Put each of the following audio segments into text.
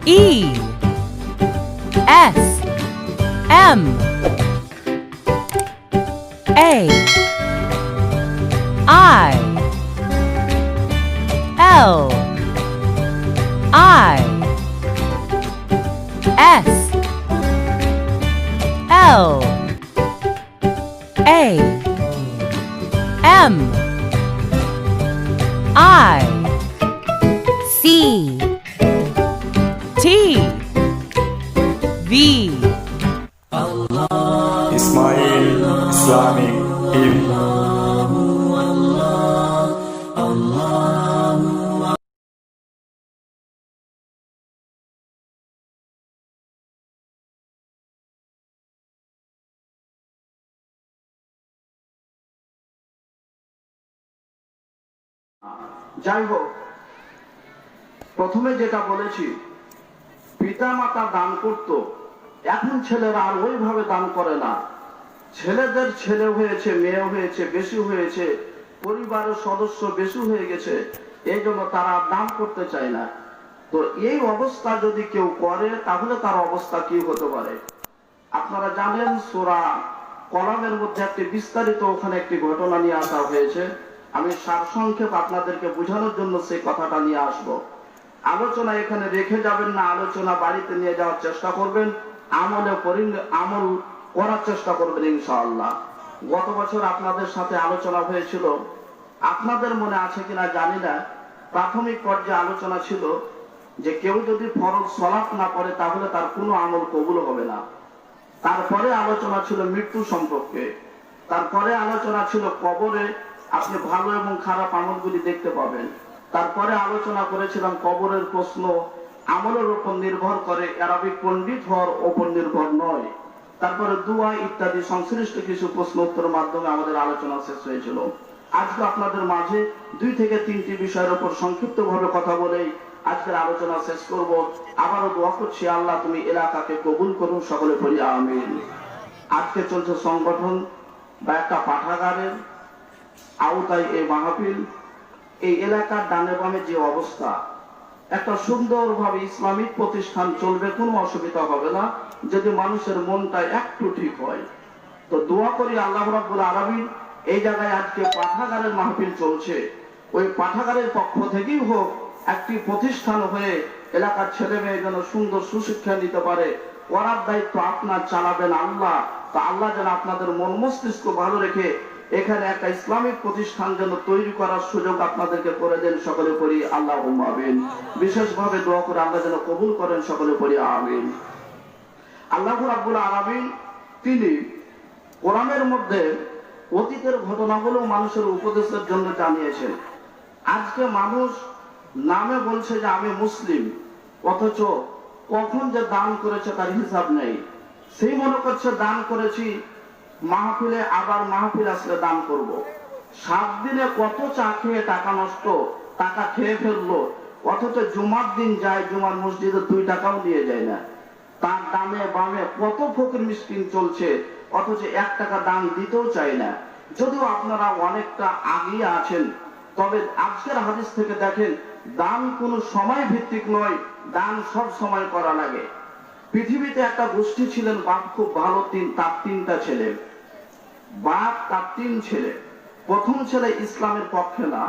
E S M A I L I S L A M I C T V Ismail Islamic TV. যাই হোক, প্রথমে যেটা বলেছি, পিতা মাতা দান করত, এখন ছেলেরা আর ওইভাবে দান করে না। ছেলেদের ছেলে হয়েছে, মেয়ে হয়েছে, বেশি হয়েছে, পরিবারের সদস্য বেশি হয়ে গেছে, এই জন্য তারা দান করতে চায় না। তো এই অবস্থা যদি কেউ করে তাহলে তার অবস্থা কি হতে পারে? আপনারা জানেন সূরা কলামের মধ্যে একটি বিস্তারিত ওখানে একটি ঘটনা নিয়ে আসা হয়েছে। আমি সারসংক্ষেপ আপনাদেরকে বোঝানোর জন্য সেই কথাটা নিয়ে আসব। আলোচনা এখানে রেখে যাবেন না, আলোচনা বাড়িতে নিয়ে যাওয়ার চেষ্টা করবেন, আমল করার চেষ্টা করবেন ইনশাআল্লাহ। গত বছর আপনাদের সাথে আলোচনা হয়েছিল, আপনাদের মনে আছে কিনা জানি না, প্রাথমিক পর্যায়ে আলোচনা ছিল যে কেউ যদি ফরজ সালাত না পড়ে তাহলে তার কোনো আমল কবুল হবে না। তারপরে আলোচনা ছিল মৃত্যু সম্পর্কে, তারপরে আলোচনা ছিল কবরে আপনি ভালো এবং খারাপ আমলগুলি দেখতে পাবেন। তারপরে আলোচনা করেছিলাম কবরের প্রশ্ন আমলের উপর নির্ভর করে, আরবিক পণ্ডিত হওয়ার উপর নির্ভর নয়। তারপরে দোয়া ইত্যাদি সংশ্লিষ্ট কিছু প্রশ্ন উত্তরের মাধ্যমে আমাদের আলোচনা শেষ হয়েছিল। আজকে আপনাদের মাঝে 2 থেকে 3টি বিষয়ের উপর সংক্ষিপ্ত ভাবে কথা বলেই আজকের আলোচনা শেষ করব। আবারও দোয়া করছি, আল্লাহ তুমি এলাকাকে কবুল করুন, সকলে বলি আমিন। আজকে চলছে সংগঠন বা একটা পাঠাগারের আওতায় এই মাহফিল। এই এলাকার ডানে বামে যে অবস্থা, একটা সুন্দরভাবে ইসলামিক প্রতিষ্ঠান চলবে, কোনো অসুবিধা হবে না যদি মানুষের মনটা একটু ঠিক হয়। তো দোয়া করি আল্লাহ রাব্বুল আলামিন এই জায়গায় আজকে পাঠাগারের মাহফিল চলছে, ওই পাঠাগারের পক্ষ থেকেই হোক একটি প্রতিষ্ঠান হয়ে এলাকার ছেলে মেয়ে যেন সুন্দর সুশিক্ষা নিতে পারে, করার দায়িত্ব আপনার, চালাবেন আল্লাহ। তো আল্লাহ যেন আপনাদের মন মস্তিষ্ক ভালো রেখে এখানে একটা ইসলামিক প্রতিষ্ঠান যেন তৈরি করার সুযোগ আপনাদেরকে করে দেন, সকলে পড়ি আল্লাহুম্মা আমিন। বিশেষভাবে দোয়া করে আল্লাহ যেন কবুল করেন, সকলে পড়ি আমিন। আল্লাহ রাব্বুল আলামিন তিনি কোরআনের মধ্যে অতীতের ঘটনাগুলো মানুষের উপদেশের জন্য জানিয়েছেন। আজকে মানুষ নামে বলছে যে আমি মুসলিম, অথচ কখন যে দান করেছে তার হিসাব নেই। সেই মনে করছে দান করেছি, মাহফিলে আবার মাহফিল আসলে দান করব। 7 দিনে কত চা খেয়ে টাকা নষ্ট, টাকা খেয়ে ফেললো, অথচ জুমার দিন যায়, জুমার মসজিদে 2 টাকাও নিয়ে যায় না। তার ডানে বামে কত ফকির মিসকিন চলছে, অথচ 1 টাকা দান দিতেও চায় না। যদিও আপনারা অনেকটা আগিয়ে আছেন, তবে আজকের হাদিস থেকে দেখেন দান কোনো সময় ভিত্তিক নয়, দান সব সময় করা লাগে। পৃথিবীতে একটা গোষ্ঠী ছিলেন, বাপ খুব ভালো, তার 3টা ছেলে, বাপ তার 3 ছেলে। প্রথম ছেলে ইসলামের পক্ষে না,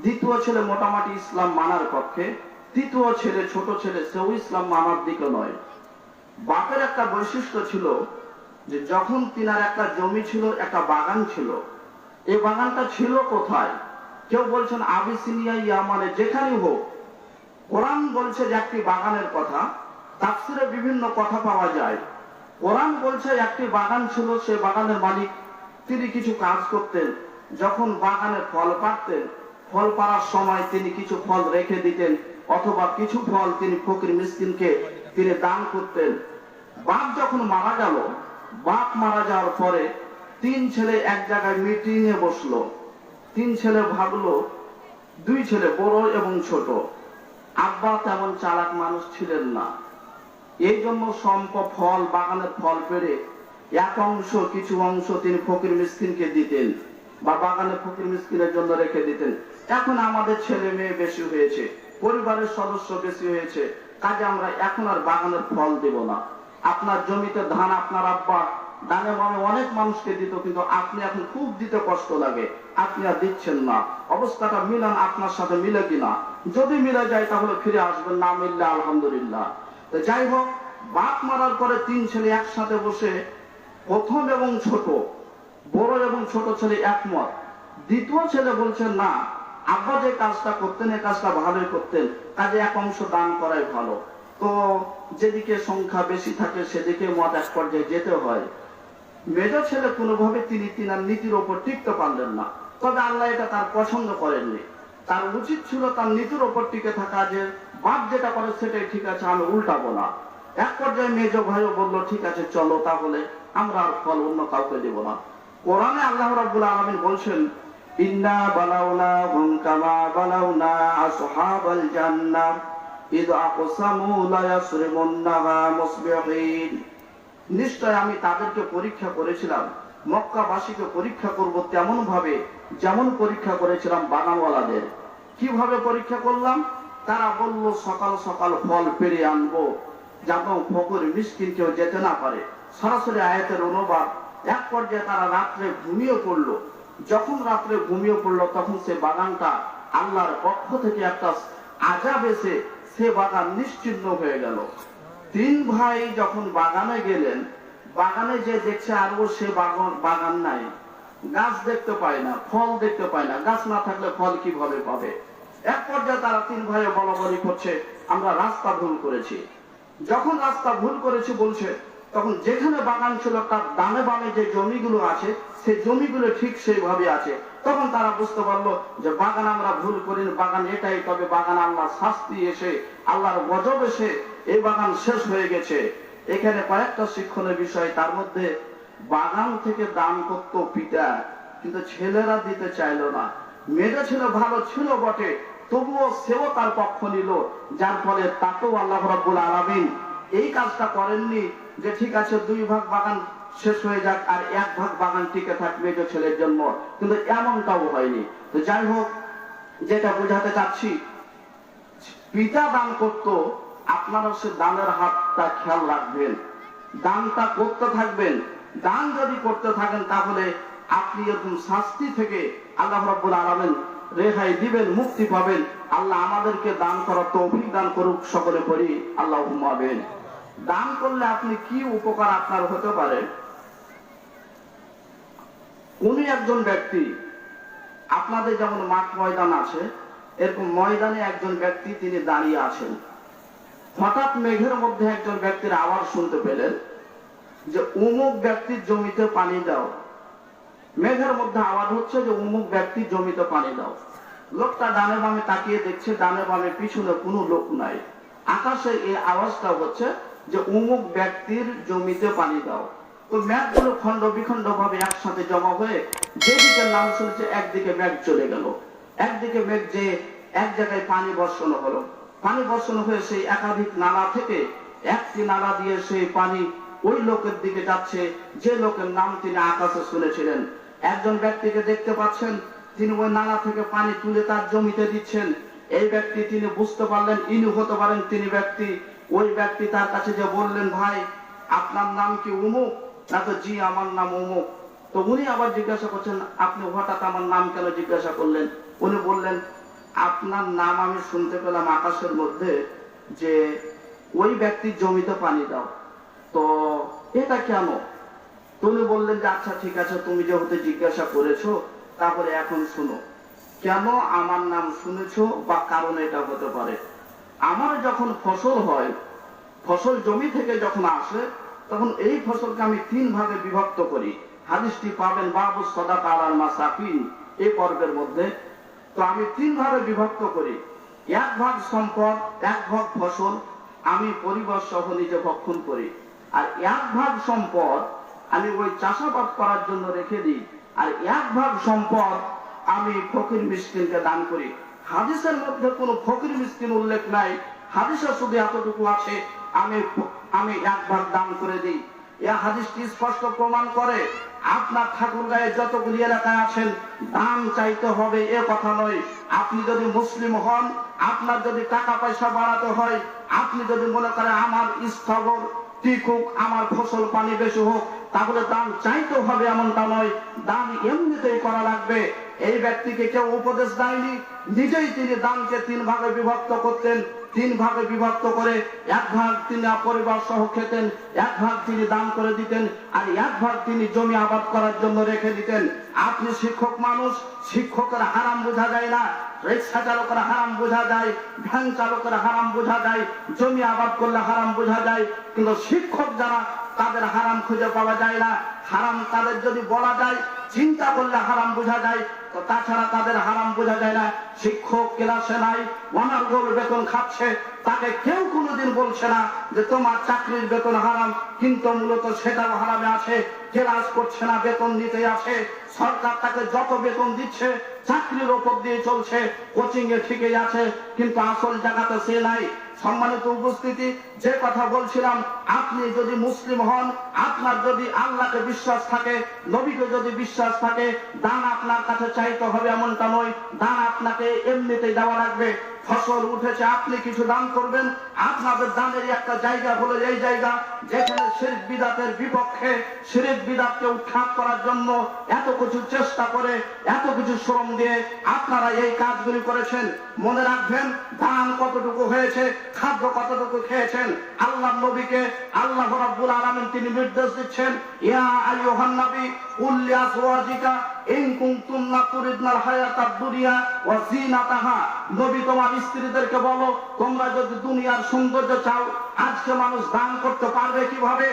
দ্বিতীয় ছেলে মোটামুটি ইসলাম মানার পক্ষে, তৃতীয় ছেলে ছোট ছেলে, সেও ইসলাম মানার দিকে নয়। বাপের একটা বৈশিষ্ট্য ছিল যে যখন তিনার একটা জমি ছিল, একটা বাগান ছিল। এই বাগানটা ছিল কোথায়? কেউ বলছেন আবিসিনিয়া, ইয়ামানে, যেখানেই হোক। কোরআন বলছে যে একটি বাগানের কথা, তাফসিরে বিভিন্ন কথা পাওয়া যায়। কোরআন বলছে একটি বাগান ছিল, সে বাগানের মালিক তিনি কিছু কাজ করতেন। যখন বাগানে ফল পাড়তেন, ফল পাড়ার সময় তিনি কিছু ফল রেখে দিতেন, অথবা কিছু ফল তিনি ফকির মিসকিনকে তিনি দান করতেন। বাপ যখন মারা গেল, বাপ মারা যাওয়ার পরে 3 ছেলে এক জায়গায় মিটিং এ বসলো। 3 ছেলে ভাবলো, 2 ছেলে বড় এবং ছোট। আব্বা তেমন চালাক মানুষ ছিলেন না, এই জন্য ফল, বাগানের ফল পেড়ে এক অংশ, কিছু অংশ তিনি ফকির মিসকিনকে দিতেন বা বাগানে ফকির মিসকিনের জন্য রেখে দিতেন। এখন আমাদের ছেলে মেয়ে বেশি হয়েছে, পরিবারের সদস্য বেশি হয়েছে, কাজে আমরা এখন আর বাগানের ফল দেব না। আপনার জমিতে ধান আপনার আব্বা দানে বামে অনেক মানুষকে দিত, কিন্তু আপনি এখন খুব দিতে কষ্ট লাগে, আপনি আর দিচ্ছেন না। অবস্থাটা মিলান আপনার সাথে মিলে কিনা, যদি মিলে যায় তাহলে ফিরে আসবেন, না মিললে আলহামদুলিল্লাহ। তো যাই হোক, বাপ মারার পরে 3 ছেলে একসাথে বসে, প্রথম এবং ছোট, বড় এবং ছোট ছেলে একমত। দ্বিতীয় ছেলে বলছেন না, আব্বা যে কাজটা করতেন এই কাজটা ভালোই করতেন, কাজে এক অংশ দান করাই ভালো। তো যেদিকে সংখ্যা বেশি থাকে সেদিকে মত এক পর্যায়ে যেতে হয়। মেজ ছেলে কোনোভাবে তিনি তিনার নীতির ওপর টিকতে পারলেন না, তবে আল্লাহ এটা তার পছন্দ করেননি। তার উচিত ছিল তার নীতির ওপর টিকে থাকা, যে বাপ যেটা করে সেটাই ঠিক আছে, আমি উল্টাবো না। এক পর্যায়ে মেজ ভাইও বললো, ঠিক আছে চলো তাহলে, আমরা আর ফল অন্য কাউকে দেব না। কোরআনে আল্লাহ রাব্বুল আলামিন বলছেন, ইন্না বালাউনাহুম কামা বালাউনা আসহাবাল জান্নাহ ইয আকসামু লা ইয়াসরিমুন্নাহা মুসবিহিন। নিশ্চয় আমি তাদেরকে পরীক্ষা করেছিলাম, মক্কাবাসীকে পরীক্ষা করব তেমন ভাবে যেমন পরীক্ষা করেছিলাম বাগানওয়ালাদের। কিভাবে পরীক্ষা করলাম? তারা বলল সকাল সকাল ফল পেরে আনবো, যেন ফকির মিসকিন কেউ যেতে না পারে। সরাসরি আয়াতের অনুবাদ। এক পর্যায়ে তারা রাত্রে ঘুমিয়ে পড়লো। যখন রাত্রে ঘুমিয়ে পড়লো তখন সে বাগানটা আল্লাহর পক্ষ থেকে একটা আযাব এসে সে বাগান নিশ্চিহ্ন হয়ে গেল। 3 ভাই যখন বাগানে গেলেন, বাগানে যে দেখছে আরো সে বাগান নাই, গাছ দেখতে পায় না, ফল দেখতে পায় না। গাছ না থাকলে ফল কিভাবে পাবে? এক পর্যায়ে তারা 3 ভাই বলাবলি করছে, আমরা রাস্তা ভুল করেছি। যখন রাস্তা ভুল করেছি বলছে, তখন যেখানে বাগান ছিল তার ডানে বামে যে জমিগুলো আছে সেই জমিগুলো ঠিক সেইভাবে আছে। তখন তারা বুঝতে পারলো যে বাগান আমরা ভুল করিনি, বাগান এটাই, তবে বাগান আল্লাহর শাস্তি এসে, আল্লাহর গজব এসে এই বাগান শেষ হয়ে গেছে। এখানে কয়েকটা শিক্ষণীয় বিষয়। তার মধ্যে বাগান থেকে দান করত পিতা, কিন্তু ছেলেরা দিতে চাইলো না। মেয়েটা ছিল ভালো ছিল বটে, তবুও সেও তার পক্ষ নিল, যার ফলে তাকেও আল্লাহ রাব্বুল আলামিন এই কাজটা করেননি যে ঠিক আছে 2 ভাগ বাগান শেষ হয়ে যাক আর 1 ভাগ বাগান টিকে থাকবে যে ছেলের জন্য, কিন্তু এমনটাও হয়নি। তো যাই হোক, যেটা বোঝাতে চাচ্ছি, পিতা দান করত, আপনারা সে দানের হাতটা খেয়াল রাখবেন, দানটা করতে থাকবেন। দান যদি করতে থাকেন তাহলে আপনি এরকম শাস্তি থেকে আল্লাহ রাব্বুল আলামিন রেহাই দিবেন, মুক্তি পাবেন। আল্লাহ আমাদেরকে দান করার তৌফিক দান করুক, সকলে পড়ি আল্লাহুম্মা আমিন। দান করলে আপনি কি উপকার আপনার হতে পারে? কোন একজন ব্যক্তি, আপনাদের যেমন মাঠ ময়দান আছে, এরকম ময়দানে একজন ব্যক্তি তিনি দাঁড়িয়ে আছেন। হঠাৎ মেঘের মধ্যে একজন ব্যক্তির আওয়াজ শুনতে পেলেন যে অমুক ব্যক্তির জমিতে পানি দাও। মেঘের মধ্যে আওয়াজ হচ্ছে যে অমুক ব্যক্তির জমিতে পানি দাও। লোকটা ডানে বামে তাকিয়ে দেখছে, ডানে বামে পিছনে কোনো লোক নাই। আকাশে এই আওয়াজটা হচ্ছে যে অমুক ব্যক্তির জমিতে পানি দাও। তো মেঘগুলো খণ্ড বিখণ্ড ভাবে একসাথে জমা হয়ে যেদিকে নাম শুনছে একদিকে মেঘ চলে গেল। একদিকে মেঘ যে এক জায়গায় পানি বর্ষণ হলো, পানি বর্ষণ হয়ে সেই একাধিক নালা থেকে একটি নালা দিয়ে সেই পানি ওই লোকের দিকে যাচ্ছে যে লোকের নাম তিনি আকাশে শুনেছিলেন। একজন ব্যক্তিকে দেখতে পাচ্ছেন, তিনি ওই নালা থেকে পানি তুলে তার জমিতে দিচ্ছেন। এই ব্যক্তি তিনি বুঝতে পারলেন ইনি হতে পারেন তিনি ব্যক্তি। ওই ব্যক্তি তার কাছে যে বললেন, ভাই আপনার নাম কি অমুক? না তো জি আমার নাম অমুক। তো উনি আবার জিজ্ঞাসা করছেন, আপনি হঠাৎ আমার নাম কেন জিজ্ঞাসা করলেন? উনি বললেন, আপনার নাম আমি শুনতে পেলাম আকাশের মধ্যে যে ওই ব্যক্তির জমিতে পানি দাও, তো এটা কেন? তুমি বললেন যে আচ্ছা ঠিক আছে, তুমি যেহেতু জিজ্ঞাসা করেছো তারপরে এখন শুনো, কেন আমার নাম শুনেছো বা কারণ এটা হতে পারে। আমার যখন ফসল হয়, ফসল জমি থেকে যখন আসে, তখন এই ফসলকে আমি 3 ভাগে বিভক্ত করি। হাদিসটি পাবেন বাবু সাদাকা আলাল মাসাকিন এই পর্বের মধ্যে। তো আমি 3 ভাগে বিভক্ত করি। 1 ভাগ সম্পদ, 1 ভাগ ফসল আমি পরিবার সহ নিজে ভক্ষণ করি, আর 1 ভাগ সম্পদ আমি ওই চাষাবাদ করার জন্য রেখে দিই, আর 1 ভাগ সম্পদ আমি ফকির মিসকিনকে দান করি। হাদিসের মধ্যে কোনো ফকির মিসকিন উল্লেখ নাই, হাদিসে শুধু এতটুকু আছে আমি 1 ভাগ দান করে দিই। এই হাদিসটি স্পষ্ট প্রমাণ করে আপনার ঠাকুরগাঁয়ে যতগুলি এলাকায় আছেন দান চাইতে হবে এ কথা নয়। আপনি যদি মুসলিম হন, আপনার যদি টাকা পয়সা বাড়াতে হয়, আপনি যদি মনে করেন আমার স্থবর টিকুক, আমার ফসল পানি বেশি হোক, তাহলে দান চাইতে হবে এমনটা নয়, দান এমনিতেই করা লাগবে। এই ব্যক্তিকে কেউ উপদেশ দেয়নি, নিজেই তিনি দানকে 3 ভাগে বিভক্ত করতেন। 3 ভাগে বিভক্ত করে 1 ভাগ তিনি পরিবার সহ খেতেন, 1 ভাগ তিনি দান করে দিতেন, আর 1 ভাগ তিনি জমি আবাদ করার জন্য রেখে দিতেন। আপনি শিক্ষক মানুষ, শিক্ষকের হারাম বোঝা যায় না, রিক্সা চালকের হারাম বোঝা যায়, ভ্যান চালকের হারাম বোঝা যায়, জমি আবাদ করলে হারাম বোঝা যায়, কিন্তু শিক্ষক যারা তাদের হারাম খুঁজে পাওয়া যায় না। হারাম তাদের যদি বলা যায়, চিন্তা করলে হারাম বোঝা যায়, তো তাছাড়া তাদের হারাম বোঝা যায় না। শিক্ষক ক্লাসে নাই, অনর্গল বেতন খাচ্ছে, তাকে কেউ কোনোদিন বলছে না যে তোমার চাকরির বেতন হারাম, কিন্তু মূলত সেটাও হারামে আছে। ক্লাস করছে না, বেতন দিতে আছে, সরকার তাকে যত বেতন দিচ্ছে চাকরির ওপর দিয়ে চলছে, কোচিং এ ঠিকই আছে, কিন্তু আসল জায়গাতে সে নাই। সম্মানিত উপস্থিতি, যে কথা বলছিলাম, আপনি যদি মুসলিম হন, আপনার যদি আল্লাহকে বিশ্বাস থাকে, নবীকে যদি বিশ্বাস থাকে, দান আপনার কাছে চাইতে হবে এমনটা নয়, দান আপনাকে এমনিতেই দেওয়া লাগবে। ফসল উঠেছে, আপনি কিছু দান করবেন, আপনাদের দানের একটা জায়গা হলো এই জায়গা যেখানে শিরক বিদআতের বিপক্ষে, শিরক বিদআতকে উৎখাত করার জন্য এত কিছু চেষ্টা করে, এত কিছু শ্রম দিয়ে আপনারা এই কাজগুলি করেছেন। মনে রাখবেন, দান কতটুকু হয়েছে, খাদ্য কতটুকু খেয়েছেন। আল্লাহ নবীকে আল্লাহ রাব্বুল আলামিন তিনি নির্দেশ দিচ্ছেন, ইয়া আইয়ুহান নবী কুল লিআজওয়াজিকা ইন কুনতুন্না তুরিদনাল হায়াতাদ দুনিয়া ওয়া যিনাতাহা। নবী তোমার স্ত্রীদেরকে বলো, তোমরা যদি দুনিয়ার সৌন্দর্য চাও। আজকে মানুষ দান করতে পারবে কিভাবে?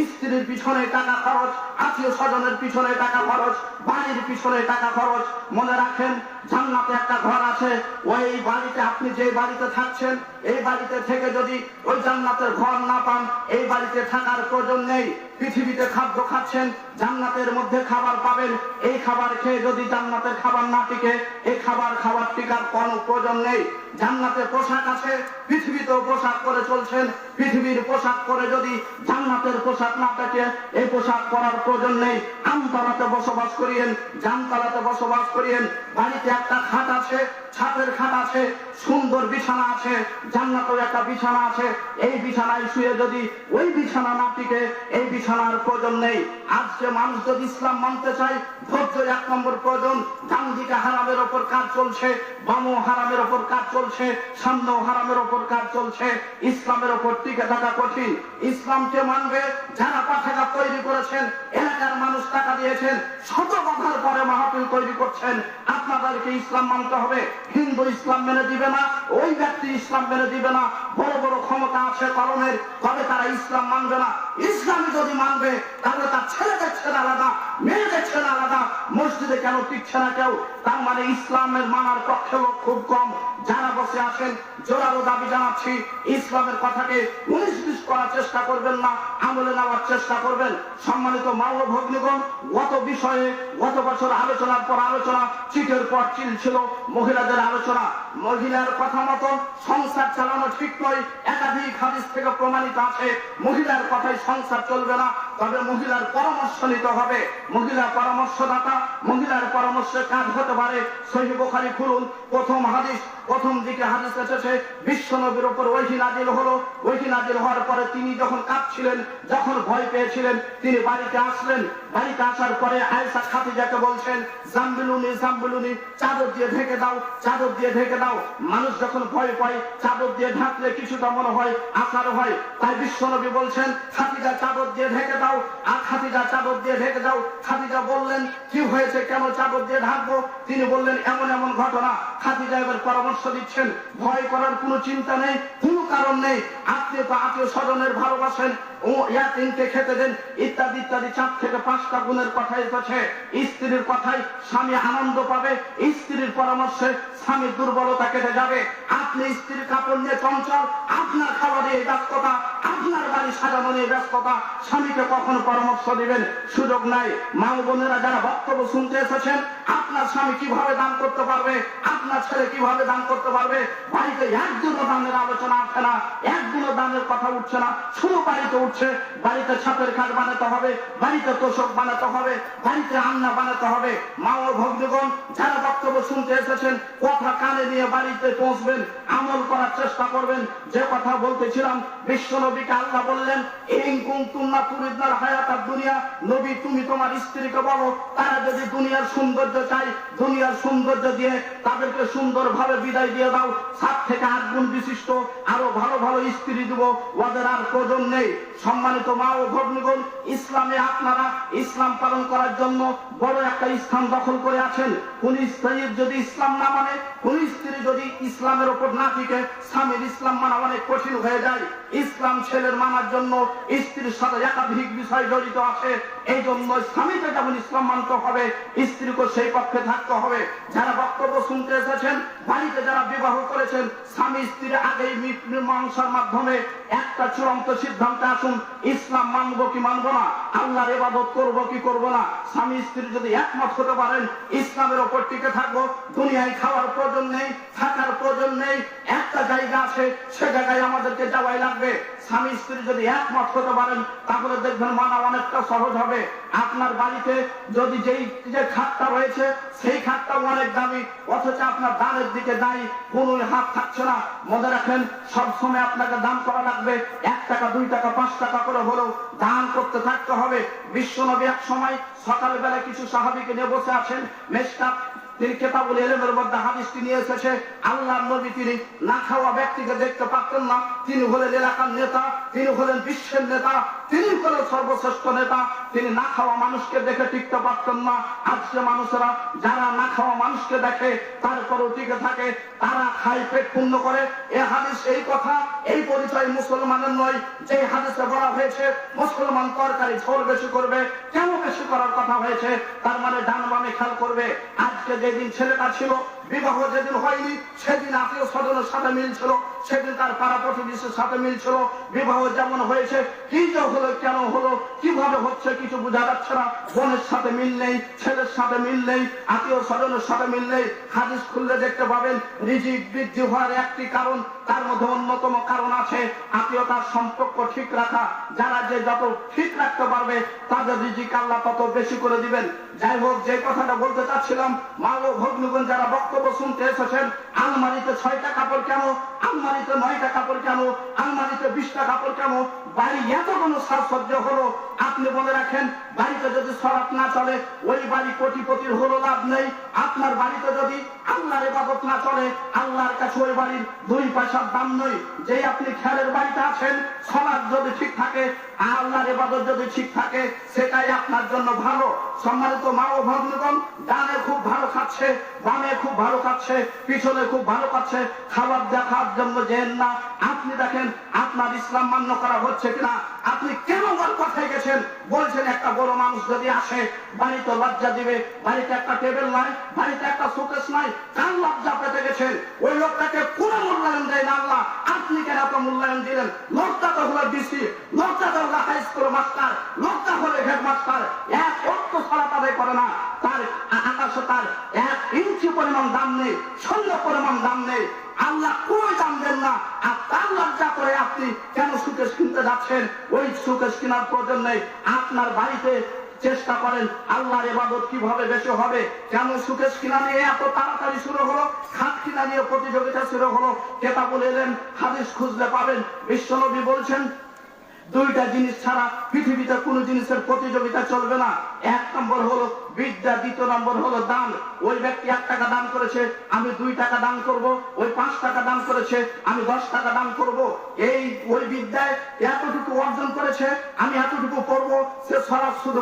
স্ত্রীর পিছনে টাকা খরচ, আত্মীয় স্বজনের পিছনে টাকা খরচ, বাড়ির পিছনে টাকা খরচ। মনে রাখেন, জান্নাতে একটা ঘর আছে, ওই বাড়িতে আপনি যে বাড়িতে থাকছেন, এই বাড়িতে থেকে যদি ওই জান্নাতের ঘর না পান, এই বাড়িতে থাকার প্রয়োজন নেই। পৃথিবীতে খাদ্য খাচ্ছেন, জান্নাতের মধ্যে খাবার পাবেন, এই খাবার খেয়ে যদি জান্নাতের খাবার না টিকে, এই খাবার খাবার টিকার কোনো প্রয়োজন নেই। জান্নাতে পোশাক আছে, পৃথিবীতেও পোশাক পরে চলছেন, পৃথিবীর পোশাক পরে যদি জান্নাতের পোশাক না থাকে, এই পোশাক পরার প্রয়োজন নেই। আমতলাতে বসবাস করিয়েন, জামতলাতে বসবাস করিয়েন, বাড়িতে একটা খাট আছে, ছাদের খাট আছে, সুন্দর বিছানা আছে, জান্নাতেও একটা বিছানা আছে, এই বিছানায় শুয়ে যদি ওই বিছানা না টিকে, এই বিছানার প্রয়োজন নেই। আজকে মানুষ যদি ইসলাম মানতে চায়, ধৈর্য 1 নম্বর প্রয়োজন। ডান দিকে হারামের ওপর কাজ চলছে, বামও হারামের ওপর কাজ চলছে, সামনেও হারামের ওপর কাজ চলছে, ইসলামের ওপর টিকে থাকা কঠিন। ইসলামকে মানবে যারা পাঠাগার তৈরি করেছেন, এলাকার মানুষ টাকা দিয়েছেন, শত কথার পরে মাহফিল তৈরি করছেন, আপনাদেরকে ইসলাম মানতে হবে। হিন্দু ইসলাম মেনে দিবে না, ওই ব্যক্তি ইসলাম মেনে দিবে না, বড় বড় ক্ষমতা আছে কলমের, তবে তারা ইসলাম মানবে না। ইসলামী যদি মানবে, তাহলে তার ছেলেদের ছেলে আলাদা, মেয়েদের ছেলে আলাদা, মসজিদে কেন টিকছে না কেউ? তার মানে ইসলামের মানার পক্ষে লোক খুব কম। যারা বসে আছেন, জোরালো দাবি জানাচ্ছি, ইসলামের কথাকে 19-20 করার চেষ্টা করবেন না, আমলে নেওয়ার চেষ্টা করবেন। সম্মানিত মা ও ভগ্নীগণ, গত বিষয়ে গত বছর আলোচনার পর আলোচনা, চিটের পর চিল ছিল, মহিলাদের আলোচনা। মহিলার কথা মতো সংসার চালানো ঠিক নয়, একাধিক হাদিস থেকে প্রমাণিত আছে মহিলার কথায় সংসার চলবে না, তবে মহিলার পরামর্শ নিতে হবে। মহিলা পরামর্শদাতা, মহিলার পরামর্শে কাজ হতে পারে। সহিহ বুখারী খুলুন, প্রথম হাদিস, প্রথম দিকে হাদিস এসেছে, বিশ্বনবীর উপর ওহী নাজিল হলো। ওহী নাজিল হওয়ার পরে তিনি যখন কাঁদছিলেন, যখন ভয় পেয়েছিলেন, তিনি বাড়িতে আসলেন। বাড়িতে আসার পরে আয়েশা খাদিজাকে বলছেন, জাম্বিলুনি জাম্বিলুনি, চাদর দিয়ে ঢেকে দাও, চাদর দিয়ে ঢেকে দাও। মানুষ যখন ভয় পায়, চাদর দিয়ে ঢাকলে কিছুটা মনে হয় আসার হয়, তাই বিশ্বনবী বলছেন, খাদিজা চাদর দিয়ে ঢেকে দাও, আর খাদিজা চাদর দিয়ে ঢেকে দাও। খাদিজা বললেন, কি হয়েছে, কেন চাদর দিয়ে ঢাকবো? তিনি বললেন, এমন এমন ঘটনা। খাদিজা এবার পরামর্শ দিচ্ছেন, ভয় করার কোনো চিন্তা নেই, কোনো কারণ নেই, আত্মীয় স্বজনের ভালোবাসেন, ও ইয়াতিমকে খেতে দেন, ইত্যাদি ইত্যাদি। 4 থেকে 5টা গুণের কথা এসেছে। স্ত্রীর কথায় স্বামী আনন্দ পাবে, স্ত্রীর পরামর্শে স্বামীর দুর্বলতা কেটে যাবে। আপনি স্ত্রীর কাপড় নিয়ে চঞ্চল, আপনার খাবার নিয়ে ব্যস্ততা, আপনার বাড়ি সাজানো নিয়ে ব্যস্ততা, স্বামীকে কখন পরামর্শ দিবেন সুযোগ নাই। মা ও বোনেরা যারা বক্তব্য শুনতে এসেছেন, আপনার স্বামী কিভাবে দান করতে পারবে, আপনার আপনার ছেলে কিভাবে দান করতে পারবে? বাড়িতে একদিনও দানের আলোচনা আসে না, একদিনও দানের কথা উঠছে না, শুধু বাড়িতে উঠছে বাড়িতে ছাপের খাট বানাতে হবে, বাড়িতে তোষক বানাতে হবে, বাড়িতে আন্না বানাতে হবে। মা ও ভগ্নীগণ যারা বক্তব্য শুনতে এসেছেন, কথা কানে নিয়ে বাড়িতে পৌঁছবেন, আমল করার চেষ্টা করবেন। যে কথা বলতেছিলাম, বিশ্ব নবীকে আল্লাহ বললেন, ইন কুনতুন্না তুরিদনাল হায়াতাদ দুনিয়া, নবী তুমি তোমার স্ত্রীকে বলো তারা যদি দুনিয়ার সৌন্দর্য চাই, দুনিয়ার সৌন্দর্য দিয়ে তাদেরকে সুন্দরভাবে বিদায় দিয়ে দাও। 7 থেকে 8 গুণ বিশিষ্ট আরো ভালো ভালো স্ত্রী দিব, ওদের আর প্রয়োজন নেই। সম্মানিত মা ও ভগ্নীগণ, ইসলামে আপনারা ইসলাম পালন করার জন্য বড় একটা স্থান দখল করে আছেন। কোন স্ত্রীর যদি ইসলাম না মানে, কোন স্ত্রী যদি ইসলামের উপর না টিকে, স্বামীর ইসলাম মানা অনেক কঠিন হয়ে যায়। ইসলাম ছেলের মানার জন্য স্ত্রীর সাথে একাধিক বিষয় জড়িত আছে। এই জন্য স্বামীকে যেমন ইসলাম মানতে হবে, স্ত্রীকে সেই পক্ষে থাকতে হবে। যারা বক্তব্য শুনতে এসেছেন, বাড়িতে যারা বিবাহ করেছেন, স্বামী স্ত্রীর আগেই মীমাংসার মাধ্যমে একটা চূড়ান্ত সিদ্ধান্তে আসুন, ইসলাম মানবো কি মানবো না, আল্লাহর ইবাদত করবো কি করবো না। স্বামী স্ত্রী যদি একমত হতে পারেন, ইসলামের ওপর টিকে থাকবো, দুনিয়ায় খাওয়ার প্রয়োজন নেই, থাকার প্রয়োজন নেই, একটা জায়গা আছে সে জায়গায় আমাদেরকে যাওয়াই লাগবে। স্বামী স্ত্রী যদি একমত হতে পারেন, তাহলে দেখবেন মানা অনেকটা সহজ হবে। আপনার বাড়িতে যদি যে খাটটা রয়েছে সেই খাটটা অনেক দামি, অথচ আপনার দানের দিকে দায়ী কোন হাত থাকছে না। মনে রাখেন, সবসময় আপনাকে দান করা লাগবে। 1 টাকা 2 টাকা 5 টাকা করে হলেও দান করতে থাকতে হবে। বিশ্বনবী এক সময় সকালবেলা কিছু সাহাবীকে নিয়ে বসে আছেন, মেশকাত তিনি কেতাবুল ইলমের মধ্যে হাদিসটি নিয়ে এসেছে। আল্লাহর নবী তিনি না খাওয়া ব্যক্তিকে দেখতে পারতেন না। তিনি হলেন এলাকার নেতা, তিনি হলেন বিশ্বের নেতা, তিনি হলেন সর্বশ্রেষ্ঠ নেতা। তিনি না খাওয়া মানুষকে দেখে টিকতে পারতেন না। আজকে মানুষেরা যারা না খাওয়া মানুষকে দেখে তারপরেও টিকে থাকে, তারা খায় পেট পূর্ণ করে। এই হাদিস, এই কথা, এই পরিচয় মুসলমানের নয়। যে হাদিসে বলা হয়েছে মুসলমান তরকারি ঝোল বেশি করবে, কেন বেশি করার কথা হয়েছে, তার মানে ডান বামে খেয়াল করবে। আজকে যেদিন ছেলেটা ছিল, বিবাহ যেদিন হয়নি, সেদিন আত্মীয় স্বজনের সাথে মিল ছিল, সেদিন তার পাড়া প্রতিবেশীর সাথে মিল ছিল। বিবাহ যেমন হয়েছে, কি যে হলো, কেন হলো, কিভাবে হচ্ছে কিছু বোঝা যাচ্ছে না। বোনের সাথে মিল নেই, ছেলের সাথে মিল নেই, আত্মীয় স্বজনের সাথে মিল নেই। হাদিস খুললে দেখতে পাবেন রিজিক বৃদ্ধি হওয়ার একটি কারণ, তার মধ্যে অন্যতম কারণ আছে আত্মীয়তার সম্পর্ক ঠিক রাখা। যারা যে যত ঠিক রাখতে পারবে তাদের রিজিক আল্লাহ তত বেশি করে দিবেন। যাই হোক, যে কথাটা বলতে চাচ্ছিলাম, মা ও ভগ্নীগণ যারা বক্তব্য শুনতে এসেছেন, আলমারিতে 6টা কাপড় কেন, আলমারিতে 9টা কাপড় কেন, আলমারিতে 20টা কাপড় কেন, বাড়ি এতগুলো সাজসজ্জ হলো। আপনি মনে রাখেন, বাড়িতে যদি সরাত না চলে, ওই বাড়ি কোটিপতির হলো লাভ নেই। আপনার বাড়িতে যদি আল্লাহর ইবাদত না চলে, আল্লাহর কাছে ওই বাড়ির 2 পয়সার দাম নই। যে আপনি খেয়ালের বাড়িতে আছেন, সলাৎ যদি ঠিক থাকে, আল্লাহর ইবাদত যদি ঠিক থাকে, সেটাই আপনার জন্য ভালো। সম্মানিত মা ও ভগ্নীগণ, ডানে খুব ভালো খাচ্ছে, বামে খুব ভালো খাচ্ছে, পিছনে খুব ভালো খাচ্ছে, খাবার দেখার জন্য যেন না। আপনি দেখেন আপনার ইসলাম মান্য করা হচ্ছে কিনা। আপনি কেন ওর কথায় গেছেন, বলছেন একটা বড় মানুষ যদি আসে বাড়িতে লজ্জা দিবে, বাড়িতে একটা টেবিল নাই, বাড়িতে একটা শোকেস নাই, কার লজ্জা পেতে গেছেন? ওই লোকটাকে কোন মূল্যায়ন দেয় না আল্লাহ, আপনি কেন এত মূল্যায়ন দিলেন? লোকটা তো হলো ডিসি, লোকটা তো হলো হাই স্কুল মাস্টার, লোকটা হলো হেডমাস্টার, 1 অর্থ সালাত আদায় করে না, তার আকাশে তার 1 ইঞ্চি পরিমাণ দাম নেই, শূন্য পরিমাণ দাম নেই। আল্লাহ কোনো দাম দেন না, আর তার লজ্জা করে আপনি কেন সুকেশ কিনতে যাচ্ছেন? ওই সুকেশ কেনার প্রয়োজন নেই। আপনার বাড়িতে চেষ্টা করেন আল্লাহর ইবাদত কিভাবে বেশি হবে। কেন সুকেশ কিনা নিয়ে এত তাড়াতাড়ি শুরু হলো, খাট কিনা নিয়ে প্রতিযোগিতা শুরু হলো? কেতাবুল ইলম হাদিস খুঁজলে পাবেন, বিশ্বনবী বলছেন 2টা জিনিস ছাড়া পৃথিবীতে কোনো জিনিসের প্রতিযোগিতা চলবে না। 1 নম্বর হলো বিদ্যা, 2 নম্বর হলো দান। ওই ব্যক্তি 1 টাকা দান করেছে, আমি 2 টাকা দান করব। ওই 5 টাকা দান করেছে, আমি 10 টাকা দান করব। ওই বিদ্যায় এতটুকু অর্জন করেছে, আমি এতটুকু পড়বো। সে সরাস শুধু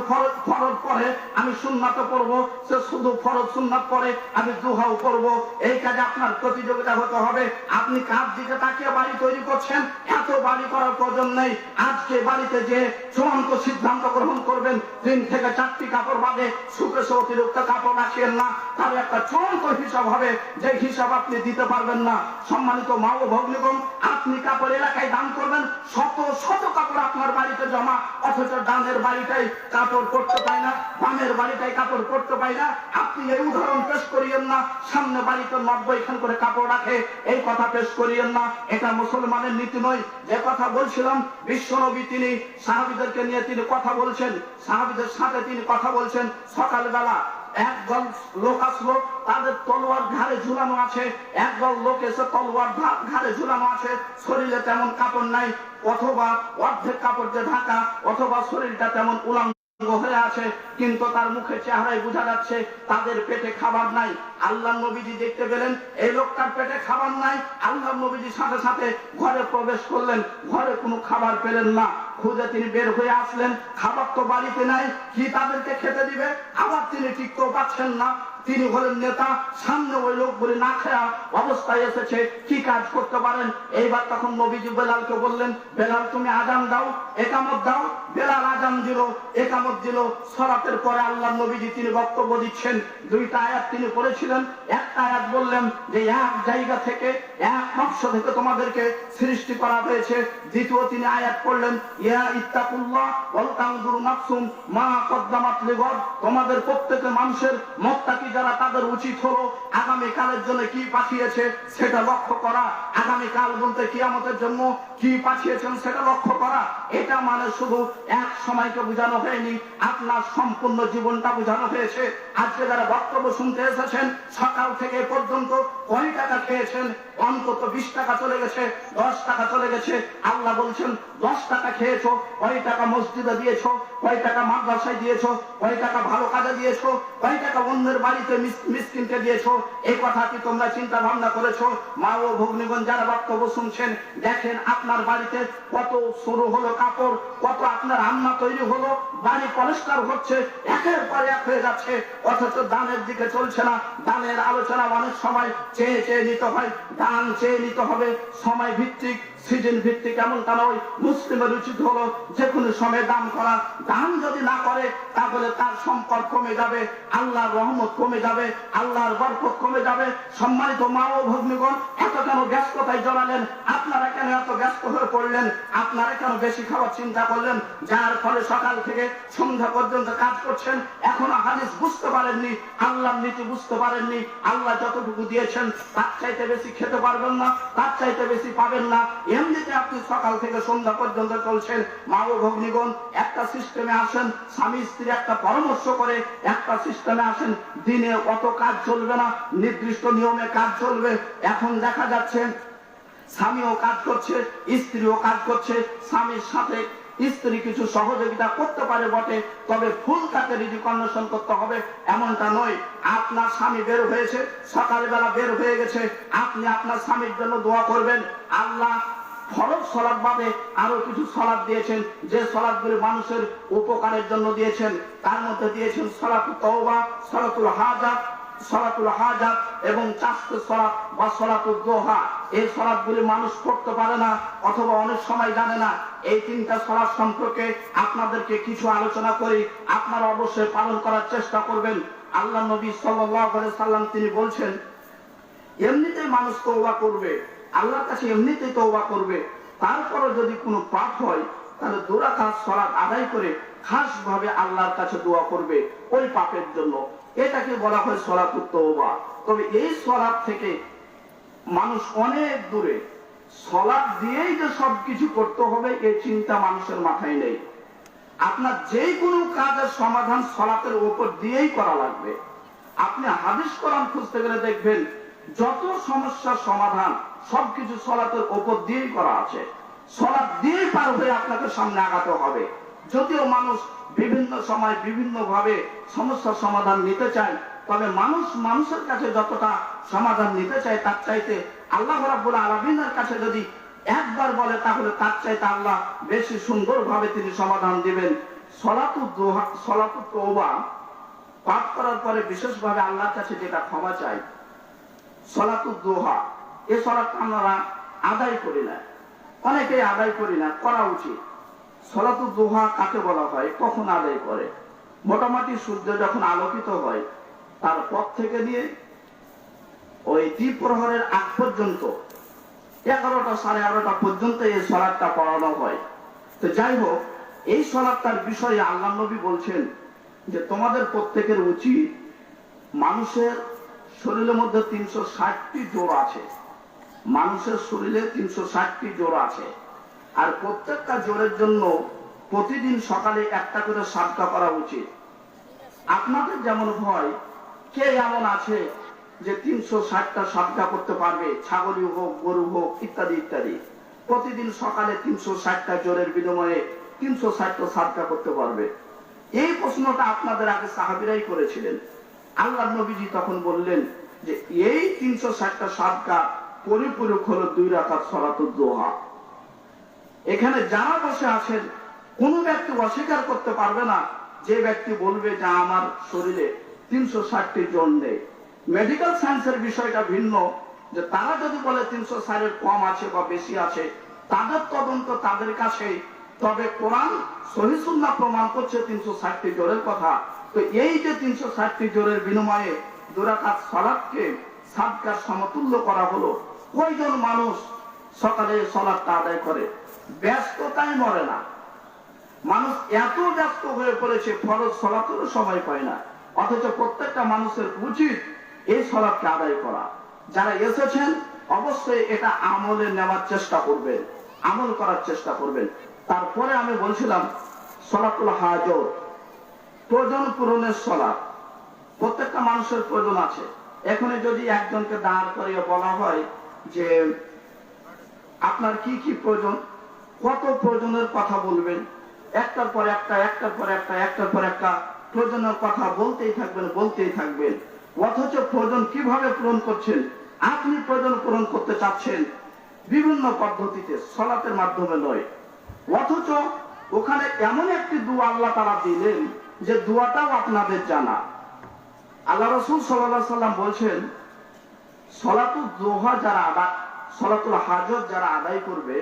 ফরজ পড়ে, আমি সুন্নাত পড়বো। সে শুধু ফরজ সুন্নাত পড়ে, আমি দুহাও পড়বো। এই কাজে আপনার প্রতিযোগিতা হতে হবে। আপনি কার দিকে তাকিয়ে বাড়ি তৈরি করছেন? এত এত বাড়ি করার প্রয়োজন নেই। আজকে বাড়িতে যে চূড়ান্ত সিদ্ধান্ত গ্রহণ করবেন 3 থেকে 4টি কাপড় বাদে সুকেশে অতিরিক্ত কাপড় রাখিয়েন না, তার একটা চূড়ান্ত হিসাব হবে, যে হিসাব আপনি দিতে পারবেন না। সম্মানিত মা ও ভগ্নীগণ, আপনি কাপড় এলাকায় দান করবেন, শত শত কাপড় আপনার বাড়িতে জমা, অথচ ডানের বাড়িটাই কাপড় পরতে পায় না, বামের বাড়িটাই কাপড় পরতে পায় না। আপনি এই উদাহরণ পেশ করিয়েন না, সামনে বাড়িতে 90 খান করে কাপড় রাখে, এই কথা পেশ করিয়েন না। এটা মুসলমানের নীতি নয়। যে কথা বলছিলাম, বিশ্বনবী তিনি সাহাবীদেরকে নিয়ে তিনি কথা বলছেন, সাহাবীদের সাথে তিনি কথা বলছেন। সকালবেলা একদল লোক আসলো, তাদের তলোয়ার ঘাড়ে ঝুলানো আছে, একদল লোক এসে তলোয়ার ঘাড়ে ঝুলানো আছে, শরীরে তেমন কাপড় নাই, অথবা অর্ধেক কাপড় দিয়ে ঢাকা, অথবা শরীরটা তেমন উলাঙ্গ হয়ে আছে, কিন্তু তার মুখে চেহারায় বোঝা যাচ্ছে তাদের পেটে খাবার নাই। আল্লাহ নবীজি দেখতে পেলেন এই লোকটার পেটে খাবার নাই। আল্লাহ নবীজি সাথে সাথে ঘরে প্রবেশ করলেন, ঘরে কোনো খাবার পেলেন না। খুঁজে তিনি বের হয়ে আসলেন, খাবার তো বাড়িতে নাই, কি তাদেরকে খেতে দিবে? আবার তিনি টিকতেও পাচ্ছেন না। তিনি হলেন নেতা, সামনে ওই লোকগুলি না খেয়া অবস্থায় এসেছে, কি কাজ করতে পারেন? এইবার তখন নবীজি বেলালকে বললেন, বেলাল তুমি আজান দাও, একামত দাও। বেলাল আজান দিল, একামত দিল। সলাতের পরে আল্লাহ নবীজি তিনি বক্তব্য দিচ্ছেন। 2টা আয়াত তিনি পড়েছিলেন। একটা আয়াত বললেন যে এক জায়গা থেকে, এক অংশ থেকে তোমাদেরকে সৃষ্টি করা হয়েছে। দ্বিতীয় তিনি আয়াত পড়লেন, ইয়া ইত্তাকুল্লাহ ওয়াল তানজুর নাফসুম মা কদ্দামাত লিগাদ, তোমাদের প্রত্যেকটা মানুষের মুত্তাকি যারা, তাদের উচিত হলো আগামী কালের জন্য কি পাঠিয়েছে সেটা লক্ষ্য করা। আগামী কাল বলতে কিয়ামতের জন্য কি পাঠিয়েছেন সেটা লক্ষ্য করা। এটা মানে শুধু এক সময়কে বোঝানো হয়নি, আপনার সম্পূর্ণ জীবনটা বোঝানো হয়েছে। আজকে যারা বক্তব্য শুনতে এসেছেন, সকাল থেকে পর্যন্ত কয় টাকা খেয়েছেন? অন্তত 20 টাকা চলে গেছে, 10 টাকা চলে গেছে। আল্লাহ বলছেন 10 টাকা খেয়েছো, কয় টাকা মসজিদে দিয়েছো, কয় টাকা মাদ্রাসায় দিয়েছো, কয় টাকা ভালো কাজে দিয়েছো, কয় টাকা অন্যের বাড়িতে মিসকিনকে দিয়েছো? এই কথা কি তোমরা চিন্তা ভাবনা করেছো? মা ও ভগ্নীগণ যারা বক্তব্য শুনছেন, দেখেন আপনার বাড়িতে কত শুরু হলো কাপড়, কত আপনার আম্মা তৈরি হলো, বাড়ি পরিষ্কার হচ্ছে, একের পর এক হয়ে যাচ্ছে, অথচ দানের দিকে চলছে না। দানের আলোচনা অনেক সময় চেয়ে চেয়ে নিতে হয়, দান চেয়ে নিতে হবে, সময় ভিত্তিক, সিজন ভিত্তিক এমনটা নয়। মুসলিমের উচিত হলো যে কোনো সময় দান করা। দান যদি না করে তাহলে তার সম্পদ কমে যাবে, আল্লাহর রহমত কমে যাবে, আল্লাহর বরকত কমে যাবে। সম্মানিত মা ও ভগ্নীগণ, এত কেন ব্যস্ততায় জড়ালেন? আপনারা কেন এত ব্যস্ত হয়ে পড়লেন? আপনারা কেন বেশি খাওয়ার চিন্তা করলেন, যার ফলে সকাল থেকে সন্ধ্যা পর্যন্ত কাজ করছেন, এখনো হাদিস বুঝতে পারেননি, আল্লাহর নীতি বুঝতে পারেননি। আল্লাহ যতটুকু দিয়েছেন তার চাইতে বেশি খেতে পারবেন না, তার চাইতে বেশি পাবেন না। এমনিতে আপনি সকাল থেকে সন্ধ্যা পর্যন্ত চলছেন। মা ও ভগ্নীগণ, একটা সিস্টেমে আসেন, স্বামী স্ত্রী একটা পরামর্শ করে একটা সিস্টেমে আসেন। দিনে অত কাজ চলবে না, নির্দিষ্ট নিয়মে কাজ চলবে। এখন দেখা যাচ্ছে স্বামীও কাজ করছে, স্ত্রীও কাজ করছে। স্বামীর সাথে স্ত্রী কিছু সহযোগিতা করতে পারে বটে, তবে ফুল তাকে রিজিক অন্বেষণ করতে হবে এমনটা নয়। আপনার স্বামী বের হয়েছে, সকালবেলা বের হয়ে গেছে, আপনি আপনার স্বামীর জন্য দোয়া করবেন। আল্লাহ ফরজ সালাত বাদে আরো কিছু সালাত দিয়েছেন, যে সালাতগুলি মানুষের উপকারের জন্য দিয়েছেন। তার মধ্যে দিয়েছেন সালাতুত তাওবা, সালাতুল হাজাত, সালাতুল হাজাত এবং চাষের সালাত বা সালাতুদ দোহা। এই সালাতগুলি মানুষ পড়তে পারে না, অথবা অনেক সময় জানে না। এই 3টা সালাত সম্পর্কে আপনাদেরকে কিছু আলোচনা করি, আপনারা অবশ্যই পালন করার চেষ্টা করবেন। আল্লাহ নবী সাল্লাল্লাহু আলাইহি সাল্লাম তিনি বলছেন, এমনিতেই মানুষ তওবা করবে, আল্লাহর কাছে এমনিতেই তওবা করবে, তারপরে যদি কোনো পাপ হয় তাহলে 2 রাকাত সালাত আদায় করে খাস ভাবে আল্লাহর কাছে দোয়া করবে ওই পাপের জন্য। এটাকে বলা হয় সালাতুত তাওবা। তবে এই সালাত থেকে মানুষ অনেক দূরে। সালাত দিয়েই যে সবকিছু করতে হবে এই চিন্তা মানুষের মাথায় নেই। আপনার যে কোনো কাজের সমাধান সালাতের উপর দিয়েই করা লাগবে। আপনি হাদিস কোরআন খুঁজতে গেলে দেখবেন যত সমস্যার সমাধান সবকিছু সালাতের উপর দিয়েই করা আছে। সালাত দিয়েই পার হয়ে আপনাকে সামনে আগাতে হবে। যদিও মানুষ বিভিন্ন সময় বিভিন্ন ভাবে সমস্যার সমাধান নিতে চায়, তবে মানুষ মানুষের কাছে যতটা সমাধান নিতে চায় তার চাইতে আল্লাহ রাব্বুল আলামিনের কাছে যদি একবার বলে তাহলে তার চাইতে আল্লাহ বেশি সুন্দর ভাবে তিনি সমাধান দিবেন। সালাতুত দোহা, সালাতুত তাওবা পাঠ করার পরে বিশেষভাবে আল্লাহর কাছে যেটা ক্ষমা চাই, সালাতুত দোহা, এই সালাত আমরা আদায় করি না। অনেকেই আদায় করি না, করা উচিত। সলাতুল দুহা কাকে বলা হয়, কখন আদায় করে? মোটামুটি সূর্য যখন আলোকিত হয় তারপর থেকে নিয়ে ওই দ্বিপ্রহরের আগ পর্যন্ত 11টা সাড়ে 11টা পর্যন্ত এই সলাতটা পড়ানো হয়। তো যাই হোক, এই সলাতটার বিষয়ে আল্লাহ নবী বলছেন যে তোমাদের প্রত্যেকের উচিত, মানুষের শরীরের মধ্যে 360টি জোড় আছে, মানুষের শরীরে 360টি জোড় আছে, আর প্রত্যেকটা জোড়ের জন্য প্রতিদিন সকালে একটা করে সাদকা করা উচিত। আপনাদের যেমন ভয়, কে এমন আছে যে 360টা সাদকা করতে পারবে, ছাগলি হোক, গরু হোক, ইত্যাদি ইত্যাদি, প্রতিদিন সকালে 360টা জোড়ের বিনিময়ে 360টা সাদকা করতে পারবে? এই প্রশ্নটা আপনাদের আগে সাহাবীরাই করেছিলেন। আল্লাহ নবীজি তখন বললেন যে এই 360টা সাদকা পরিপূরক হলো 2 রাকাত সালাতুদ দুহা। এখানে যারা বসে আছেন, কোন ব্যক্তি অস্বীকার করতে পারবে না যে ব্যক্তি বলবে যে আমার শরীরে 360টি জোড় নেই। মেডিকেল সায়েন্সের বিষয়টা ভিন্ন, যে তারা যদি বলে 360-এর কম আছে বা বেশি আছে, তাদের তদন্ত তাদের কাছে। তবে কোরআন সহিহ সুন্নাহ প্রমাণ করছে 360টি জোড়ের কথা। তো এই যে 360টি জোড়ের বিনিময়ে 2 রাকাত সালাতকে সাদকার সমতুল্য করা হলো, কয়জন মানুষ সকালে সালাতটা আদায় করে? ব্যস্ততাই মরে না। মানুষ এত ব্যস্ত হয়ে পড়েছে, ফরজ সালাতেরও সময় পায় না, অথচ প্রত্যেকটা মানুষের উচিত এই সালাতকে আদায় করা। যারা এসেছেন অবশ্যই এটা আমলে নেওয়ার চেষ্টা করবেন, আমল করার চেষ্টা করবেন। তারপরে আমি বলছিলাম সালাতুল হাজত, প্রয়োজন পূরণের সালাত। প্রত্যেকটা মানুষের প্রয়োজন আছে। এখানে যদি একজনকে দাঁড় করিয়ে বলা হয় যে আপনার কি কি প্রয়োজন, কত প্রয়োজনের কথা বলবেন, একটার পর একটা, একটার পর একটা, একটার পর একটা প্রয়োজনের কথা বলতেই থাকবেন, বলতেই থাকবেন। অথচ প্রয়োজন কিভাবে পূরণ করছেন? আপনি প্রয়োজন পূরণ করতে চাচ্ছেন বিভিন্ন পদ্ধতিতে, সালাতের মাধ্যমে নয়। অথচ ওখানে এমন একটি দোয়া আল্লাহ তাআলা দিলেন যে দোয়াটাও আপনাদের জানা। আল্লাহ রাসূল সাল্লাল্লাহু আলাইহি সাল্লাম বলছেন, সালাতুদ দুহা যারা সালাতুল হাজত যারা আদায় করবে,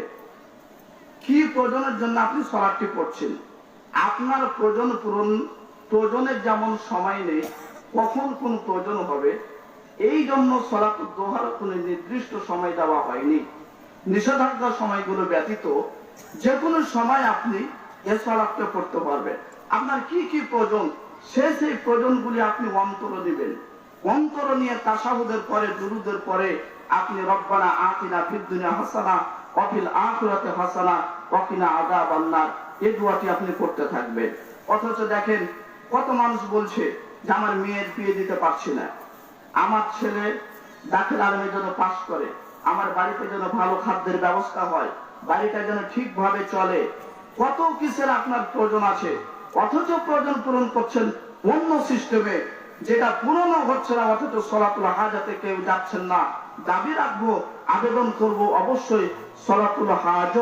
কি প্রয়োজনের জন্য আপনি সালাতটি পড়ছেন, আপনার প্রয়োজনের যেমন সময় নেই, কখন কোন প্রয়োজন হবে, এই জন্য সালাতুদ দুহার কোন নির্দিষ্ট সময় দেওয়া হয়নি। নিষেধাজ্ঞা সময়গুলো ব্যতীত যে কোনো সময় আপনি এই সালাতটা পড়তে পারবেন। আপনার কি কি প্রয়োজন, সেই প্রয়োজনগুলি আপনি অন্তরে দিবেন। অন্তর নিয়ে তাশাহুদের পরে, দুরুদের পরে আপনি রব্বানা আতিনা ফিদ দুনিয়া হাসানা ওয়া ফিল আখিরাতি হাসানা ওয়া কিনা আযাবান নার, এই দোয়াটি আপনি করতে থাকবেন। অথচ দেখেন কত মানুষ বলছে যে আমার মেয়ের বিয়ে দিতে পারছি না, আমার ছেলে দাখিল আলমে যেন পাস করে, আমার বাড়িতে যেন ভালো খাদ্যের ব্যবস্থা হয়, বাড়িটা যেন ঠিকভাবে চলে। কত কিসের আপনার প্রয়োজন আছে, অথচ প্রয়োজন পূরণ করছেন অন্য সিস্টেমে, যেটা পূরণও হচ্ছে না। অথচ সালাতুল হাজাতে কেউ যাচ্ছেন না। দাবি রাখবো, আবেদন করব, অবশ্যই সালাতুল হাজত,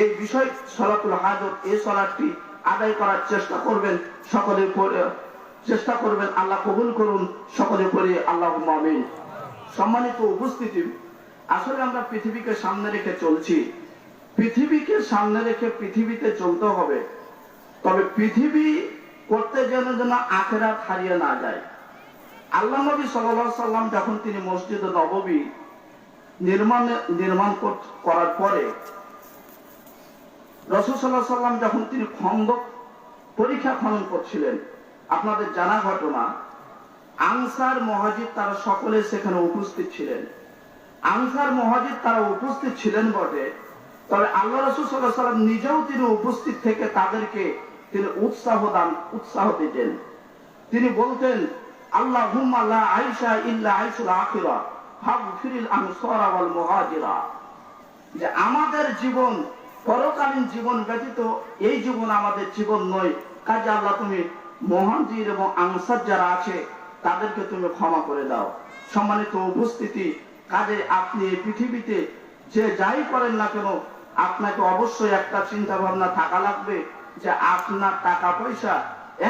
এই বিষয় সালাতুল হাজত, এই সালাতটি আদায় করার চেষ্টা করবেন, সকলে চেষ্টা করবেন। আল্লাহ কবুল করুন, সকলে পড়ি আল্লাহুম্মা আমিন। সম্মানিত উপস্থিতি, আসলে আমরা পৃথিবীকে সামনে রেখে চলছি। পৃথিবীকে সামনে রেখে পৃথিবীতে চলতে হবে, তবে পৃথিবী করতে যেন আখিরাত হারিয়ে না যায়। আল্লাহ নবী সাল্লাল্লাহু আলাইহি সাল্লাম যখন তিনি মসজিদ নববী নির্মাণ করার পরে, রাসূল সাল্লাল্লাহু আলাইহি সাল্লাম যখন তিনি খন্দক পরীক্ষা খনন করছিলেন, আপনাদের জানা ঘটনা, আনসার মুহাজির তারা সকলে সেখানে উপস্থিত ছিলেন। আনসার মুহাজির তারা উপস্থিত ছিলেন বটে, তবে আল্লাহ রাসূল সাল্লাল্লাহু আলাইহি সাল্লাম নিজেও তিনি উপস্থিত থেকে তাদেরকে তিনি উৎসাহ দিতেন। তিনি বলতেন, আল্লাহুম্মা লা আইশা ইল্লা আইশুল আখিরা ফাগফিরিল আনসারা ওয়াল মুহাজিরা, যে আমাদের জীবন পরকালীন জীবন ব্যতীত এই জীবন আমাদের জীবন নয়, কাজে আল্লাহ তুমি মুহাজির এবং আনসার যারা আছে তাদেরকে তুমি ক্ষমা করে দাও। সম্মানিত উপস্থিতি, কাজে আপনি এই পৃথিবীতে যে যাই করেন না কেন, আপনাকে অবশ্যই একটা চিন্তা ভাবনা থাকা লাগবে যে আপনার টাকা পয়সা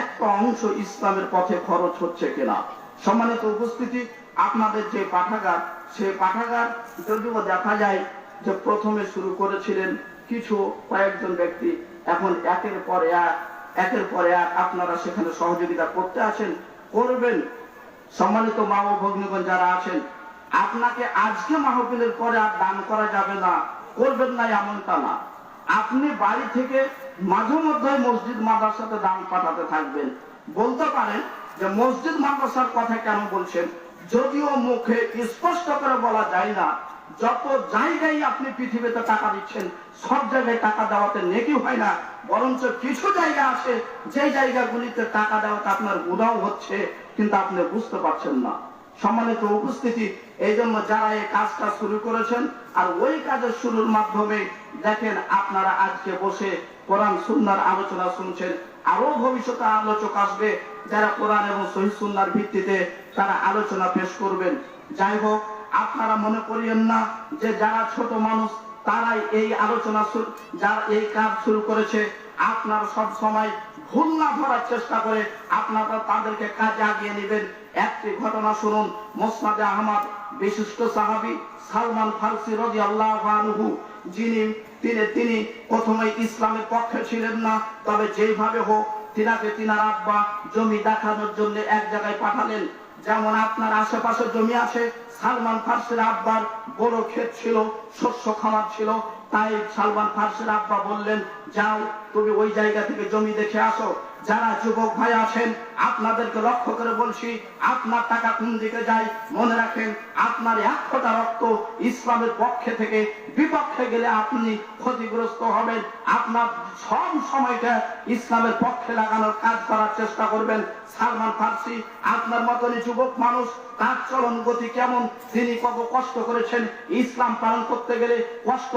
একটা অংশ ইসলামের পথে খরচ হচ্ছে কিনা। সম্মানিত উপস্থিতি, আপনাদের যে পাঠাগার, সেই পাঠাগার যদিও দেখা যায় যে প্রথমে শুরু করেছিলেন কিছু কয়েকজন ব্যক্তি, এখন একের পর এক আপনারা সেখানে সহযোগিতা করতে আছেন, করবেন। সম্মানিত মা ও ভগ্নীগণ যারা আছেন, আপনাকে আজকে মাহফিলের পরে আর দান করা যাবে না, করবেন না এমনটা না। আপনি বাড়ি থেকে মাঝে মধ্যে মসজিদ মাদ্রাসাতে দান পাঠাতে থাকবেন। বলতে পারেন যে মসজিদ মাদ্রাসার কথা কেন বলছেন, যদিও মুখে স্পষ্ট করে বলা যায় না, যত জায়গায় আপনি পৃথিবীতে টাকা দিচ্ছেন সব জায়গায় টাকা দেওয়াতে নেকি হয় না, বরঞ্চ কিছু জায়গা আছে যে জায়গাগুলিতে টাকা দেওয়াতে আপনার গুনাহ হচ্ছে, কিন্তু আপনি বুঝতে পারছেন না। সম্মানিত উপস্থিতি, এই জন্য যারা এই কাজটা শুরু করেছেন আর ওই কাজের শুরুর মাধ্যমে দেখেন আপনারা আজকে বসে কোরআন সুন্নাহর আলোচনা শুনছেন, আরো ভবিষ্যতে আলোচক আসবে যারা কোরআন এবং সহিহ সুন্নাহর ভিত্তিতে তারা আলোচনা পেশ করবেন। যাই হোক, আপনারা মনে করিয়েন না যে যারা ছোট মানুষ তারাই এই আলোচনা যারা এই কাজ শুরু করেছে, আপনারা সব সময় ভুল না ধরার চেষ্টা করে আপনারা তাদেরকে কাজে আগিয়ে নেবেন। একটি ঘটনা শুনুন। মুসনাদে আহমদ বিশিষ্ট সাহাবী সালমান ফারসি রাদিয়াল্লাহু আনহু, তিনি প্রথমে ইসলামের পক্ষে ছিলেন না, তবে যেভাবে হোক তিনার আব্বা জমি দেখানোর জন্য এক জায়গায় পাঠালেন। যেমন আপনার আশেপাশে জমি আছে, সালমান ফারসির আব্বার বড় ক্ষেত ছিল, শস্য খামার ছিল, তাই সালমান ফারসির আব্বা বললেন, যাও তুমি ওই জায়গা থেকে জমি দেখে আসো। যারা যুবক ভাই আছেন আপনাদেরকে লক্ষ্য করে বলছি, আপনার টাকা কোন দিকে যায় মনে রাখেন, আপনার এক ফোঁটা রক্ত ইসলামের পক্ষে থেকে বিপক্ষে গেলে আপনি ক্ষতিগ্রস্ত হবেন। আপনার সব সময়টা ইসলামের পক্ষে লাগানোর কাজ করার চেষ্টা করবেন। সালমান ফারসি আপনার মতনই যুবক মানুষ, তার চলন গতি কেমন, তিনি কত কষ্ট করেছেন। ইসলাম পালন করতে গেলে কষ্ট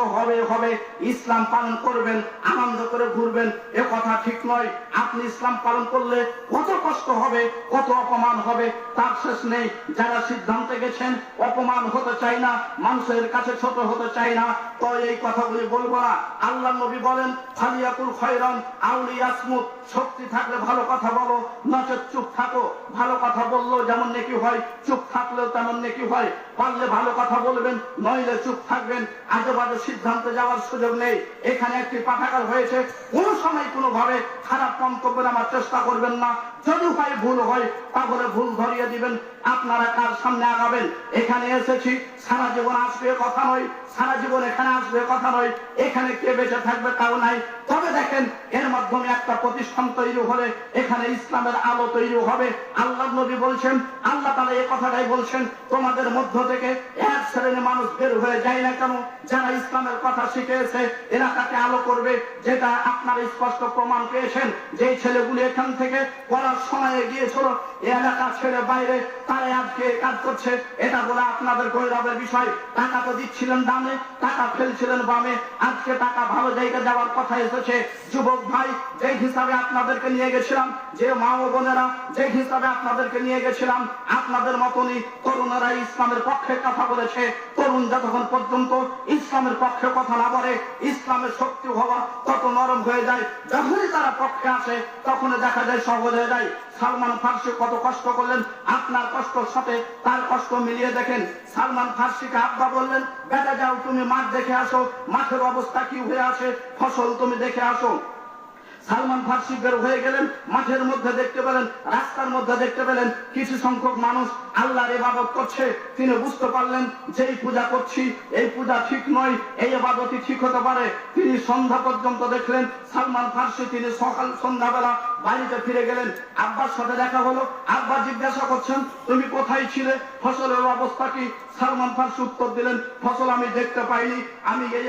হবে, ইসলাম পালন করবেন, আনন্দ করে ঘুরবেন, এ কথা ঠিক নয়। আপনি ইসলাম পালন করলে কত কষ্ট হবে, কত অপমান হবে, তার শেষ নেই। যারা সিদ্ধান্তে গেছেন অপমান হতে চাই না, মানুষের কাছে ছোট হতে চাই না, তো এই কথাগুলি বলবো না। আল্লাহ নবী বলেন, ফালিয়াকুল খায়রান আও লিয়াসমুত, শক্তি থাকলে ভালো কথা বলো, নচেত চুপ থাকো। ভালো কথা বললেও যেমন নেকি হয়, চুপ থাকলেও তেমন নেকি হয়। পারলে ভালো কথা বলবেন, নইলে চুপ থাকবেন। আজে বাজে সিদ্ধান্তে যাওয়ার সুযোগ নেই। এখানে একটি পাঠাগার হয়েছে, কোন সময় কোনো ভাবে খারাপ মন্তব্য আমার চেষ্টা করবেন না। যদি হয় ভুল হয় তাহলে ভুল ধরিয়ে দিবেন, আপনারা কার সামনে আগাবেন। এখানে এসেছি সারা জীবন আসবে কথা নয়, সারা জীবন এখানে আসবে কথা নয়, এখানে কে বেঁচে থাকবে তাও নাই। তবে দেখেন এর মাধ্যমে একটা প্রতিষ্ঠান তৈরি হলে এখানে ইসলামের আলো তৈরি হবে। আল্লাহ নবী বলছেন, আল্লাহ তাআলা এই কথাটাই বলছেন, তোমাদের মধ্য থেকে এক শ্রেণীর মানুষ বের হয়ে যায় না কেন, যারা ইসলামের কথা শিখেছে এলাকাকে আলো করবে। যেটা আপনারা স্পষ্ট প্রমাণ পেয়েছেন, যে ছেলেগুলি এখান থেকে পড়ার সময় গিয়েছিল এলাকা ছেড়ে বাইরে, তারা আজকে কাজ করছে। এটা বলে আপনাদের গৌরবের বিষয়। টাকা তো দিচ্ছিলেন ডানে, টাকা ফেলছিলেন বামে, আজকে টাকা ভালো জায়গায় যাওয়ার কথা এসেছে। যুবক ভাই, যে হিসাবে আপনাদেরকে নিয়ে গেছিলাম, যে মা ও বোনেরা যে হিসাবে আপনাদেরকে নিয়ে গেছিলাম, আপনাদের মতনই তরুণেরা ইসলামের পক্ষে কথা বলেছে। তরুণ যতক্ষণ পর্যন্ত ইসলামের পক্ষে কথা না বলে, ইসলামের শক্তি হওয়া তত নরম হয়ে যায়। যখনই তারা পক্ষে আসে তখনই দেখা যায় সহজ হয়ে যায়। সালমান ফারসি কত কষ্ট করলেন, আপনার কষ্টের সাথে তার কষ্ট মিলিয়ে দেখেন। সালমান ফারসিকে আব্বা বললেন, বেটা যাও তুমি মাঠ দেখে আসো, মাঠের অবস্থা কি হয়ে আছে, ফসল তুমি দেখে আসো। সালমান ফারসি বের হয়ে গেলেন, মাঠের মধ্যে দেখতে পেলেন, রাস্তার মধ্যে দেখতে পেলেন কিছু সংখ্যক মানুষ আল্লাহর ইবাদত করছে। তিনি বুঝতে পারলেন যে এই পূজা করছি, এই পূজা ঠিক নয়, এই ইবাদতই ঠিক হতে পারে। তিনি সন্ধ্যা পর্যন্ত দেখলেন। সালমান ফারসি তিনি সন্ধ্যাবেলা বাড়িতে ফিরে গেলেন, আব্বার সাথে দেখা হলো। আব্বা জিজ্ঞাসা করছেন, তুমি কোথায় ছিলে, ফসলের অবস্থা কি? সালমান ফারসি উত্তর দিলেন, ফসল আমি দেখতে পাইনি, আমি এই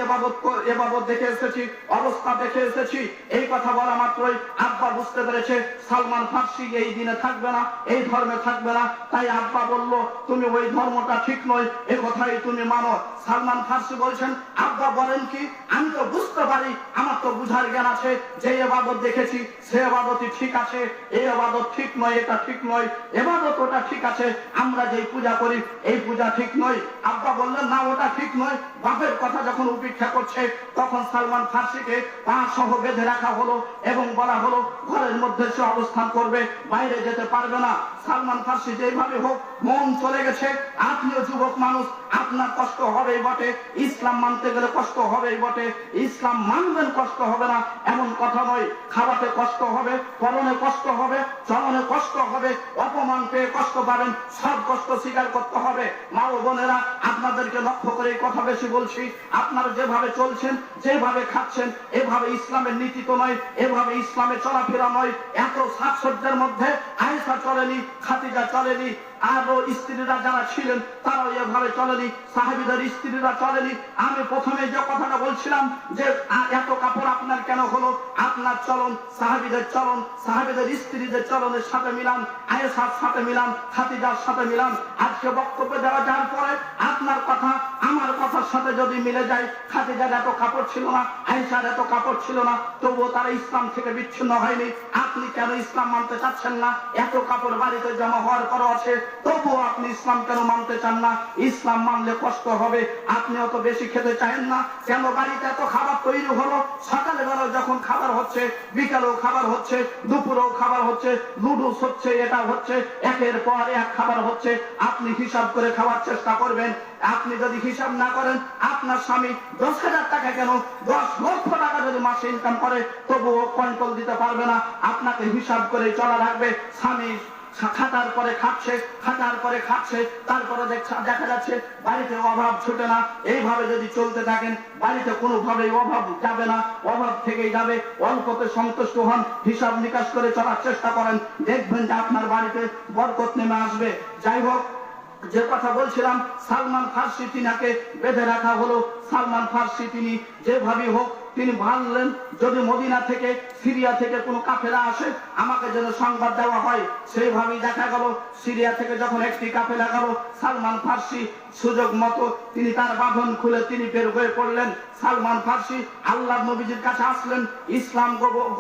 ইবাদত দেখে এসেছি, অবস্থা দেখে এসেছি। এই কথা বলা মাত্রই আব্বা বুঝতে পেরেছে সালমান ফারসি এই দিনে থাকবে না, এই ধর্মে থাকবে না। তাই আব্বা বলল, তুমি ওই ধর্মটা ঠিক নয়, এ কথাই তুমি মানো। সালমান ফারসি বলছেন, আব্বা বলেন কি, আমি তো বুঝতে পারি, আমার তো বুঝার জ্ঞান আছে, যে ইবাদত দেখেছি সে ইবাদতই ঠিক আছে, এই ইবাদত ঠিক নয়, এটা ঠিক নয়, ইবাদত ওটা ঠিক আছে, আমরা যেই পূজা করি এই পূজা ঠিক নয়। আব্বা বললেন, না ওটা ঠিক নয়। বাপের কথা যখন উপেক্ষা করছে তখন সালমান ফারসিকে পা সহ বেঁধে রাখা হলো এবং বলা হলো ঘরের মধ্যে সে অবস্থান করবে, বাইরে যেতে পারবে না। সালমান ফার্সি যেভাবে হোক মন চলে গেছে, আপনিও যুবক মানুষ, আপনার কষ্ট হবেই বটে, ইসলাম মানতে গেলে কষ্ট হবেই বটে, ইসলাম মানবেন কষ্ট হবে না এমন কথা নয়। খাওয়াতে কষ্ট হবে, পরনে কষ্ট হবে, চলনে কষ্ট হবে, অপমান পেয়ে কষ্ট পাবেন, সব কষ্ট স্বীকার করতে হবে। মা ও বোনেরা, আপনাদেরকে লক্ষ্য করে এই কথা বেশি বলছি, আপনারা যেভাবে চলছেন, যেভাবে খাচ্ছেন, এভাবে ইসলামের নীতি তো নয়, এভাবে ইসলামে চলাফেরা নয়। এত সাজসজ্জার মধ্যে আয়েশা চলেনি, খাদিজা চলেনি, আরো স্ত্রীরা যারা ছিলেন তারাও এভাবে চলেনি, সাহাবীদের স্ত্রীরা চলেনি। আমি প্রথমে যে কথাটা বলছিলাম যে এত কাপড় আপনার কেন হলো, আপনার চলন সাহাবীদের চলন, সাহাবীদের স্ত্রীদের চলনের সাথে মিলান, আয়েশার সাথে মিলান, খাদিজার সাথে মিলান। আজকে বক্তব্য দেওয়া যাওয়ার পরে আপনার কথা আমার কথার সাথে যদি মিলে যায়, খাদিজার এত কাপড় ছিল না, আয়েশার এত কাপড় ছিল না, তবুও তারা ইসলাম থেকে বিচ্ছিন্ন হয়নি। আপনি কেন ইসলাম মানতে চাচ্ছেন না? এত কাপড় বাড়িতে জমা হওয়ার পরও আছে, তবুও আপনি ইসলাম কেন মানতে চান না? ইসলাম মানলে কষ্ট হবে, আপনি অত বেশি খেতে চান না কেন? বাড়িতে এত খাবার তৈরি হলো, সকালে বেলা যখন খাবার হচ্ছে, বিকালেও খাবার হচ্ছে, দুপুরেও খাবার হচ্ছে, লুডুস হচ্ছে, এটা হচ্ছে, একের পর এক খাবার হচ্ছে। আপনি হিসাব করে খাওয়ার চেষ্টা করবেন। আপনি যদি হিসাব না করেন, আপনার স্বামী 10,000 টাকা কেন 10 লক্ষ টাকা যদি মাসে ইনকাম করে, তবুও কন্ট্রোল দিতে পারবে না। আপনাকে হিসাব করে চলা রাখবে। স্বামী খাটার পরে খাচ্ছে, খাটার পরে খাচ্ছে, তারপরে দেখা যাচ্ছে বাড়িতে অভাব ছুটে না। এইভাবে যদি চলতে থাকেন, বাড়িতে কোনোভাবেই অভাব যাবে না, অভাব থেকেই যাবে। অল্পতে সন্তুষ্ট হন, হিসাব নিকাশ করে চলার চেষ্টা করেন, দেখবেন যে আপনার বাড়িতে বরকত নেমে আসবে। যাই হোক, যে কথা বলছিলাম, সালমান ফার্সি তিনাকে বেঁধে রাখা হলো। সালমান ফার্সি তিনি যেভাবে হোক তিনি ভাবলেন যদি মদিনা থেকে, সিরিয়া থেকে কোনো কাফেলা আসে, আমাকে যেন সংবাদ দেওয়া হয়। সেইভাবেই দেখা গেল, সিরিয়া থেকে যখন একটি কাফেলা গেল, সালমান ফার্সি সুযোগ মতো তিনি তার বাঁধন খুলে তিনি বের হয়ে পড়লেন। সালমান ফার্সি আল্লাহ নবীজির কাছে আসলেন, ইসলাম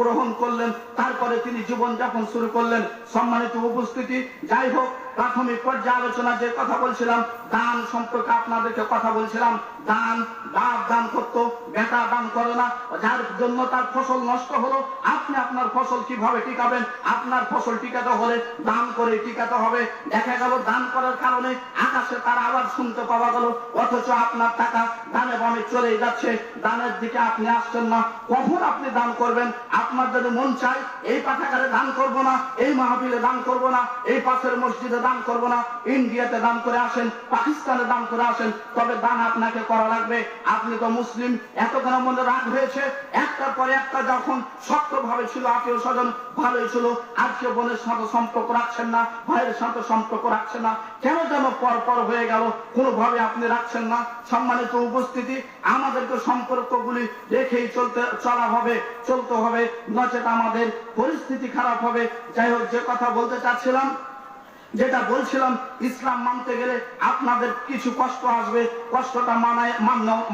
গ্রহণ করলেন, তারপরে তিনি জীবন যাপন শুরু করলেন। সম্মানিত উপস্থিতি, যাই হোক, প্রাথমিক পর্যায়ে আলোচনা যে কথা বলছিলাম, দান সম্পর্কে আপনাদেরকে কথা বলছিলাম। দান, বাপ দান করতো, বেটা দান করে না, যার জন্য তার ফসল নষ্ট হলো। আপনি আপনার ফসল কিভাবে টিকাবেন? আপনার ফসল টিকাতে হলে দান করে টিকাতে হবে। দেখা গেল দান করার কারণে আকাশে তার আওয়াজ শুনতে পাওয়া গেল, অথচ আপনার টাকা দানে বামে চলে যাচ্ছে, দানের দিকে আপনি আসছেন না। কখন আপনি দান করবেন? আপনার যদি মন চায় এই পাঠাগারে দান করবো না, এই মাহফিলে দান করবো না, এই পাশের মসজিদে দান করবো না, ইন্ডিয়াতে দান করে আসেন, পাকিস্তানে দান করে আসেন, তবে দান আপনাকে করা লাগবে। আপনি তো মুসলিম, এত কেন মনে রাগ হয়েছে? একটার পরে একটা যখন শক্তভাবে ছিল, আত্মীয় স্বজন ভালোই ছিল, আজকে বোনের সাথে সম্পর্ক রাখছেন না, ভাইয়ের সাথে সম্পর্ক রাখছেন না, কেন যেন পর পর হয়ে গেল, কোনোভাবে আপনি রাখছেন না। সম্মানিত উপস্থিতি, আমাদেরকে সম্পর্কগুলি রেখেই চলতে হবে, নচেত আমাদের পরিস্থিতি খারাপ হবে। যাই হোক, যে কথা বলতে চাচ্ছিলাম, যেটা বলছিলাম, ইসলাম মানতে গেলে আপনাদের কিছু কষ্ট আসবে, কষ্টটা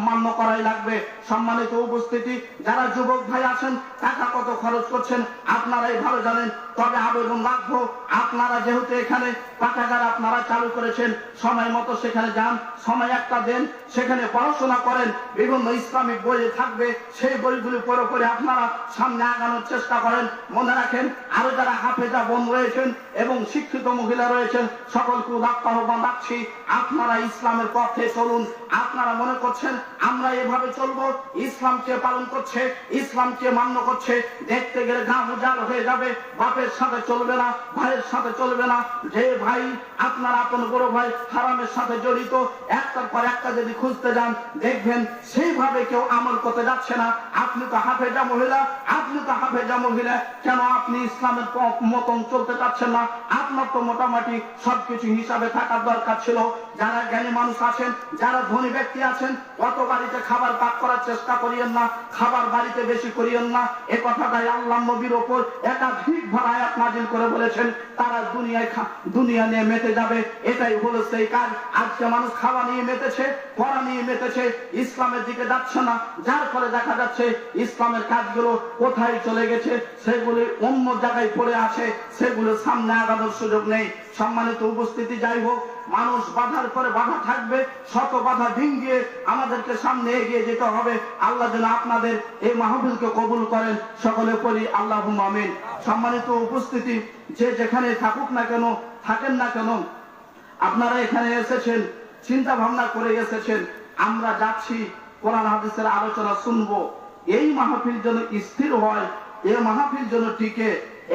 মান্য করাই লাগবে। সম্মানিত উপস্থিতি, যারা যুবক ভাই আছেন, টাকা কত খরচ করছেন আপনারাই ভালো জানেন। তবে আবেদন রাখবো, আপনারা যেহেতু এখানে পাঠাগার আপনারা চালু করেছেন, সময় মতো সেখানে যান, সময় একটা দেন, সেখানে পড়াশোনা করেন। বিভিন্ন ইসলামিক বই থাকবে, সেই বইগুলি পড়ে পড়ে আপনারা সামনে আগানোর চেষ্টা করেন। মনে রাখেন, আরো যারা হাফেজা বোন রয়েছেন এবং শিক্ষিত মহিলা রয়েছেন, সকলকে আহ্বান রাখছি, আপনারা ইসলামের পথে চলুন। আপনারা মনে করছেন আমরা এভাবে চলবো, ইসলামকে পালন করছে, ইসলামকে মান্য করছে, দেখতে গেলে গা উজাড় হয়ে যাবে। বাপের সাথে চলবে না, ভাইয়ের সাথে চলবে না। যে ভাই আপনার আপন বড় ভাই হারামের সাথে জড়িত, একটার পর একটা যদি খুঁজতে যান, দেখবেন সেইভাবে কেউ আমল করতে যাচ্ছে না। আপনি তো হাফেজা মহিলা, কেন আপনি ইসলামের মতন চলতে চাচ্ছেন না? আপনার তো মোটামুটি সবকিছু হিসাবে থাকার দরকার ছিল। যারা জ্ঞানী মানুষ আছেন, যারা ধনী ব্যক্তি আছেন, অত বাড়িতে খাবার পাক করার চেষ্টা করিয়েন না, খাবার বাড়িতে বেশি করিয়েন না। এ কথাটাই আল্লাহ নবীর ওপর একাধিক আয়াত নাযিল করে বলেছেন, তারা দুনিয়া নিয়ে মেতে যাবে। এটাই হলো সেই কাজ। আজকে মানুষ খাওয়া নিয়ে মেতেছে, পড়া নিয়ে মেতেছে, ইসলামের দিকে যাচ্ছে না, যার ফলে দেখা যাচ্ছে ইসলামের কাজগুলো কোথায় চলে গেছে, সেগুলি অন্য জায়গায় পড়ে আছে, সেগুলো সামনে আগানোর সুযোগ নেই। সম্মানিত উপস্থিতি, যাই হোক, মানুষ বাধার পরে বাধা থাকবে, শত বাধা ডিঙ্গিয়ে আমাদেরকে সামনে এগিয়ে যেতে হবে। আল্লাহ যেন আপনাদের এই মাহফিলকে কবুল করেন, সকলে পড়ি আল্লাহুম্মা আমিন। সম্মানিত উপস্থিতি, যে যেখানে থাকুক না কেন, থাকেন না কেন, আপনারা এখানে এসেছেন, চিন্তা ভাবনা করে এসেছেন, আমরা যাচ্ছি কোরআন হাদিসের আলোচনা শুনবো। এই মাহফিল যেন স্থির হয়, এই মাহফিল যেন টিকে,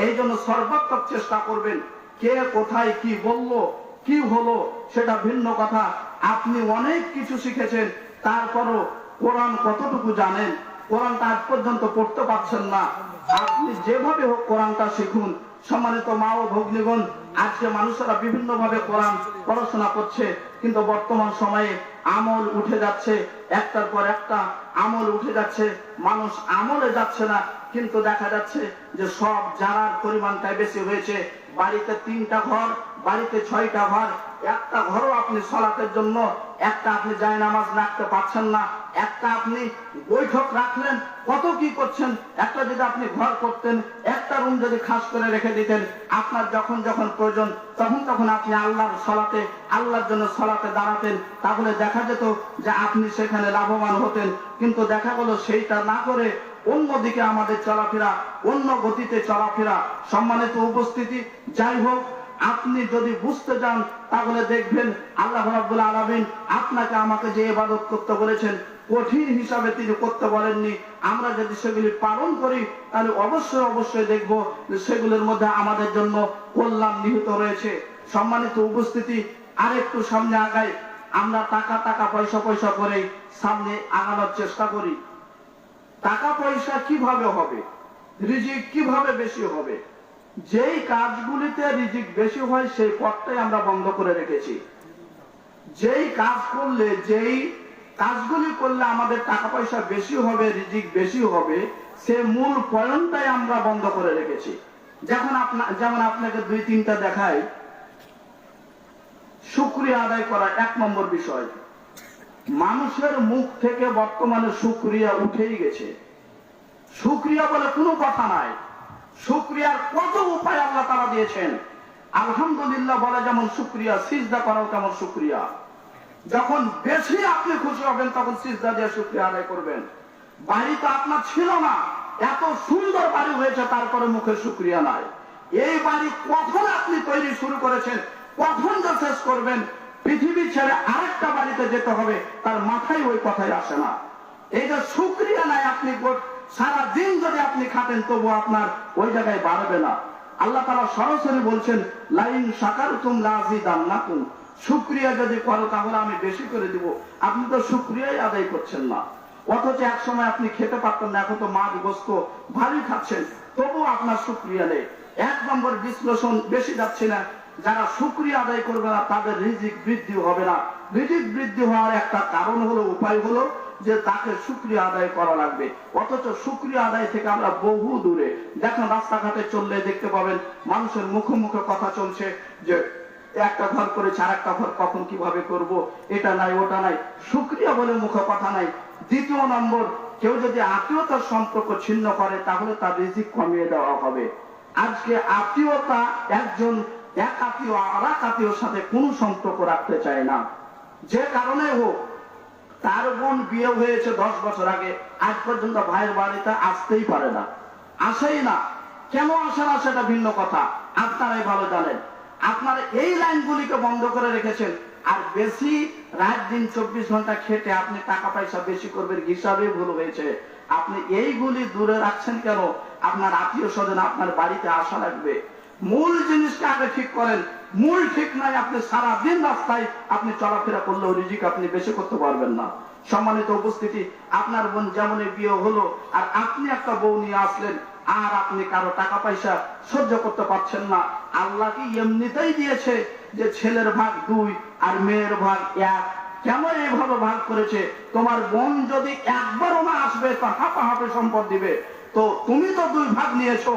এই জন্য সর্বাত্মক চেষ্টা করবেন। কে কোথায় কি বললো, কি হলো সেটা ভিন্ন কথা। আপনি অনেক কিছু শিখেছেন, তারপরও কোরআন কতটুকু জানেন? কোরআনটা আজ পর্যন্ত পড়তে পারছেন না। আপনি যেভাবে হোক কোরআনটা শিখুন। সম্মানিত মা ও ভগ্নীগণ, আজকে মানুষেরা বিভিন্ন ভাবে কোরআন পড়াশোনা করছে, কিন্তু বর্তমান সময়ে আমল উঠে যাচ্ছে, একটার পর একটা আমল উঠে যাচ্ছে, মানুষ আমলে যাচ্ছে না। কিন্তু দেখা যাচ্ছে যে সব জানার পরিমাণটাই বেশি হয়েছে। বাড়িতে 3টা ঘর, বাড়িতে 6টা ঘর, একটা ঘরও আপনি সলাতের জন্য একটা আপনি জায়নামাজ রাখতে পারছেন না, একটা আপনি বৈঠক রাখলেন, কত কি করছেন। একটা যদি আপনি ঘর করতেন, একটা রুম যদি খাস করে রেখে দিতেন, আপনার যখন যখন প্রয়োজন তখন তখন আপনি আল্লাহর সলাতে, আল্লাহর জন্য সলাতে দাঁড়াতেন, তাহলে দেখা যেত যে আপনি সেখানে লাভবান হতেন। কিন্তু দেখা গেল সেইটা না করে অন্যদিকে আমাদের চলাফেরা, অন্য গতিতে চলাফেরা। সম্মানিত উপস্থিতি, যাই হোক, আপনি যদি বুঝতে যান তাহলে দেখবেন আল্লাহ রাব্বুল আলামিন আপনাকে আমাকে যে ইবাদত করতে বলেছেন, কঠিন হিসাবে তিনি করতে বলেননি। আমরা যদি সেগুলি পালন করি তাহলে অবশ্যই অবশ্যই দেখব যে সেগুলোর মধ্যে আমাদের জন্য কল্যাণ নিহিত রয়েছে। সম্মানিত উপস্থিতি, আরেকটু সামনে আগাই। আমরা টাকা পয়সা করে সামনে আগানোর চেষ্টা করি। টাকা পয়সা কিভাবে হবে, রিজিক কিভাবে বেশি হবে? যেই কাজগুলিতে রিজিক বেশি হয় সেই পথটাই আমরা বন্ধ করে রেখেছি। যেই কাজ করলে, যেই কাজগুলি করলে আমাদের টাকা পয়সা বেশি হবে, রিজিক বেশি হবে, সে মূল পয়েন্টটাই আমরা বন্ধ করে রেখেছি। যেমন আপনাকে 2-3টা দেখাই। শুকরিয়া আদায় করা 1 নম্বর বিষয়। মানুষের মুখ থেকে বর্তমানে শুকরিয়া উঠেই গেছে। শুকরিয়া বলে কোনো কথা নাই। শুকরিয়ার কত উপায় আল্লাহ তাআলা দিয়েছেন। আলহামদুলিল্লাহ বলে যেমন শুকরিয়া, সিজদা করাও তেমন শুকরিয়া। যখন বেশি আপনি খুশি হবেন তখন সিজদা দিয়ে শুকরিয়া আদায় করবেন। বাড়ি তো আপনার ছিল না, এত সুন্দর বাড়ি হয়েছে, তারপরে মুখে শুকরিয়া নাই। এই বাড়ি কখন আপনি তৈরি শুরু করেছেন, কখন যে শেষ করবেন, পৃথিবী ছেড়ে আরেকটা বাড়িতে যেতে হবে, তার মাথায় ওই কথাই আসে না। এই যে শুকরিয়া নাই, আপনি সারা দিন যদি আপনি খাটেন তবু আপনার ওই জায়গায় বাড়বে না। আল্লাহ তাআলা সরাসরি বলছেন, লাইন শাকারতুম লাযিদান্নাকুম, শুকরিয়া যদি করো তাহলে আমি বেশি করে দিব। আপনি তো শুকরিয়াই আদায় করছেন না। অথচ এক সময় আপনি খেতে পারতেন না, এখন তো মাছ গোস্ত ভারী খাচ্ছেন, তবু আপনার শুকরিয়া নেই। 1 নম্বর বিশ্লেষণ, বেশি যাচ্ছে না। যারা শুকরিয়া আদায় করবে না তাদের রিজিক বৃদ্ধি হবে না। রিজিক বৃদ্ধি হওয়ার একটা কারণ হলো, উপায় হলো যে তাকে শুকরিয়া আদায় করা লাগবে। অথচ শুকরিয়া আদায় থেকে আমরা বহু দূরে। দেখেন রাস্তাঘাটে চললে দেখতে পাবেন মানুষের মুখে মুখে কথা চলছে যে একটা ঘর করেছে, আরেকটা ঘর কখন কিভাবে করব, এটা নাই ওটা নাই, শুকরিয়া বলে মুখে কথা নাই। 2 নম্বর, কেউ যদি আত্মীয়তার সম্পর্ক ছিন্ন করে তাহলে তার রিজিক কমিয়ে দেওয়া হবে। আজকে আত্মীয়তা, একজন এক আত্মীয় আর এক আত্মীয়র সাথে কোনো সম্পর্ক রাখতে চায় না। যে কারণে হোক, তার বোন বিয়ে হয়েছে 10 বছর আগে, আজ পর্যন্ত ভাইয়ের বাড়িতে আসতেই পারে না, আসেই না। কেন আসে না সেটা ভিন্ন কথা, আপনারাই ভালো জানেন। আপনারা এই লাইনগুলিকে বন্ধ করে রেখেছেন। আর বেশি রাত দিন 24 ঘন্টা খেটে আপনি টাকা পয়সা বেশি করবেন, হিসাবে ভুল হয়েছে। আপনি এইগুলি দূরে রাখছেন কেন? আপনার আত্মীয় স্বজন আপনার বাড়িতে আসা লাগবে। মূল জিনিসটা আগে ঠিক করেন। মূল ঠিক নাই, আপনি সারা দিন রাস্তায় আপনি চলাফেরা করলেও রিজিক আপনি বেশি করতে পারবেন না। সম্মানিত উপস্থিতি, আপনার বোন যেমন বিয়ে হলো আর আপনি একটা বউ নিয়ে আসলেন, আর আপনি কারো টাকা পয়সা সহ্য করতে পারছেন না। আল্লাহ কি এমনিতেই দিয়েছে যে ছেলের ভাগ 2 আর মেয়ের ভাগ 1? কেন এইভাবে ভাগ করেছে? তোমার বোন যদি একবারও না আসবে তো হাঁপাহাঁপে সম্পদ দিবে। তো তুমি তো 2 ভাগ নিয়েছো,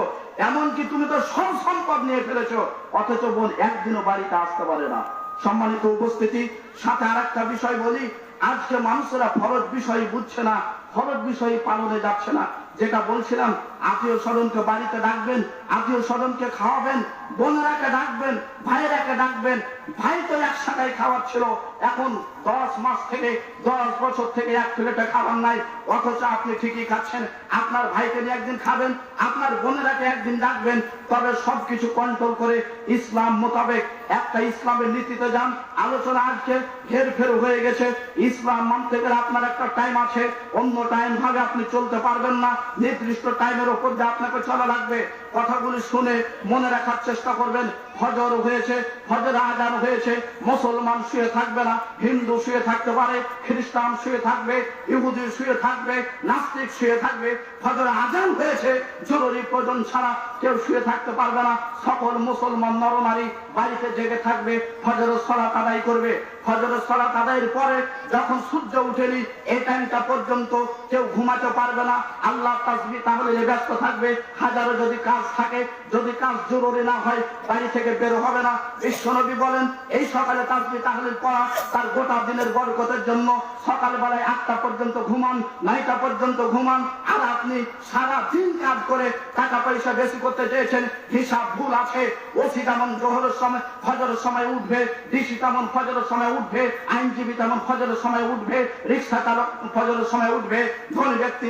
এমনকি তুমি তো সব সম্পদ নিয়ে ফেলেছো, অথচ বোন একদিনও বাড়িতে আসতে পারে না। সম্মানিত উপস্থিতি, সাথে আরেকটা বিষয় বলি, আজকে মানুষেরা ফরজ বিষয় বুঝছে না, ফরজ বিষয় পালনে যাচ্ছে না। যেটা বলছিলাম, আত্মীয় স্বজনকে বাড়িতে ডাকবেন, আত্মীয় স্বজনকে খাওয়াবেন, বোনেরাকে ডাকবেন, ভাইয়েরাকে ডাকবেন। ভাই তো একসাথে খাবার ছিল, এখন 10 মাস থেকে 10 বছর থেকে এক প্লেটে খাবার নাই, অথচ আপনি ঠিকই খাচ্ছেন। আপনার ভাইকে নিয়ে একদিন খাবেন, আপনার বোনেরাকে একদিন ডাকবেন, তবে সবকিছু কন্ট্রোল করে ইসলাম মোতাবেক একটা ইসলামের নীতিতে যান। আলোচনা আজকে হেরফের হয়ে গেছে। ইসলাম মানতে গেলে আপনার একটা টাইম আছে, অন্য টাইম ভাবে আপনি চলতে পারবেন না, নির্দিষ্ট টাইমের উপর দিয়ে আপনাকে চলা লাগবে। কথাগুলি শুনে মনে রাখার চেষ্টা করবেন। ফজর হয়েছে, ফজর আজান হয়েছে, মুসলমান শুয়ে থাকবে না, হিন্দু শুয়ে থাকতে পারে, খ্রিস্টান শুয়ে থাকবে, ইহুদি শুয়ে থাকবে, নাস্তিক শুয়ে থাকবে। ফজর আজান হয়েছে, জরুরি প্রয়োজন ছাড়া কেউ শুয়ে থাকতে পারবে না। সকল মুসলমান নরনারী বাড়িতে জেগে থাকবে, ফজরের সালাত আদায় করবে। ফজরের সালাত আদায়ের পরে যখন সূর্য উঠেনি এই টাইমটা পর্যন্ত কেউ ঘুমাতে পারবে না, আল্লাহ তাসবিহ তাহলিলে ব্যস্ত থাকবে। হাজারো যদি কাজ থাকে, যদি কাজ জরুরি না হয়, বাড়ি থেকে বের হবে না। বিশ্বনবী বলেন এই সকালে তাসবিহ তাহলিল পড়া তার গোটা দিনের বরকতের জন্য। সকালবেলায় 8টা পর্যন্ত ঘুমান, 9টা পর্যন্ত ঘুমান, আর আপনি সারা দিন কাজ করে টাকা পয়সা বেশি করতে চেয়েছেন, হিসাব ভুল আছে। ওসি যেমন জোহরের সময় ফজরের সময় উঠবে, ডিসি তেমন ফজরের সময় উঠবে, আইনজীবী তেমন ফজরের সময় উঠবে, রিক্সা চালক ফজরের সময় উঠবে, ধনী ব্যক্তি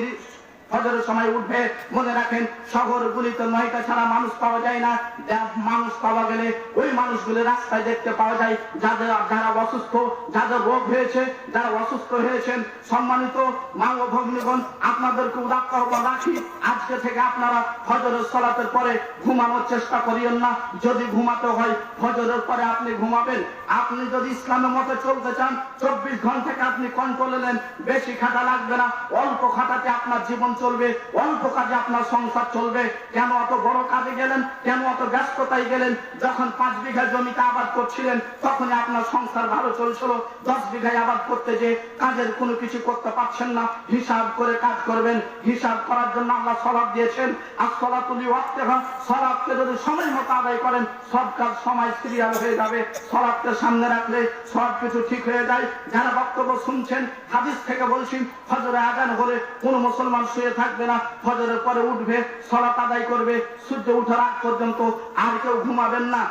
ফজরের সময় উঠবে। মনে রাখেন শহরগুলিতে 9টা ছাড়া মানুষ পাওয়া যায় না। মানুষ পাওয়া গেলে ওই মানুষগুলি রাস্তায় দেখতে পাওয়া যায়, যারা অসুস্থ, যাদের রোগ হয়েছে, যারা অসুস্থ হয়েছেন। সম্মানিত মা ও ভগ্নীগণ, আপনাদেরকে উদাত্ত আহ্বান রাখি, আজকে থেকে আপনারা ফজরের সালাতের পরে ঘুমানোর চেষ্টা করিয়েন না। যদি ঘুমাতে হয় ফজরের পরে আপনি ঘুমাবেন। আপনি যদি ইসলামের মতো চলতে চান 24 ঘন্টাকে আপনি কন্ট্রোলে নেন, বেশি খাটা লাগবে না, অল্প খাটাতে আপনার জীবন চলবে, অল্প কাজে আপনার সংসার চলবে। কেন অত বড় কাজে গেলেন, কেন অত ব্যস্ততায় গেলেন? যখন 5 বিঘা জমিতে আবাদ করছিলেন তখনই আপনার সংসার ভালো চলছিল। 10 বিঘায় আবাদ করতে যে কাজের কোনো কিছু করতে পারছেন না। হিসাব করে কাজ করবেন। হিসাব করার জন্য আল্লাহ সালাত দিয়েছেন, আর সালাতুল ওয়াক্তিহা, সালাতকে যদি সময় মতো আদায় করেন সব কাজ সময় সিরিয়াল হয়ে যাবে। সালাতকে সামনে রাখলে সব কিছু ঠিক হয়ে যায়। যারা বক্তব্য শুনছেন, হাদিস থেকে বলছি, ফজরে আজান হলে কোন মুসলমান শুয়ে থাকবে না, ফজরের পরে উঠবে, সালাত আদায় করবে, সূর্য ওঠার আগ পর্যন্ত আর কেউ ঘুমাবেন না।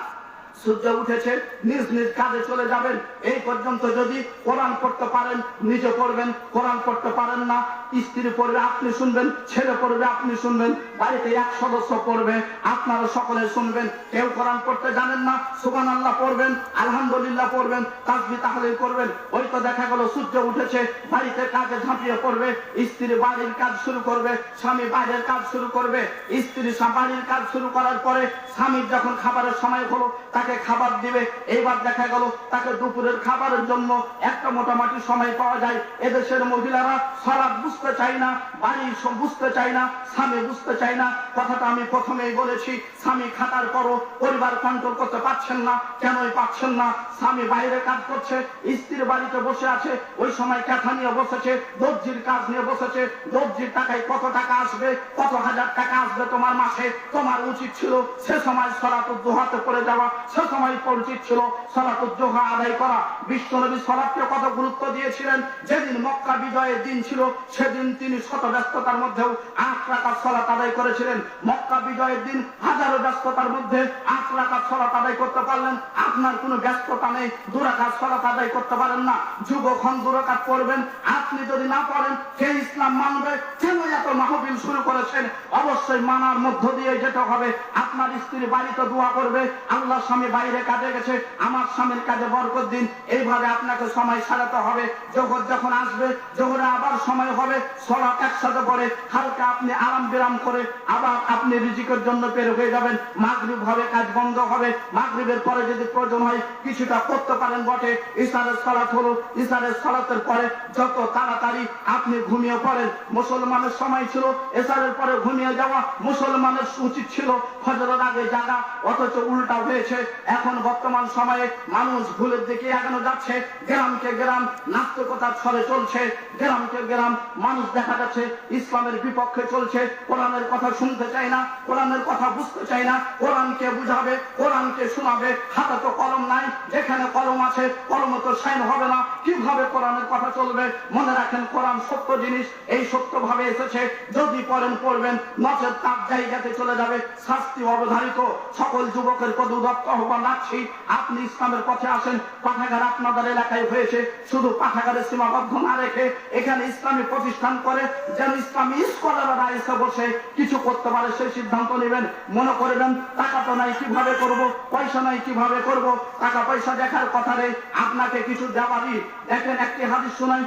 সূর্য উঠেছে নিজ নিজ কাজে চলে যাবেন। এই পর্যন্ত যদি কোরআন পড়তে পারেন নিজে পড়বেন, কোরআন পড়তে পারেন না স্ত্রী পড়বে আপনি শুনবেন, ছেলে পড়বে আপনি শুনবেন, বাড়িতে এক সদস্য পড়বে আপনারা সকলে শুনবেন। কেউ কোরআন পড়তে জানেন না, সুবহানাল্লাহ পড়বেন, আলহামদুলিল্লাহ পড়বেন, তাসবিহ তাহলিল করবেন। ওই তো দেখা গেল সূর্য উঠেছে, বাড়িতে কাজে ঝাঁপিয়ে পড়বে। স্ত্রী বাড়ির কাজ শুরু করবে, স্বামী বাইরের কাজ শুরু করবে। স্ত্রী বাড়ির কাজ শুরু করার পরে স্বামীর যখন খাবারের সময় হলো তাকে খাবার দিবে। এইবার দেখা গেল তাকে দুপুরের খাবারের জন্য একটা মোটামুটি সময় পাওয়া যায়। এদেশের মহিলারা সালাত বুঝতে চায় না, বাড়ি বুঝতে চায় না, স্বামী বুঝতে চায় না। কথাটা আমি প্রথমেই বলেছি, স্বামী খাটার পরও পরিবার কন্ট্রোল করতে পারছেন না। কেনই পাচ্ছেন না? স্বামী বাইরে কাজ করছে, স্ত্রীর বাড়িতে বসে আছে, ওই সময় ক্যাথা নিয়ে বসেছে, দর্জির কাজ নিয়ে বসেছে। দর্জির টাকায় কত টাকা আসবে, কত হাজার টাকা আসবে তোমার মাসে? তোমার উচিত ছিল সে সময় সালাতুল দুহাতে পড়ে যাওয়া, সে সময় উচিত ছিল সালাতুল দুহা আদায় করা। বিশ্বনবী সালাতকে কত গুরুত্ব দিয়েছিলেন। যেদিন মক্কা বিজয়ের দিন ছিল সেদিন তিনি শত ব্যস্ততার মধ্যেও 8 রাকাত সালাত আদায় করেছিলেন। মক্কা বিজয়ের দিন হাজারো ব্যস্ততার মধ্যে 8 রাকাত সালাত আদায় করতে পারলেন। আপনার কোনো ব্যস্ততা নেই, 2 রাকাত সালাত আদায় করতে পারেন না, যুবক্ষণ 2 রাকাত পড়বেন। আপনি যদি না পড়েন কে ইসলাম মানবে? কেন এত মাহফিল শুরু করেছেন? অবশ্যই মানার মধ্য দিয়ে যেতে হবে। আপনার স্ত্রী বাড়িতে দোয়া করবে, আল্লাহ স্বামী বাইরে কাজে গেছে, আমার স্বামীর কাজে বরকত দিন। এইভাবে আপনাকে সময় সাজাতে হবে। জোহর যখন আসবে, জোহরে আবার সময় হবে, সালাত একসাথে পড়ে হালকা আপনি আরাম বিরাম করে আবার আপনি রিজিকের জন্য বের হয়ে যাবেন। মাগরিব হবে, কাজ বন্ধ হবে। মাগরিবের পরে যদি প্রয়োজন হয় কিছুটা করতে পারেন বটে। ইশারের সালাত হলো, ইশারের সালাতের পরে যত তাড়াতাড়ি আপনি ঘুমিয়ে পড়েন। মুসলমানের সময় ছিল ইশারের পরে ঘুমিয়ে যাওয়া, মুসলমানের উচিত ছিল ফজরের আগে জাগা, অথচ উল্টা হয়েছে। এখন বর্তমান সময়ে মানুষ ভুলের দিকে এগোনো যাচ্ছে। গ্রামকে গ্রাম নাস্তিকতার ছলে চলছে, গ্রামকে গ্রাম মানুষ দেখা যাচ্ছে ইসলামের বিপক্ষে চলছে। কোরআনের কথা শুনতে চায় না, কোরআনের কথা বুঝতে চায় না। কোরআনকে বুঝাবে, কোরআনকে শোনাবে, হাতে তো কলম নাই, যেখানে কলম আছে কলম তো সাইন হবে না। কিভাবে কোরআনের কথা চলবে? মনে রাখেন, কোরআন সত্য জিনিস, এই সত্য ভাবে এসেছে। যদি পড়েন পড়বেন, নচেত তার জায়গাতে চলে যাবে, শাস্তি অবধারিত। সকল যুবকের প্রতি উদাত্ত আহ্বান রাখছি, আপনি ইসলামের পথে আসেন। পাঠাগার আপনাদের এলাকায় হয়েছে, শুধু পাঠাগারে সীমাবদ্ধ না রেখে এখানে ইসলামী প্রতিষ্ঠান করে যেন ইসলামী স্কলাররা এসে বসে কিছু করতে পারে, সেই সিদ্ধান্ত নেবেন। মনে করবেন টাকা তো নাই, কিভাবে করব, পয়সা নাই, কিভাবে করব, টাকা পয়সা দেখার কথা নেই, আপনাকে কিছু দেওয়ারই। দেখেন, একটি হাদিস শোনাই।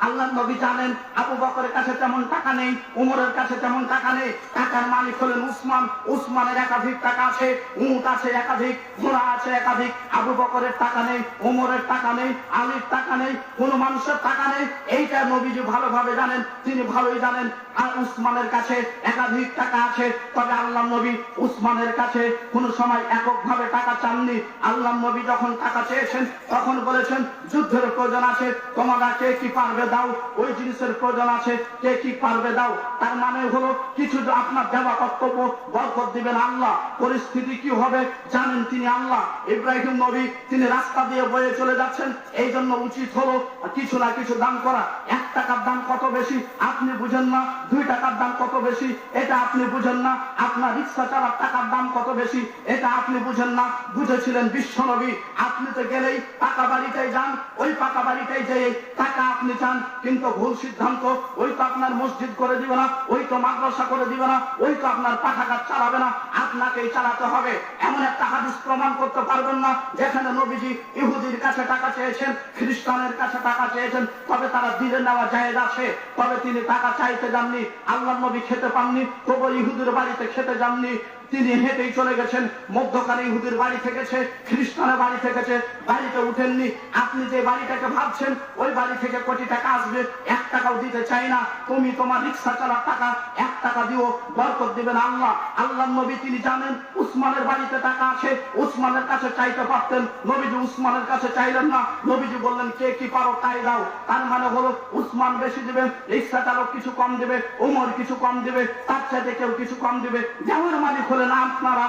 আল্লাহ নবী জানেন আবু বকরের কাছে তেমন টাকা নেই, উমরের কাছে তেমন টাকা নেই। টাকার মালিক হলেন উসমান। উসমানের একাধিক টাকা আছে, উট আছে একাধিক, ঘোড়া আছে একাধিক। আবু বকরের টাকা নেই, উমরের টাকা নেই, আলীর টাকা নেই, কোন মানুষের টাকা নেই। এইটা নবীজি ভালোভাবে জানেন, তিনি ভালোই জানেন। আর উসমানের কাছে একাধিক টাকা আছে। তবে আল্লাহ নবী উসমানের কাছে কোন সময় এককভাবে টাকা চাননি। আল্লাহ নবী যখন টাকা চেয়েছেন তখন বলেছেন, যুদ্ধের প্রয়োজন আছে, তোমরা কে কি পারবে দাও, ওই জিনিসের প্রয়োজন আছে, কে কি পারবে দাও। তার মানে হলো কিছু আপনার দেওয়া কর্তব্য, বরকত দিবেন আল্লাহ। পরিস্থিতি কি হবে জানেন তিনি আল্লাহ। ইব্রাহিম নবী তিনি রাস্তা দিয়ে বয়ে চলে যাচ্ছেন, এই জন্য উচিত হলো কিছু না কিছু দান করা। 1 টাকার দাম কত বেশি আপনি বুঝেন না, 2 টাকার দাম কত বেশি এটা আপনি বুঝেন না, আপনার রিক্সা চালার টাকার দাম কত বেশি এটা আপনি বুঝেন না। বুঝেছিলেন বিশ্ব নবী। আপনি তো গেলেই পাকা বাড়িটাই যান, ওই পাকা বাড়িটাই যেয়ে টাকা আপনি চান, কিন্তু ভুল সিদ্ধান্ত। ওই তো আপনার মসজিদ করে দিবে না, ওই তো মাদ্রাসা করে দিবে না, ওই তো আপনার পাঠাগার চালাবে না, আপনাকেই চালাতে হবে। এমন একটা হাদিস প্রমাণ করতে পারবেন না যেখানে নবীজি ইহুদির কাছে টাকা চেয়েছেন, খ্রিস্টানের কাছে টাকা চেয়েছেন, তবে তারা দিলে নেওয়া জায়েজ আছে। তবে তিনি টাকা চাইতে যাননি, আল্লাহ নবী খেতে পাননি, তবু ইহুদির বাড়িতে খেতে যাননি, তিনি হেঁটেই চলে গেছেন। মধ্যখানে ইহুদির বাড়ি থেকেছে, খ্রিস্টানের বাড়ি থেকেছে, বাড়িতে উঠেননি। আপনি যে বাড়িটাকে ভাবছেন ওই বাড়ি থেকে কোটি টাকা আসবে, 1 টাকাও দিতে চাই না। তুমি তোমার রিক্সা চালার টাকা 1 টাকা দিও, বরকত দিবেন আল্লাহ। আল্লাহ নবী তিনি জানেন উসমানের বাড়িতে টাকা আছে, উসমানের কাছে চাইতে পারতেন, নবীজি উসমানের কাছে চাইলেন না। নবীজি বললেন, কে কি পারো তাই দাও। তার মানে হলো উসমান বেশি দিবেন, রিক্সা চালক কিছু কম দিবে, উমর কিছু কম দিবে, তার চাইতে কেউ কিছু কম দিবে। যেমন মালিক হলেন আপনারা,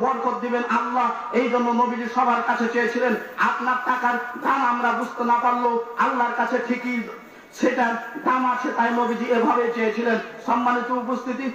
বরকত দিবেন আল্লাহ। এই জন্য নবীজি সবার কাছে চেয়েছিলেন। আপনার টাকার দাম আমরা বুঝতে না পারলেও আল্লাহর কাছে ঠিকই সেটার দাম আছে, তাই নবীজি এভাবে চেয়েছিলেন। সম্মানিত উপস্থিতি,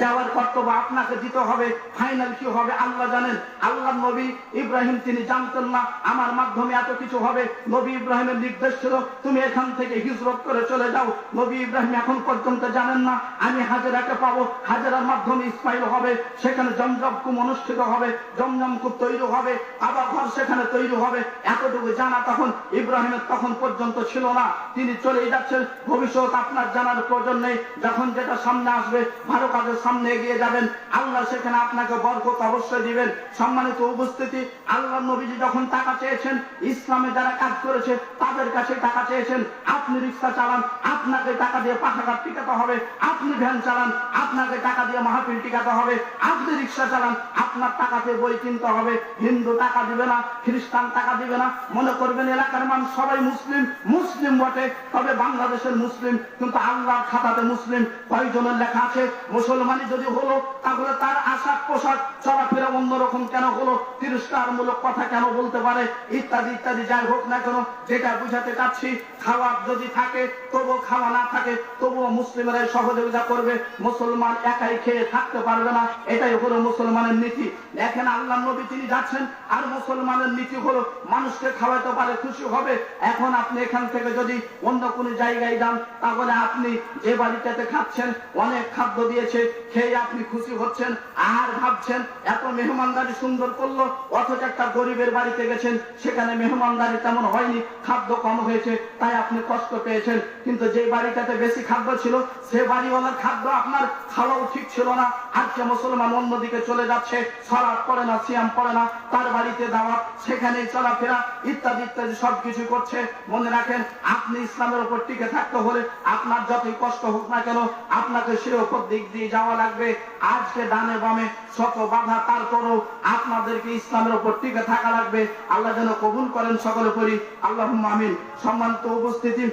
যাওয়ার কর্তব্য আপনাকে দিতে হবে। ফাইনাল কি হবে আল্লাহ জানেন। আল্লাহ নবী ইব্রাহিম তিনি জানতেন না আমার মাধ্যমে এত কিছু হবে। নবী ইব্রাহিমের নির্দেশ ছিল তুমি এখান থেকে হিজরত করে চলে যাও। নবী ইব্রাহিম এখন পর্যন্ত জানেন না আমি হাজেরাকে পাবো, হাজেরার মাধ্যমে ইসমাইল হবে, সেখানে জমজম কূপ অনুষ্ঠিত হবে, জমজম কূপ তৈরি হবে, আবার ঘর সেখানে তৈরি হবে। এতটুকু জানা তখন ইব্রাহিমের তখন পর্যন্ত ছিল না। তিনি চলেই যাচ্ছেন। ভবিষ্যৎ আপনার জানার প্রয়োজন নেই। যখন যেটা সামনে আসবে ভালো কাজে সামনে এগিয়ে যাবেন, আল্লাহ সেখানে আপনাকে বরকত অবশ্যই দিবেন। সম্মানিত উপস্থিতি, আল্লাহ নবীজি যখন টাকা চেয়েছেন, ইসলামে যারা কাজ করেছে তাদের কাছে টাকা চেয়েছেন। আপনি রিক্সা চালান, আপনাকে টাকা দিয়ে পাঠাগার টিকাতে হবে। আপনি ভ্যান চালান, আপনাকে টাকা দিয়ে মাহফিল টিকাতে হবে। আপনি রিক্সা চালান, আপনার টাকাতে বই কিনতে হবে। হিন্দু টাকা দিবে না, খ্রিস্টান টাকা দিবে না। মনে করবেন এলাকার মানুষ সবাই মুসলিম, মুসলিম বটে, তবে বাংলাদেশের মুসলিম, কিন্তু আল্লাহর খাতাতে মুসলিম কয়জনের লেখা আছে? মুসলমানি যদি হলো তাহলে তার আশাক পোশাক চলাফেরা অন্যরকম কেন হলো? তিরস্কারমূলক কথা কেন বলতে পারে? ইত্যাদি ইত্যাদি। যাই হোক না কেন, যেটা বুঝাতে চাচ্ছি, খাওয়া যদি থাকে তবু, খাওয়া না থাকে তবুও মুসলিমরাই সহযোগিতা করবে। মুসলমান একাই খেয়ে থাকতে পারবে না, এটাই হলো মুসলমানের নীতি। দেখেন আল্লাহ নবী তিনি যাচ্ছেন, আর মুসলমানের নীতি হলো মানুষকে খাওয়াতে পারে খুশি হবে। এখন আপনি এখান থেকে যদি অন্য কোনো জায়গায় যান, তাহলে আপনি যে বাড়িটাতে খাচ্ছেন অনেক খাদ্য দিয়েছে, খেয়ে আপনি খুশি হচ্ছেন, আর ভাবছেন এত মেহমানদারি সুন্দর করলো, অথচ একটা গরিবের বাড়িতে গেছেন, সেখানে মেহমানদারি তেমন হয়নি, খাদ্য কম হয়েছে, তাই আপনি কষ্ট পেয়েছেন। কিন্তু যে বাড়িটাতে বেশি খাদ্য ছিল, সে বাড়িওয়ালার খাদ্য আপনার খাওয়াও ঠিক ছিল না। আজকে মুসলমান অন্যদিকে চলে যাচ্ছে, সালাত পড়ে না, সিয়াম পড়ে না, তার বাড়িতে দাওয়াত, সেখানেই চলাফেরা, ইত্যাদি ইত্যাদি সবকিছু করছে। মনে রাখেন, আপনি ইসলামের উপর টিকে থাকতে হলে আপনার যতই কষ্ট হোক না কেন, আপনাকে সে উপর দিক দিয়ে যাওয়া লাগবে। আজকে ডানে বামে শত বাধা, তারপরও আপনাদেরকে ইসলামের উপর টিকে থাকা লাগবে। আল্লাহ যেন কবুল করেন সকলে করি, আল্লাহুম্মা আমিন। সম্মানিত উপস্থিতি,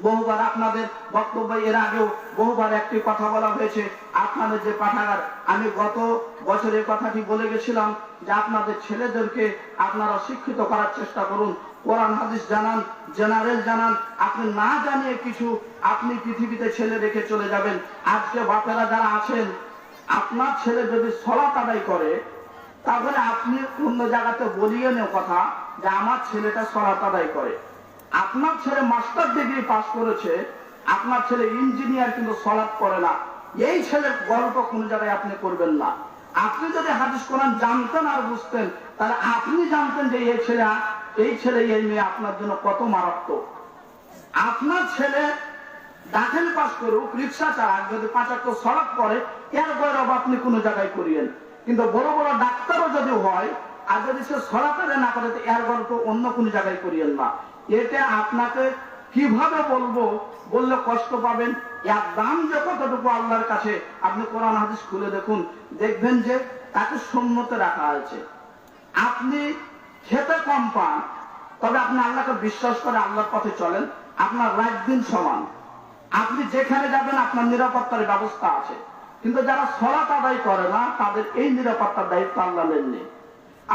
বহুবার আপনাদের বক্তব্য এর আগেও বহুবার একটি কথা বলা হয়েছে, আপনাদের যে পাঠাগার, আমি গত বছরের কথাটি বলে গেছিলাম যে আপনাদের ছেলেদেরকে আপনারা শিক্ষিত করার চেষ্টা করুন। কোরআন হাদিস জানান, জেনারেল জানান, আপনি না জানিয়ে কিছু আপনি পৃথিবীতে ছেলে রেখে চলে যাবেন। আজকে বাপেরা যারা আছেন, আপনার ছেলে যদি সলাত আদায় করে, তাহলে আপনি অন্য জায়গাতে বলিয়ে নেও কথা যে আমার ছেলেটা সলাত আদায় করে। আপনার ছেলে মাস্টার ডিগ্রি পাস করেছে, আপনার ছেলে ইঞ্জিনিয়ার, কিন্তু সলাত করে না, এই ছেলের গল্প কোন জায়গায় আপনি করবেন না। আপনি যদি হাদিস কোরআন জানতেন আর বুঝতেন, তাহলে আপনি জানতেন যে এই ছেলে এই মেয়ে আপনার জন্য কত মারাত্মক। আপনার ছেলে দাখিল পাস করুক, রিক্সা চালাক, যদি 5 ওয়াক্ত সলাত করে, এর গৌরব আপনি কোন জায়গায় করিয়েন। কিন্তু বড় বড় ডাক্তারও যদি হয়, আর যদি সে সলাত আদায় না করে, এর গল্প অন্য কোন জায়গায় করিয়েন না। এটা আপনাকে কিভাবে বলবো, বললে কষ্ট পাবেন। এর দাম যে কতটুকু আল্লাহর কাছে, আপনি কোরআন হাদিস খুলে দেখুন, দেখবেন যে তাকে সুন্নতে রাখা আছে। আপনি খেতে কম পান, তবে আপনি আল্লাহকে বিশ্বাস করে আল্লাহর পথে চলেন, আপনার রাত দিন সমান। আপনি যেখানে যাবেন আপনার নিরাপত্তার ব্যবস্থা আছে। কিন্তু যারা সলাত আদায় করে না, তাদের এই নিরাপত্তার দায়িত্ব আল্লাহ নেননি।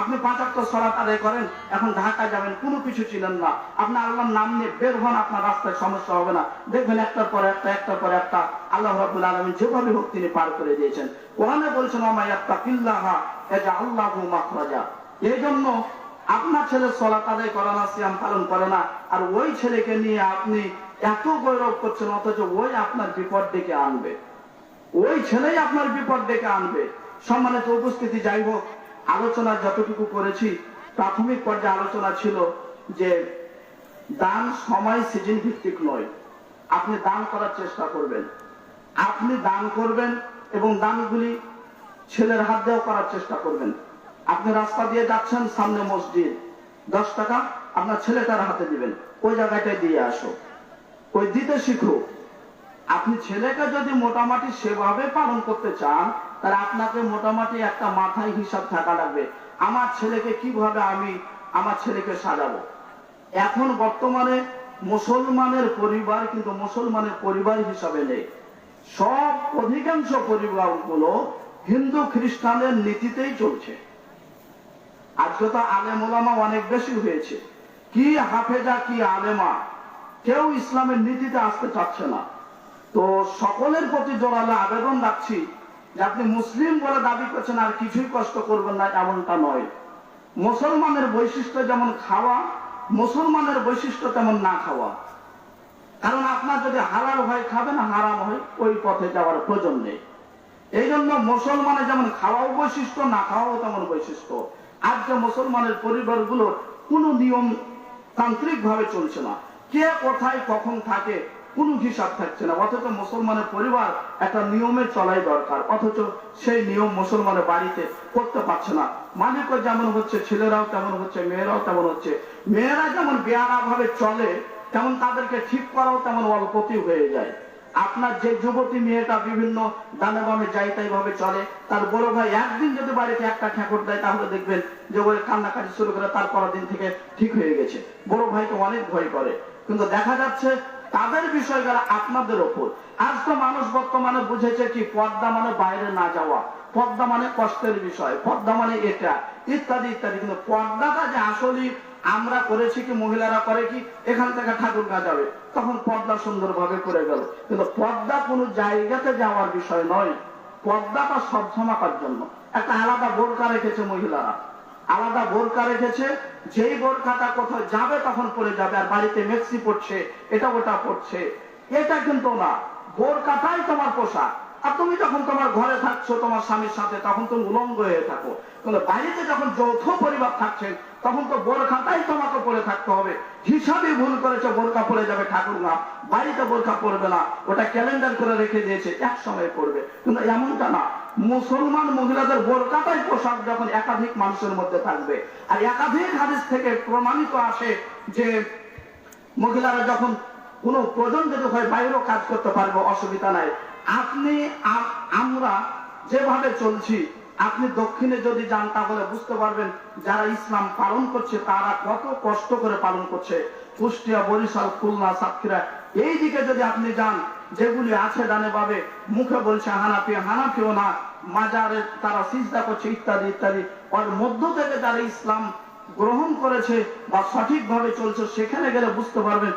আপনি 5 ওয়াক্ত সলাত আদায় করেন, এখন ঢাকা যাবেন, কোনো কিছু ছিলেন না, আপনি আল্লাহর নাম নিয়ে বের হন, আপনার রাস্তায় সমস্যা হবে না। দেখবেন একটার পর একটা আল্লাহ রাব্বুল আলামিন যেভাবে হোক তিনি পার করে দিয়েছেন। কোরআনে বলছেন ওয়া ইয়াত্তাকিল্লাহা ইয়াজআল লাহু মাখরাজা। এই জন্য আপনার ছেলে সলাত আদায় করে না, সিয়াম পালন করে না, আর ওই ছেলেকে নিয়ে আপনি এত গৌরব করছেন, অথচ ওই আপনার বিপদ ডেকে আনবে, ওই ছেলেই আপনার বিপদ ডেকে আনবে। সম্মানিত উপস্থিতি, যাই হোক, আলোচনা যতটুকু করেছি, প্রাথমিক পর্যায়ে আলোচনা ছিল যে দান সময় সিজন ভিত্তিক নয়। আপনি দান করার চেষ্টা করবেন, আপনি দান করবেন, এবং দানগুলি ছেলের হাত দিয়েও করার চেষ্টা করবেন। আপনি রাস্তা দিয়ে যাচ্ছেন, সামনে মসজিদ, 10 টাকা আপনার ছেলেটার হাতে দিবেন, ওই জায়গাটায় দিয়ে আসো, ওই দিতে শিখো। আপনি ছেলেকে যদি মোটামুটি সেভাবে পালন করতে চান, তাহলে আপনাকে মোটামুটি একটা মাথায় হিসাব থাকা লাগবে, আমার ছেলেকে কিভাবে আমি আমার ছেলেকে সাজাবো। এখন বর্তমানে মুসলমানের পরিবার কিন্তু মুসলমানের পরিবার হিসাবে নেই। সব অধিকাংশ পরিবারগুলো হিন্দু খ্রিস্টানের নীতিতেই চলছে। আজকে তো আলেম ওলামা অনেক বেশি হয়েছে, কি হাফেজা কি আলেমা, কেউ ইসলামের নীতিতে আসতে চাচ্ছে না। তো সকলের প্রতি জোরালো আবেদন রাখছি যে আপনি মুসলিম বলে দাবি করছেন আর কিছুই কষ্ট করবেন না, এমনটা নয়। মুসলমানের বৈশিষ্ট্য যেমন খাওয়া, মুসলমানের বৈশিষ্ট্য তেমন না খাওয়া। কারণ আপনার যদি হালাল হয় খাবেন, হারাম হয় ওই পথে যাওয়ার প্রয়োজন নেই। এই জন্য মুসলমানের যেমন খাওয়াও বৈশিষ্ট্য, না খাওয়াও তেমন বৈশিষ্ট্য। আজকে মুসলমানের পরিবারগুলোর কোনো নিয়ম তান্ত্রিক ভাবে চলছে না, কে কোথায় কখন থাকে কোনো হিসাব থাকছে না। অথচ মুসলমানের পরিবার একটা নিয়মে চলাই দরকার, অথচ সেই নিয়ম মুসলমানের বাড়িতে করতে পারছে না। মালিকও যেমন হচ্ছে, ছেলেরাও তেমন হচ্ছে, মেয়েরাও তেমন হচ্ছে। মেয়েরা যেমন বেয়ারা ভাবে চলে, তেমন তাদেরকে ঠিক করাও তেমন অল্পতেই হয়ে যায়। আপনার যে যুবতী মেয়েটা বিভিন্ন দানে বামে যাই তাই ভাবে চলে, তার বড় ভাই একদিন যদি বাড়িতে একটা ঠেকর দেয়, তাহলে দেখবেন যে ওই কান্নাকাটি শুরু করে, তার পরের দিন থেকে ঠিক হয়ে গেছে। বড় ভাইকে অনেক ভয় করে, কিন্তু দেখা যাচ্ছে তাদের বিষয়গুলো আপনাদের ওপর। আজ তো মানুষ বর্তমানে বুঝেছে কি, পর্দা মানে বাইরে না যাওয়া, পর্দা মানে কষ্টের বিষয়, পর্দা মানে এটা ইত্যাদি ইত্যাদি। কিন্তু পর্দাটা যে আসলে আমরা করেছি কি, মহিলারা করে কি, এখান থেকে ঠাকুর গা যাবে, তখন পর্দা সুন্দরভাবে করে গেল। কিন্তু পর্দা কোনো জায়গাতে যাওয়ার বিষয় নয়, পর্দাটা সব ঝামাকার জন্য একটা আলাদা বোরকা রেখেছে মহিলারা, আলাদা বোরকা রেখেছে। যেই বোরকাটা কোথাও যাবে তখন পরে যাবে, আর বাড়িতে মেক্সি পড়ছে, এটা ওটা পড়ছে, এটা কিন্তু না। বোরকাটাই তোমার পোশাক। আর তুমি যখন তোমার ঘরে থাকছো তোমার স্বামীর সাথে, তখন তুমি উলঙ্গ হয়ে থাকো। কিন্তু বাড়িতে যখন যৌথ পরিবার থাকছেন, তখন তো বোরকাটাই তোমাকে পরে থাকতে হবে। হিসাবে ভুল করেছে, বোরকা পরে যাবে ঠাকুর না, বাড়িতে বোরকা পড়বে না, ওটা ক্যালেন্ডার করে রেখে দিয়েছে, এক সময় পড়বে। কিন্তু এমনটা না, মুসলমান মহিলাদের বোরকাটাই পোশাক যখন একাধিক মানুষের মধ্যে থাকবে। আর একাধিক হাদিস থেকে প্রমাণিত আসে যে মহিলারা যখন কোনো প্রয়োজন যদি হয় বাইরেও কাজ করতে পারবে, অসুবিধা নাই। আপনি আমরা যেভাবে চলছি, আপনি দক্ষিণে যদি যান তাহলে বুঝতে পারবেন যারা ইসলাম পালন করছে তারা কত কষ্ট করে পালন করছে। কুষ্টিয়া, বরিশাল, খুলনা, সাতক্ষীরা এই দিকে যদি আপনি যান, যেগুলি আছে ডানে বামে, মুখে বলছে হানাফি, হানাফিও না, মাজারে তারা সিজদা করছে ইত্যাদি ইত্যাদি। ওর মধ্য থেকে যারা ইসলাম গ্রহণ করেছে বা সঠিকভাবে চলছে, সেখানে গেলে বুঝতে পারবেন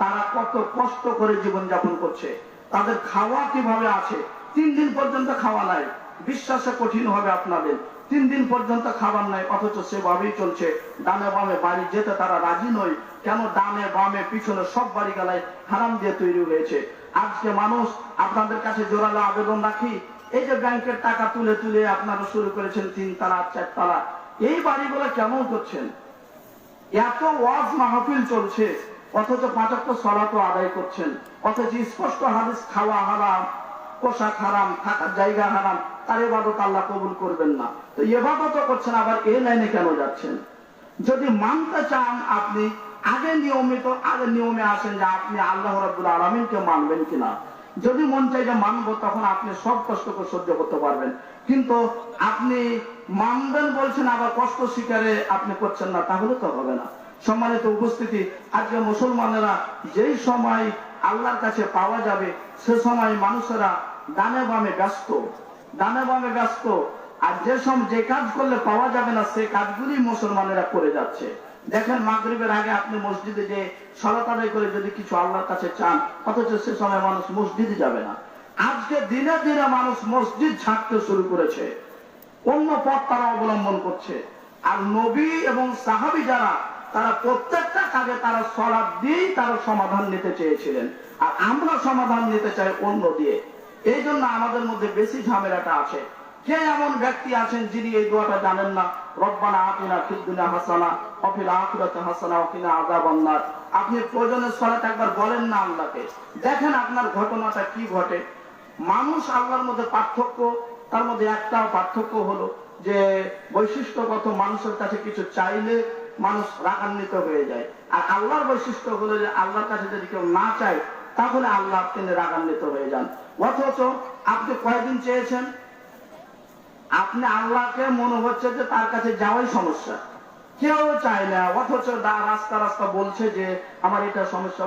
তারা কত কষ্ট করে জীবনযাপন করছে, তাদের খাওয়া কিভাবে আছে। 3 দিন পর্যন্ত খাওয়া নাই, বিশ্বাসে কঠিন হবে আপনাদের। 3 দিন পর্যন্ত খাবার নাই, অথচ সেভাবেই চলছে। ডানে বামে বাড়ি যেতে তারা রাজি নয়। কেন? ডানে বামে পিছনে সব বাড়ি গালায় হারাম দিয়ে তৈরি হয়েছে। আজকে মানুষ, আপনাদের কাছে জোরালো আবেদন রাখি, এই যে ব্যাংকের টাকা তুলে তুলে আপনারা শুরু করেছেন 3 তালা 4 তালা, এই বাড়িগুলো কেমন করছেন? এত ওয়াজ মাহফিল চলছে, অথচ 5 ওয়াক্ত সালাতও আদায় করছেন, অথচ স্পষ্ট হাদিস খাওয়া হারাম, পোশাক হারাম, থাকার জায়গা হারাম, তার ইবাদত আল্লাহ কবুল করবেন না। তো ইবাদত করছেন, আবার এই লাইনে কেন যাচ্ছেন? যদি মানতে চান আপনি আগে নিয়মে আসেন যে আপনি আল্লাহ রাব্বুল আলামিনকে মানবেন কিনা। যদি মন চাই যে মানবো, তখন আপনি সব কষ্টকে সহ্য করতে পারবেন। কিন্তু আপনি মানবেন বলছেন, আবার কষ্ট স্বীকারে আপনি করছেন না, তাহলে তো হবে না। সম্মানিত উপস্থিতি, আজকে মুসলমানেরা যেই সময় আল্লাহর কাছে পাওয়া যাবে, সে সময় মানুষেরা ডানে বামে ব্যস্ত। আর যে কাজ করলে পাওয়া যাবে না, সে কাজগুলি মুসলমানেরা করে যাচ্ছে। দেখেন, মাগরিবের আগে আপনি মসজিদে যে সালাত আদায় করে যদি কিছু আল্লাহর কাছে চান, অথচ সে সময় মানুষ মসজিদে যাবে না। আজকে দিনে দিনে মানুষ মসজিদ ছাড়তে শুরু করেছে, অন্য পথ তারা অবলম্বন করছে। আর নবী এবং সাহাবী যারা, তারা প্রত্যেকটা কাজে তারা সালাত দিয়েই তারা সমাধান নিতে চেয়েছিলেন। আর আমরা সমাধান নিতে চাই অন্য দিয়ে। এই জন্য আমাদের মধ্যে বেশি ঝামেলাটা আছে। কে এমন ব্যক্তি আছেন যিনি এই দোয়াটা জানেন না? রব্বানা আতিনা ফিদ দুনিয়া হাসানা ওয়া ফিল আখিরাতি হাসানা ওয়া কিনা আযাবান নার। আপনি প্রয়োজনে সালাত একবার বলেন না আল্লাহকে, দেখেন আপনার ঘটনাটা কি ঘটে। মানুষ আল্লাহর মধ্যে পার্থক্য, তার মধ্যে একটাও পার্থক্য হলো যে বৈশিষ্ট্যগত, মানুষের কাছে কিছু চাইলে মানুষ রাগান্বিত হয়ে যায়। আর আল্লাহর বৈশিষ্ট্য হলো যে আল্লাহর কাছে যদি কেউ না চায়, তাহলে আল্লাহ তিনি রাগান্বিত হয়ে যান। অথচ আপনি কয়দিন চেয়েছেন, আপনি আল্লাহকে মনে হচ্ছে যে তার কাছে যাওয়াই সমস্যা, কেউ চায় না, অথচ রাস্তা বলছে যে আমার এটা সমস্যা,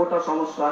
ওটা সমস্যা।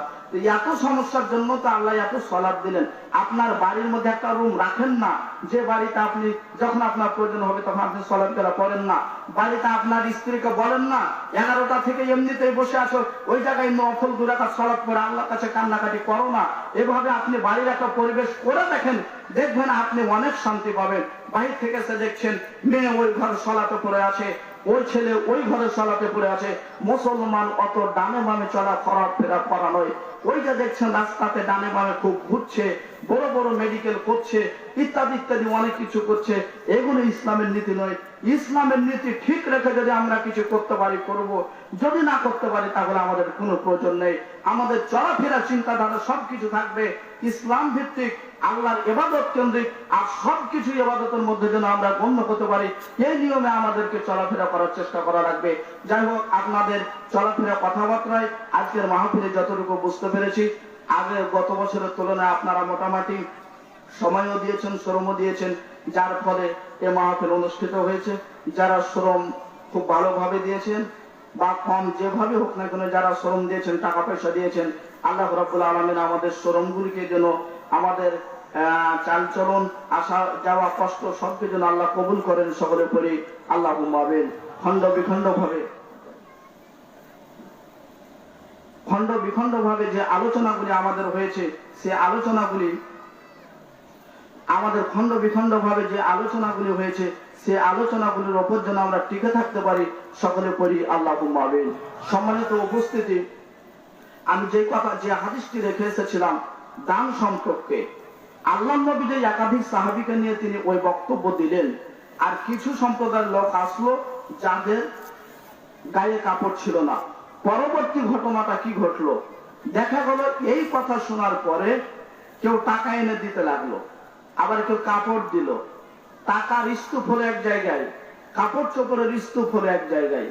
এত সমস্যার জন্য তো আল্লাহ এত সালাত দিলেন। আপনার বাড়ির মধ্যে একটা রুম রাখেন না, যে বাড়িতে আপনি যখন আপনার প্রয়োজন হবে তখন আপনি সালাত করা করেন না। বাড়িতে আপনার স্ত্রীকে বলেন না 11টা থেকে এমনিতেই বসে আছো, ওই জায়গায় নফল 2 রাকাত সালাত করে আল্লাহর কাছে কান্নাকাটি করো না। এভাবে আপনি বাড়ির একটা পরিবেশ করে দেখেন, দেখবেন আপনি অনেক শান্তি পাবেন। বাহির থেকে এসে দেখছেন মেয়ে ওই ঘরে সালাতে পড়ে আছে, ওই ছেলে ওই ঘরে সালাতে পড়ে আছে। মুসলমান অত ডানে বামে চলাফেরা করা নয়। ওই যে দেখছেন রাস্তাতে ডানে বামে খুব ঘুরছে, বড় বড় মেডিকেল করছে, ইত্যাদি ইত্যাদি অনেক কিছু করছে, এগুলো ইসলামের নীতি নয়। ইসলামের নীতি ঠিক রেখে যদি আমরা কিছু করতে পারি করব, যদি না করতে পারি তাহলে আমাদের কোনো প্রয়োজন নেই। আমাদের চলাফেরা চিন্তাধারা সবকিছু থাকবে ইসলাম ভিত্তিক, আল্লাহর ইবাদত কেন্দ্রিক, আর সবকিছু ইবাদতের মধ্যে যেন আমরা গণ্য করতে পারি, এই নিয়মে আমাদেরকে চলাফেরা করার চেষ্টা করা লাগবে। যাই হোক, আপনাদের চলাফেরা কথাবার্তায় আজকের মাহফিলে যতটুকু বুঝতে পেরেছি, আগে গত বছরের তুলনায় আপনারা মোটামুটি সময়ও দিয়েছেন, শ্রমও দিয়েছেন, যার ফলে এ মাহফিল অনুষ্ঠিত হয়েছে। যারা শ্রম খুব ভালোভাবে দিয়েছেন বা কম যেভাবে হোক না কেন, যারা শ্রম দিয়েছেন, টাকা পয়সা দিয়েছেন, আল্লাহ রাব্বুল আলামিন আমাদের শ্রমগুলিকে যেন, আমাদের চালচলন, আসা যাওয়া, কষ্ট সবকে যেন আল্লাহ কবুল করেন। সকলে পড়ি আল্লাহুম্মা আমিন। খণ্ড বিখণ্ড ভাবে যে আলোচনাগুলি আমাদের হয়েছে, সে আলোচনাগুলি আমাদের খণ্ড বিখণ্ড ভাবে যে আলোচনাগুলি হয়েছে, সে আলোচনাগুলির ওপর যেন আমরা টিকে থাকতে পারি। সকলে পড়ি আল্লাহুম্মা আমিন। সম্মানিত উপস্থিতি, আমি যে হাদিসটি রেখে এসেছিলাম দান সম্পর্কে, আল্লাহ নবী যে একাধিক সাহাবীকে নিয়ে তিনি ওই বক্তব্য দিলেন, আর কিছু সম্প্রদায়ের লোক আসলো যাদের গায়ে কাপড় ছিল না। পরবর্তী ঘটনাটা কি ঘটলো? দেখা গেল এই কথা শোনার পরে কেউ টাকা এনে দিতে লাগলো, আবার কেউ কাপড় দিল। টাকার স্তূপ হলো এক জায়গায়, কাপড় চোপড়ের স্তূপ হলো এক জায়গায়।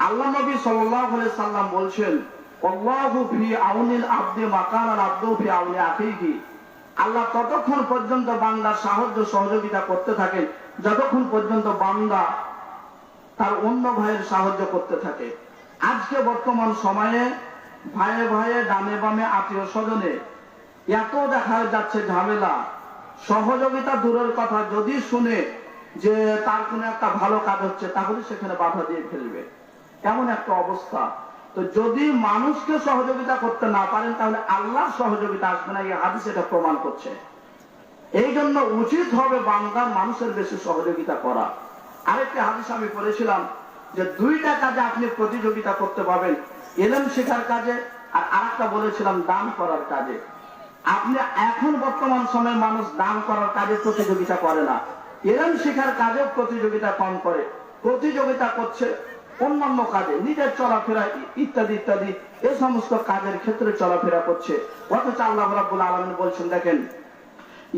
আল্লাহ নবী সাল্লাল্লাহু আলাইহি সাল্লাম বলছেন, আল্লাহু ফি আউনিল আবদি মা কানা আল-আবদু ফি আউনি আখিহি। আল্লাহ ততক্ষণ পর্যন্ত বান্দার সাহায্য সহযোগিতা করতে থাকেন যতক্ষণ পর্যন্ত বান্দা তার অন্য ভাইয়ের সাহায্য করতে থাকে। আজকে বর্তমান সময়ে ভাইয়ে ভাইয়ে, ডানে বামে, আত্মীয় স্বজনে এত দেখা যাচ্ছে ঝামেলা, সহযোগিতা দূরের কথা, যদি শুনে যে তার কোনো একটা ভালো কাজ হচ্ছে, তাহলে সেখানে বাধা দিয়ে ফেলবে, এমন একটা অবস্থা। তো যদি মানুষকে সহযোগিতা করতে না পারেন, তাহলে আল্লাহর সহযোগিতা আসবে না, এই হাদিস এটা প্রমাণ করছে। এই জন্য উচিত হবে বান্দার মানুষের বেশি সহযোগিতা করা। আরেকটি হাদিস আমি পড়েছিলাম যে দুইটা কাজে আপনি প্রতিযোগিতা করতে পারবেন, ইলম শেখার কাজে, আর আরেকটা বলেছিলাম দান করার কাজে। আপনি এখন বর্তমান সময়ে মানুষ দান করার কাজে প্রতিযোগিতা করে না, ইলম শেখার কাজেও প্রতিযোগিতা কম করে, প্রতিযোগিতা করছে অন্যান্য কাজে, নিজের চলাফেরা ইত্যাদি ইত্যাদি এই সমস্ত কাজের ক্ষেত্রে চলাফেরা করছে। অথচ আল্লাহ রাব্বুল আলামিন বলছেন, দেখেন,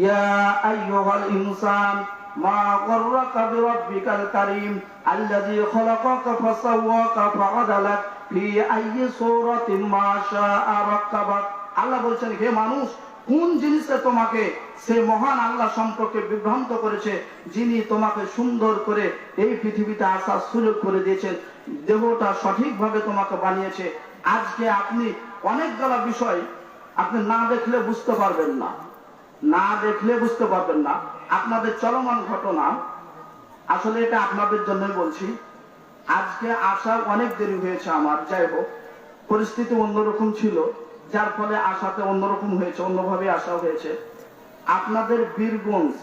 ইয়া আইয়ুহাল ইনসান মা গররাকা বিরাব্বিকাল কারীম আল্লাযী খলাকাকা ফাসাওয়াকা ফাআদালাক ফি আইয়ি সূরাতিন মা শাআ রাক্কাবাক। আল্লাহ বলছেন, হে মানুষ, কোন জিনিসে তোমাকে সেই মহান আল্লাহ সম্পর্কে বিভ্রান্ত করেছে, যিনি তোমাকে সুন্দর করে এই পৃথিবীতে আসার সুযোগ করে দিয়েছেন, দেহটা সঠিকভাবে তোমাকে বানিয়েছে। আজকে আপনি অনেকগুলো বিষয় আপনি না দেখলে বুঝতে পারবেন না, না দেখলে বুঝতে পারবেন না। আপনাদের চলমান ঘটনা, আসলে এটা আপনাদের জন্যই বলছি। আজকে আসা অনেক দেরি হয়েছে আমার, যাই হোক, পরিস্থিতি অন্যরকম ছিল, যার ফলে আসাতে অন্যরকম হয়েছে, অন্যভাবে আসা হয়েছে। আপনাদের বীরগঞ্জ,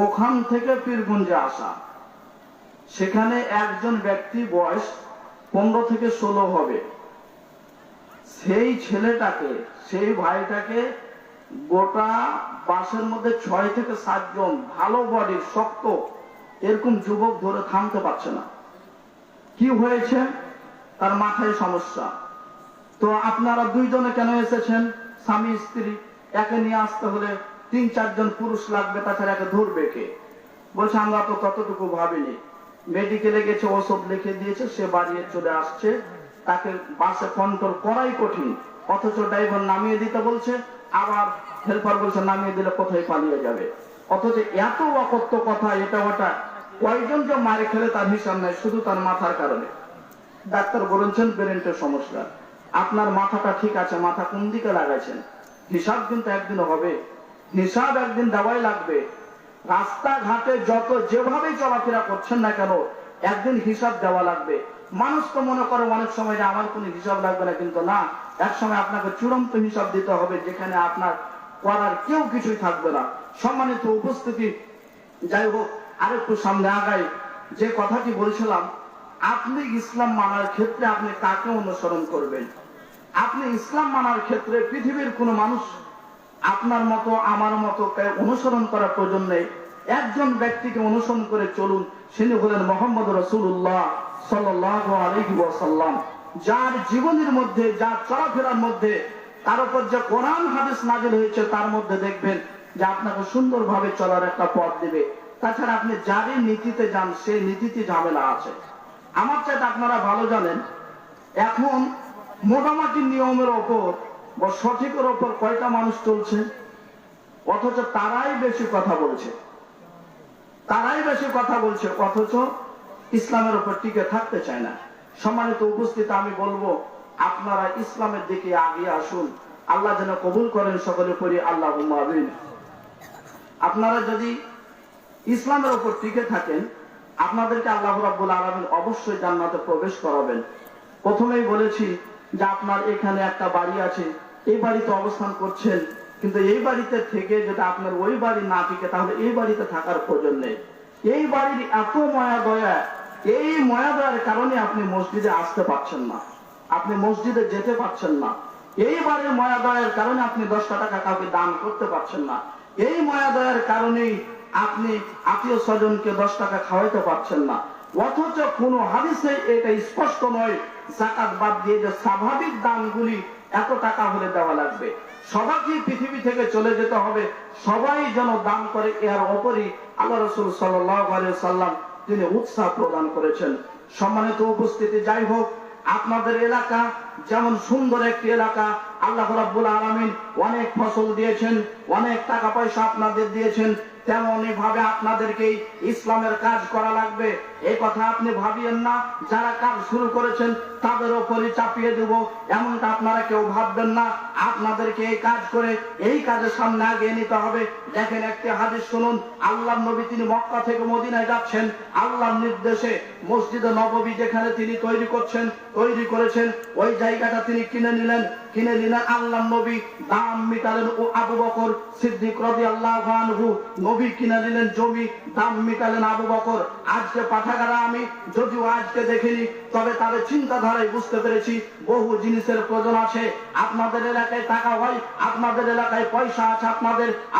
ওখান থেকে পীরগঞ্জে আসা, সেখানে একজন ব্যক্তি বয়স 15 থেকে 16 হবে। সেই ছেলেটাকে, সেই ভাইটাকে গোটা বাসের মধ্যে 6 থেকে 7 জন ভালো বডির শক্ত এরকম যুবক ধরে থামতে পারছে না। কি হয়েছে? তার মাথায় সমস্যা। তো আপনারা দুইজনে কেন এসেছেন? স্বামী স্ত্রী, একে নিয়ে আসতে হলে 3-4 জন পুরুষ লাগবে, তাছাড়া একে ধরবে কে? বলছে, আমরা তো ততটুকু ভাবিনি। মেডিকেলে গেছে, ওষুধ লিখে দিয়েছে, সে বাড়িয়ে চলে আসছে। তাকে বাসে কন্ট্রোল করাই কঠিন, অথচ ড্রাইভার নামিয়ে দিতে বলছে, আবার হেল্পার বলছে নামিয়ে দিলে কোথায় পালিয়ে যাবে। অথচ এত অকথ্য কথা, এটা ওটা, কয়জন যে মারে খেলে তার হিসাব নাই, শুধু তার মাথার কারণে। ডাক্তার বলেছেন ব্রেনের সমস্যা। আপনার মাথাটা ঠিক আছে, মাথা কোন দিকে লাগাইছেন? হিসাব কিন্তু একদিন হবে, হিসাব একদিন দেওয়াই লাগবে। রাস্তাঘাটে যত যেভাবে চলাফেরা করছেন না কেন, একদিন হিসাব দেওয়া লাগবে। মানুষ তো মনে করে অনেক সময় যে আমার কোনো হিসাব লাগবে না, কিন্তু না, এক সময় আপনাকে চূড়ান্ত হিসাব দিতে হবে, যেখানে আপনার করার কেউ কিছুই থাকবে না। সম্মানিত উপস্থিতি, যাই হোক, আরেকটু সামনে আগাই। যে কথাটি বলছিলাম, আপনি ইসলাম মানার ক্ষেত্রে আপনি কাকে অনুসরণ করবেন? আপনি ইসলাম মানার ক্ষেত্রে পৃথিবীর কোন মানুষ আপনার মতো আমার মতো অনুসরণ করার প্রয়োজন নেই। একজন ব্যক্তিকে অনুসরণ করে চলুন, তিনি হলেন মুহাম্মদ রাসূলুল্লাহ সাল্লাল্লাহু আলাইহি ওয়াসাল্লাম। যার জীবনের মধ্যে, যার চলাফেরার মধ্যে তার উপর যে কোরআন হাদিস নাযিল হয়েছে, তার মধ্যে দেখবেন যে আপনাকে সুন্দরভাবে চলার একটা পথ দিবে। তাছাড়া আপনি যারই নীতিতে যান, সেই নীতিতে ঝামেলা আছে। আমার চাইতে আপনারা ভালো জানেন, এখন মোটামুটি নিয়মের ওপর বা সঠিকের ওপর কয়টা মানুষ চলছে, অথচ তারাই বেশি কথা বলছে, তারাই বেশি কথা বলছে, অথচ ইসলামের উপর টিকে থাকতে চায় না। সম্মানিত উপস্থিতি, আমি বলবো আপনারা ইসলামের দিকে আগিয়ে আসুন। আল্লাহ যেন কবুল করেন, সকলে পড়ি আল্লাহুম্মা আমিন। আপনারা যদি ইসলামের উপর টিকে থাকেন, আপনাদেরকে আল্লাহ রাব্বুল আলামিন অবশ্যই জান্নাতে প্রবেশ করাবেন। প্রথমেই বলেছি যে আপনার এখানে একটা বাড়ি আছে, এই বাড়িতে অবস্থান করছেন, কিন্তু এই বাড়িতে থেকে যদি আপনার ওই বাড়ি না টিকে, তাহলে এই বাড়িতে থাকার প্রয়োজন নেই। এই বাড়ির এত মায়া দয়া, এই মায়া দয়ার কারণে আপনি মসজিদে আসতে পারছেন না, আপনি মসজিদে যেতে পারছেন না। এই বাড়ির মায়া দয়ার কারণে আপনি 10 টাকা কাউকে দান করতে পারছেন না। এই মায়া দয়ার কারণেই আপনি আত্মীয় স্বজনকে 10 টাকা খাওয়াইতে পারছেন না। অথচ কোন হাদিসে এটা স্পষ্ট নয় যাকাত বাদ দিয়ে যে স্বাভাবিক দানগুলি এত টাকা হলে দেওয়া লাগবে। সবাইকে পৃথিবী থেকে চলে যেতে হবে, সবাই যেন দান করে, এর ওপরই আল্লাহ রাসূল সাল্লাল্লাহু আলাইহি ওয়াসাল্লাম তিনি উৎসাহ প্রদান করেছেন। সম্মানিত উপস্থিতি, যাই হোক, আপনাদের এলাকা যেমন সুন্দর একটি এলাকা, আল্লাহ রাব্বুল আলামিন অনেক ফসল দিয়েছেন, অনেক টাকা পয়সা আপনাদের দিয়েছেন, তেমনি ভাবে আপনাদেরকে ইসলামের কাজ করা লাগবে। এই কথা আপনি ভাবিয়েন না যারা কাজ শুরু করেছেন তাদের ওপরই চাপিয়ে দেব, এমনটা আপনারা কেউ ভাববেন না। আপনাদেরকে এই কাজ করে এই কাজের সামনে আগিয়ে নিতে হবে। দেখেন একটি হাদিস শুনুন। আল্লাহর নবী তিনি মক্কা থেকে মদিনায় যাচ্ছেন আল্লাহর নির্দেশে। মসজিদে নববী যেখানে তিনি তৈরি করেছেন ওই জায়গাটা তিনি কিনে নিলেন। আল্লাহর নবী দাম মিটালেন ও আবু বকর সিদ্দিক রাদিয়াল্লাহু আনহু। নবী কিনে নিলেন জমি, দাম মিটালেন আবু বকর। আজকে পাঠাগারা আমি যদিও আজকে দেখিনি, তবে তাদের চিন্তাধারায় বুঝতে পেরেছি বহু জিনিসের প্রয়োজন আছে। আপনাদের এলাকায় টাকা হয়, আপনাদের এলাকায় পয়সা আছে,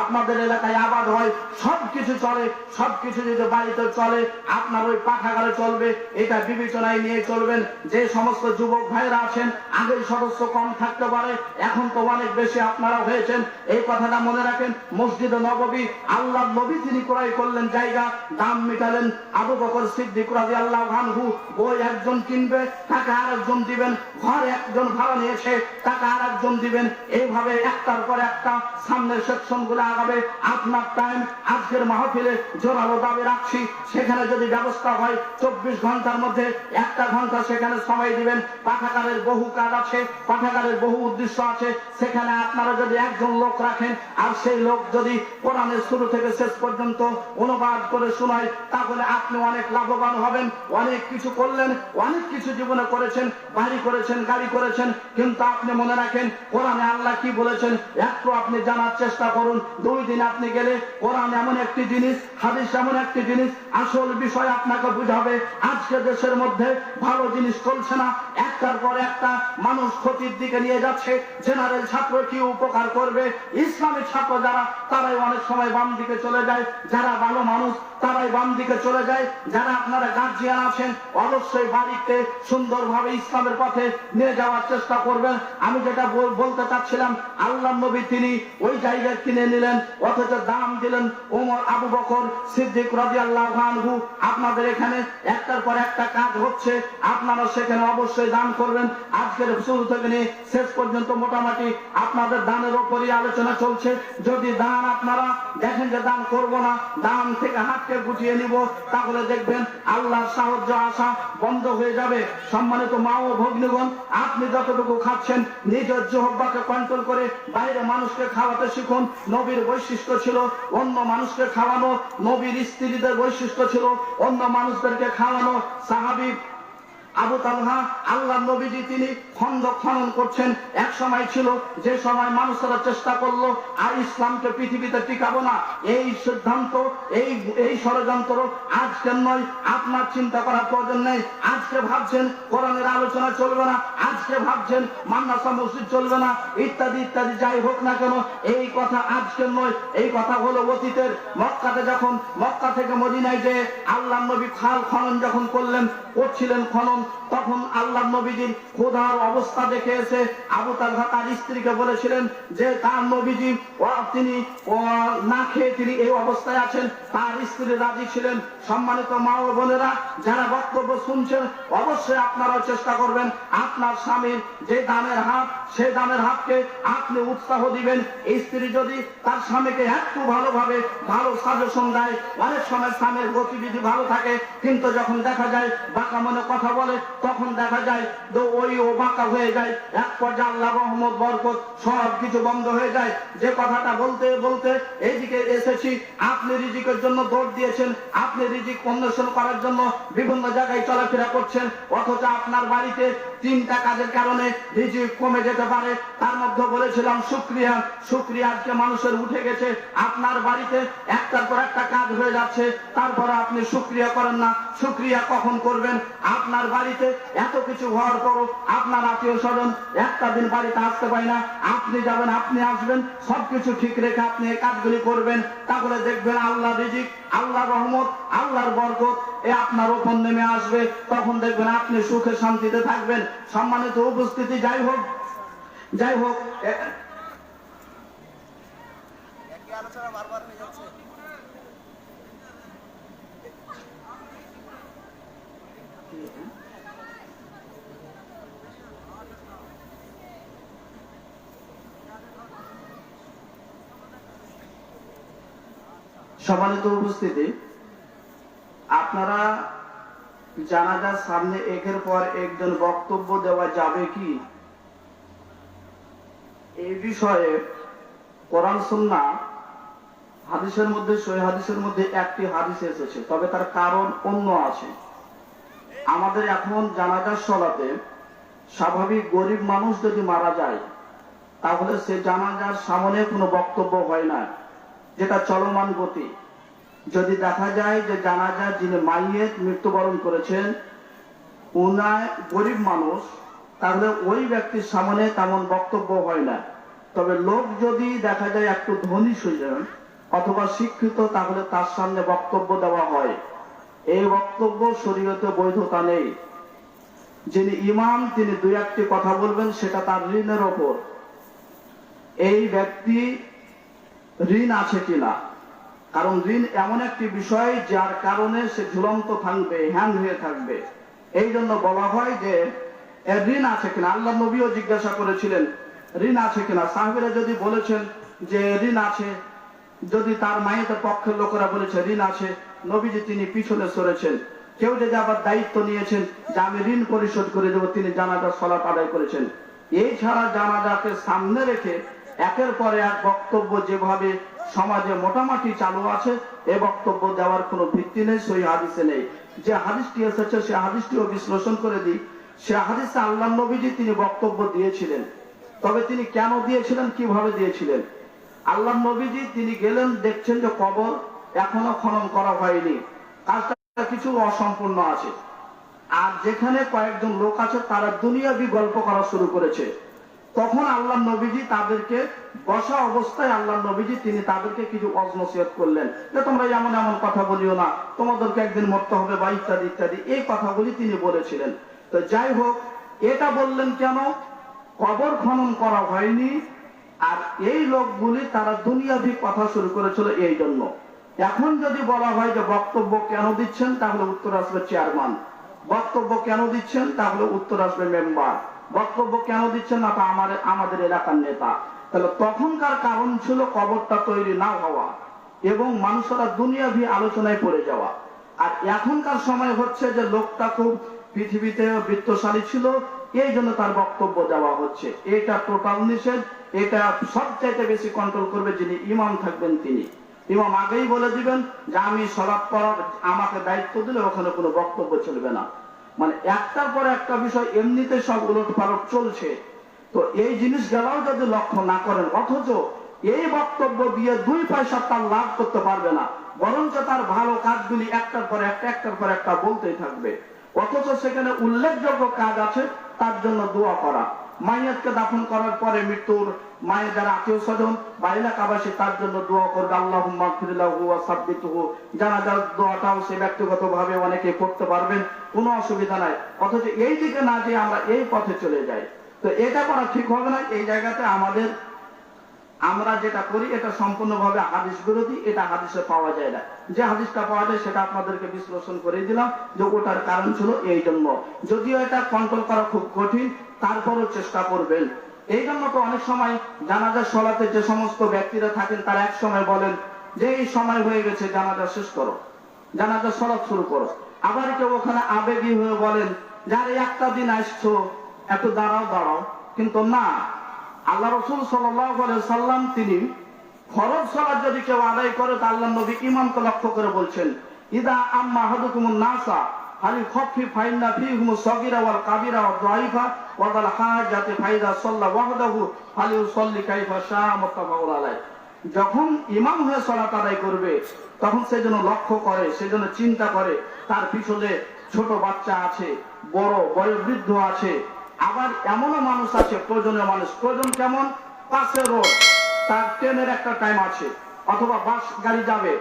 আপনাদের এলাকায় আবাদ হয়, সবকিছু চলে। সবকিছু যদি বাড়িতে চলে আপনার ওই পাঠাগারে চলবে, এটা বিবেচনায় নিয়ে চলবেন। যে সমস্ত যুবক ভাইরা আছেন আগের সদস্য কম থাকতে পারে, এখন তো অনেক বেশি আপনারা হয়েছেন, এই কথাটা মনে রাখেন। মসজিদে নববী আল্লাহর নবী তিনি ক্রয় করলেন জায়গা, দাম মিটালেন আবু বকর সিদ্দিক রাদিয়াল্লাহু আনহু। বই একজন কিনবে, টাকা আরেকজন দিবেন। ঘর একজন ভাড়া নিয়েছে, টাকা আরেকজন দিবেন। এইভাবে একটার পর একটা সামনের সেকশন গুলো আগাবে। আপনার টাইম আজকের মাহফিলে জোরালো দাবি রাখছি, সেখানে যদি ব্যবস্থা হয় 24 ঘন্টার মধ্যে 1 ঘন্টা সেখানে সময় দিবেন। পাঠাগারের বহু কাজ আছে, পাঠাগারের বহু উদ্দেশ্য আছে, সেখানে আপনারা যদি একজন লোক রাখেন আর সেই লোক যদি কোরআনের শুরু থেকে শেষ পর্যন্ত অনুবাদ করে শোনায়, তাহলে আপনি অনেক লাভবান হবেন। অনেক কিছু করলেন, অনেক কিছু জীবনে করেছেন, বাড়ি করেছেন, গাড়ি করেছেন, কিন্তু আপনি মনে রাখেন কোরআনে আল্লাহ কি বলেছেন একটু আপনি জানার চেষ্টা করুন। 2 দিন আপনি গেলে কোরআন এমন একটি জিনিস, হাদিস এমন একটি জিনিস, আসল বিষয় আপনাকে বুঝাবে। আজকে দেশের মধ্যে ভালো জিনিস চলছে না, একটার পর একটা মানুষ ক্ষতির দিকে নিয়ে যাচ্ছে। জেনারেল ছাত্র কি উপকার করবে? ইসলামিক ছাত্র যারা তারাই অনেক সময় বাম দিকে চলে যায়, যারা ভালো মানুষ তারাই বাম দিকে চলে যায়। যারা আপনারা গার্জিয়ান আছেন অবশ্যই বাড়িতে সুন্দরভাবে ইসলামের পথে নিয়ে যাওয়ার চেষ্টা করবেন। আমি যেটা বলতে চাচ্ছিলাম, আল্লাহর নবী তিনি ওই জায়গা কিনে নিলেন, অথচ দাম দিলেন ওমর আবু বকর সিদ্দিক রাদিয়াল্লাহু আনহু। আপনাদের এখানে একটার পর একটা কাজ হচ্ছে, আপনারা সেখানে অবশ্যই দান করবেন। আজকের শুরু থেকে নিয়ে শেষ পর্যন্ত মোটামুটি আপনাদের দানের উপরই আলোচনা চলছে। যদি দান আপনারা দেখেন যে দান করব না, দান থেকে হাতকে গুটিয়ে নিব, তাহলে দেখবেন আল্লাহর সাহায্য আসা বন্ধ হয়ে যাবে। সম্মানিত মা ও ভগ্নীগণ, আপনি যতটুকু খাচ্ছেন নিজের জিহ্বাকে কন্ট্রোল করে বাইরে মানুষকে খাওয়াতে শিখুন। নবীর বৈশিষ্ট্য ছিল অন্য মানুষকে খাওয়ানো, নবীর স্ত্রীদের বৈশিষ্ট্য ছিল অন্য মানুষদেরকে খাওয়ানো। সাহাবী আবু তালহা আল্লাহ নবীজি তিনি খন্দ খনন করছেন। এক সময় ছিল যে সময় মানুষেরা চেষ্টা করলো আর ইসলামকে পৃথিবীতে টিকাবো না। এই সিদ্ধান্ত, এই ষড়যন্ত্র আজকের নয়, আপনার চিন্তা করার প্রয়োজন নেই। আজকে ভাবছেন কোরআনের আলোচনা চলবে না, আজকে ভাবছেন মাদ্রাসা মসজিদ চলবে না, ইত্যাদি ইত্যাদি যাই হোক না কেন, এই কথা আজকের নয়, এই কথা হলো অতীতের। মক্কা থেকে মদিনায় যে আল্লাহ নবী খাল খনন যখন করছিলেন খনন, তখন আল্লাহ নবীজির ক্ষুধার অবস্থা দেখে এসে আবু তালহা তার স্ত্রীকে বলেছিলেন যে তার নবীজি তিনি না খেয়ে তিনি এই অবস্থায় আছেন। তার স্ত্রী রাজি ছিলেন। সম্মানিত মা ও বোনেরা, যারা বক্তব্য শুনছেন অবশ্যই আপনারাও চেষ্টা করবেন আপনার স্বামীর যে দানের হাত, সেই দানের হাতকে আপনি উৎসাহ দিবেন। এই স্ত্রী যদি তার স্বামীকে একটু ভালোভাবে ভালো সাজেশন দেয়, অনেক সময় স্বামীর গতিবিধি ভালো থাকে, কিন্তু যখন দেখা যায় বাঁকা মনে কথা বলে, তখন দেখা যায় ও বাঁকা হয়ে যায়। এক পর্যায়ে আল্লাহ রহমত বরকত সব কিছু বন্ধ হয়ে যায়। যে কথাটা বলতে বলতে এইদিকে এসেছি, আপনি রিজিকের জন্য দৌড় দিয়েছেন, আপনি রিজিক অন্বেষণ করার জন্য বিভিন্ন জায়গায় চলাফেরা করছেন, অথচ আপনার বাড়িতে 3টা কাজের কারণে রিজিক কমে যেতে পারে। তার মধ্যে বলেছিলাম শুকরিয়া আজকে মানুষের উঠে গেছে। আপনার বাড়িতে একটার পর একটা কাজ হয়ে যাচ্ছে, তারপরে আপনি শুকরিয়া করেন না। শুকরিয়া কখন করবেন? আপনার বাড়িতে এত কিছু হওয়ার পরও আপনার আত্মীয় স্বজন একটা দিন বাড়িতে আসতে পারে না, আপনি যাবেন, আপনি আসবেন, সবকিছু ঠিক রেখে আপনি এই কাজগুলি করবেন, তাহলে দেখবেন আল্লাহ রিজিক, আল্লাহ রহমত, আল্লাহর বরকত আপনার উপর নেমে আসবে। তখন দেখবেন আপনি সুখে শান্তিতে থাকবেন। সম্মানিত উপস্থিতি, যাই হোক আলোচনা বারবার হয়ে যাচ্ছে। সম্মানিত উপস্থিতি, আপনারা জানাজার সামনে একের পর একজন বক্তব্য দেওয়া যাবে কি, এই বিষয়ে কোরআন সুন্নাহ হাদিসের মধ্যে, সহিহ হাদিসের মধ্যে একটি হাদিস এসেছে, তবে তার কারণ অন্য আছে। আমাদের এখন জানাজার সলাতে স্বাভাবিক গরিব মানুষ যদি মারা যায়, তাহলে সে জানাজার সামনে কোনো বক্তব্য হয় না, যেটা চলমান গতি। যদি দেখা যায় যে জানাজা যিনি মাইয়েত মৃত্যুবরণ করেছেন উনায় গরিব মানুষ, তাহলে ওই ব্যক্তির সামনে তেমন বক্তব্য হয় না। তবে লোক যদি দেখা যায় একটু ধনী সুজন অথবা শিক্ষিত, তাহলে তার সামনে বক্তব্য দেওয়া হয়। এই বক্তব্য শরীয়তে বৈধতা নেই। যিনি ইমাম তিনি দুই একটি কথা বলবেন, সেটা তার ঋণের ওপর। এই ব্যক্তি ঋণ আছে কিনা, কারণ ঋণ এমন একটি বিষয় যার কারণে সে ঝুলন্ত থাকবে, হ্যান্ড হয়ে থাকবে। এই জন্য বলা হয় যে এর ঋণ আছে কিনা। আল্লাহ নবীও জিজ্ঞাসা করেছিলেন ঋণ আছে কিনা। সাহাবীরা যদি বলেছেন যে ঋণ আছে, যদি তার মায়ের পক্ষের লোকেরা বলেছে ঋণ আছে, নবীজি তিনি পিছনে সরেছেন। কেউ যদি আবার দায়িত্ব নিয়েছেন যে আমি ঋণ পরিশোধ করে দেবো, তিনি জানাজার সালাত আদায় করেছেন। এই ছাড়া জানাজাকে সামনে রেখে একের পর এক বক্তব্য যেভাবে সমাজে মোটামুটি চালু আছে, এ বক্তব্য দেওয়ার কোনো ভিত্তি নেই, সহিহ হাদিসে নেই। যে হাদিসটি এসেছে সে হাদিসটিও বিশ্লেষণ করে দিই। সে হাদিসে আল্লাহ নবীজি তিনি বক্তব্য দিয়েছিলেন, তবে তিনি কেন দিয়েছিলেন, কিভাবে দিয়েছিলেন। আল্লাহ নবীজি তিনি গেলেন, দেখছেন যে কবর এখনো খনন করা হয়নি, কাজটা কিছু অসম্পূর্ণ আছে। আর যেখানে কয়েকজন লোক আছে তারা দুনিয়াবি গল্প করা শুরু করেছে, তখন আল্লাহ নবীজি তাদেরকে বসা অবস্থায় আল্লাহ নবীজি তিনি তাদেরকে কিছু নসিহত করলেন যে তোমরা এমন এমন কথা বলিও না, তোমাদেরকে একদিন মরতে হবে বা ইত্যাদি ইত্যাদি, এই কথাগুলি তিনি বলেছিলেন। তো যাই হোক, এটা বললেন কেন, কবর খনন করা হয়নি আর এই লোকগুলি তারা দুনিয়াবি কথা শুরু করেছিল এই জন্য। এখন যদি বলা হয় যে বক্তব্য কেন দিচ্ছেন, তাহলে উত্তর আসবে চেয়ারম্যান। বক্তব্য কেন দিচ্ছেন, তাহলে উত্তর আসবে মেম্বার। বক্তব্য কেন দিচ্ছেন না, তা আমাদের এলাকার নেতা। তাহলে তখনকার কারণ ছিল কবরটা তৈরি না হওয়া এবং মানুষেরা দুনিয়াবি আলোচনায় পড়ে যাওয়া। আর এখনকার সময় হচ্ছে যে লোকটা খুব পৃথিবীতে বৃত্তশালী ছিল, এই জন্য তার বক্তব্য দেওয়া হচ্ছে। এটা টোটাল নিষেধ। এটা সবচাইতে বেশি কন্ট্রোল করবে যিনি ইমাম থাকবেন তিনি। ইমাম আগেই বলে দিবেন যে আমি সালাত পড়ার আমাকে দায়িত্ব দিলে ওখানে কোনো বক্তব্য চলবে না। মানে একটার পর একটা বিষয় এমনিতে সব উলট পালট চলছে। তো এই জিনিস গেলাও যদি লক্ষ্য না করেন, অথচ এই বক্তব্য দিয়ে 2 পয়সা তার লাভ করতে পারবে না, বরঞ্চ তার ভালো কাজগুলি একটার পর একটা বলতেই থাকবে। অথচ সেখানে উল্লেখযোগ্য কাজ আছে, তার জন্য দোয়া করা। মাইয়াতকে দাফন করার পরে মৃত্যুর মায়ের যারা আত্মীয় স্বজন বা এলাকাবাসী তার জন্য দোয়া করবে, আল্লাহুম্মা গফিরলাহু ওয়া সাব্বিতহু। জানাজার দোয়াটাও সে ব্যক্তিগতভাবে অনেকে করতে পারবেন, কোনো অসুবিধা নাই। অথচ এই দিকে না যে আমরা এই পথে চলে যাই, তো এটা করা ঠিক হবে না। এই জায়গাতে আমরা যেটা করি এটা সম্পূর্ণভাবে হাদিস বিরোধী, এটা হাদিসে পাওয়া যায় না। যে হাদিসটা পাওয়া যায় সেটা আপনাদেরকে বিশ্লেষণ করে দিলাম যে ওটার কারণ ছিল এই জন্য। যদিও এটা কন্ট্রোল করা খুব কঠিন, তারপরও চেষ্টা করবেন। এই জন্য তো অনেক সময় জানাজার সলাতে যে সমস্ত ব্যক্তিরা থাকেন তারা এক সময় বলেন যে এই সময় হয়ে গেছে, জানাজা শেষ করো, জানাজার সলাত শুরু করো। আবার কেউ ওখানে আবেগী হয়ে বলেন যার একটা দিন আসছো একটু দাঁড়াও। কিন্তু না, আল্লাহ রাসূল সাল্লাল্লাহু আলাইহি সাল্লাম তিনি ফরজ সালাত যদি কেউ আদায় করে, তা আল্লাহ নবী ইমামকে লক্ষ্য করে বলছেন ইদা আম্মা আহাদুকুমুন নাসা ফালিখাফফি ফাইন্না ফীহুমুস সাগীরা ওয়াল কাবীরা ওয়াদ দাঈফা ওয়া যাল হাজাতি ফাইদা সাল্লা ওয়াহদাহু ফালিউসাল্লি কাইফা শাআ মুত্তাফাকুন আলাইহি। যখন ইমাম হয়ে সালাত আদায় করবে তখন সে যেন লক্ষ্য করে, সে যেন চিন্তা করে তার পিছনে ছোট বাচ্চা আছে, বড় বয়োবৃদ্ধ আছে, আবার এমনও মানুষ আছে প্রয়োজনীয় মানুষ। প্রয়োজন কেমন, পাশে রোড, তার ট্রেনের একটা টাইম আছে অথবা বাস গাড়ি যাবে,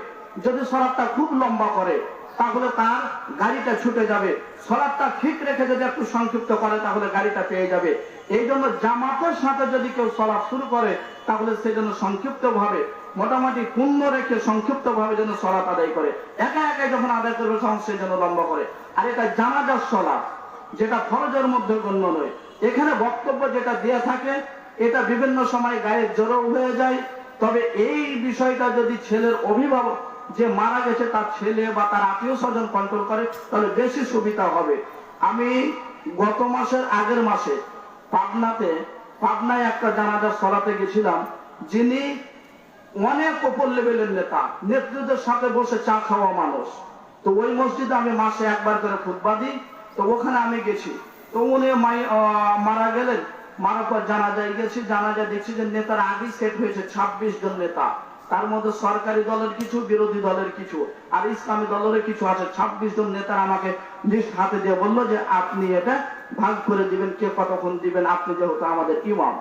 যদি সালাতটা খুব লম্বা করে তাহলে তার গাড়িটা ছুটে যাবে। সালাতটা ঠিক রেখে যদি একটু সংক্ষিপ্ত করে তাহলে গাড়িটা পেয়ে যাবে। এই জন্য জামাতের সাথে যদি কেউ সালাত শুরু করে তাহলে সে যেন সংক্ষিপ্ত ভাবে, মোটামুটি পূর্ণ রেখে সংক্ষিপ্ত ভাবে যেন সালাত আদায় করে। একা যখন আদায় করবে তখন সে যেন লম্বা করে। আর এটা জানাজার সালাত, যেটা ফরজের মধ্যে গণ্য নয়। এখানে বক্তব্য যেটা দেয়া থাকে এটা বিভিন্ন সময় গায়ে জড়ো হয়ে যায়। তবে এই বিষয়টা যদি ছেলের অভিভাবক যে মারা গেছে তার ছেলে বা তার আত্মীয় স্বজন কন্ট্রোল করে, তাহলে বেশি সুবিধা হবে। আমি গত মাসের আগের মাসে পাবনায় একটা জানাজার সলাতে গেছিলাম, যিনি অনেক উপর লেভেলের নেতা, নেতৃত্বের সাথে বসে চা খাওয়া মানুষ। তো ওই মসজিদে আমি মাসে একবার করে খুতবা দিই, তো ওখানে আমি গেছি। তো উনি মারা গেলেন, মারার পর জানাজায় গেছি, জানাজায় দেখছি যে নেতারা আগে সেট হয়েছে 26 জন নেতা, তার মধ্যে সরকারি দলের কিছু, বিরোধী দলের কিছু, আর ইসলামী দলের কিছু আছে। 26 জন নেতারা আমাকে লিস্ট হাতে দিয়ে বললো যে আপনি এটা ভাগ করে দিবেন, কে কতক্ষণ দিবেন, আপনি যেহেতু আমাদের ইমাম।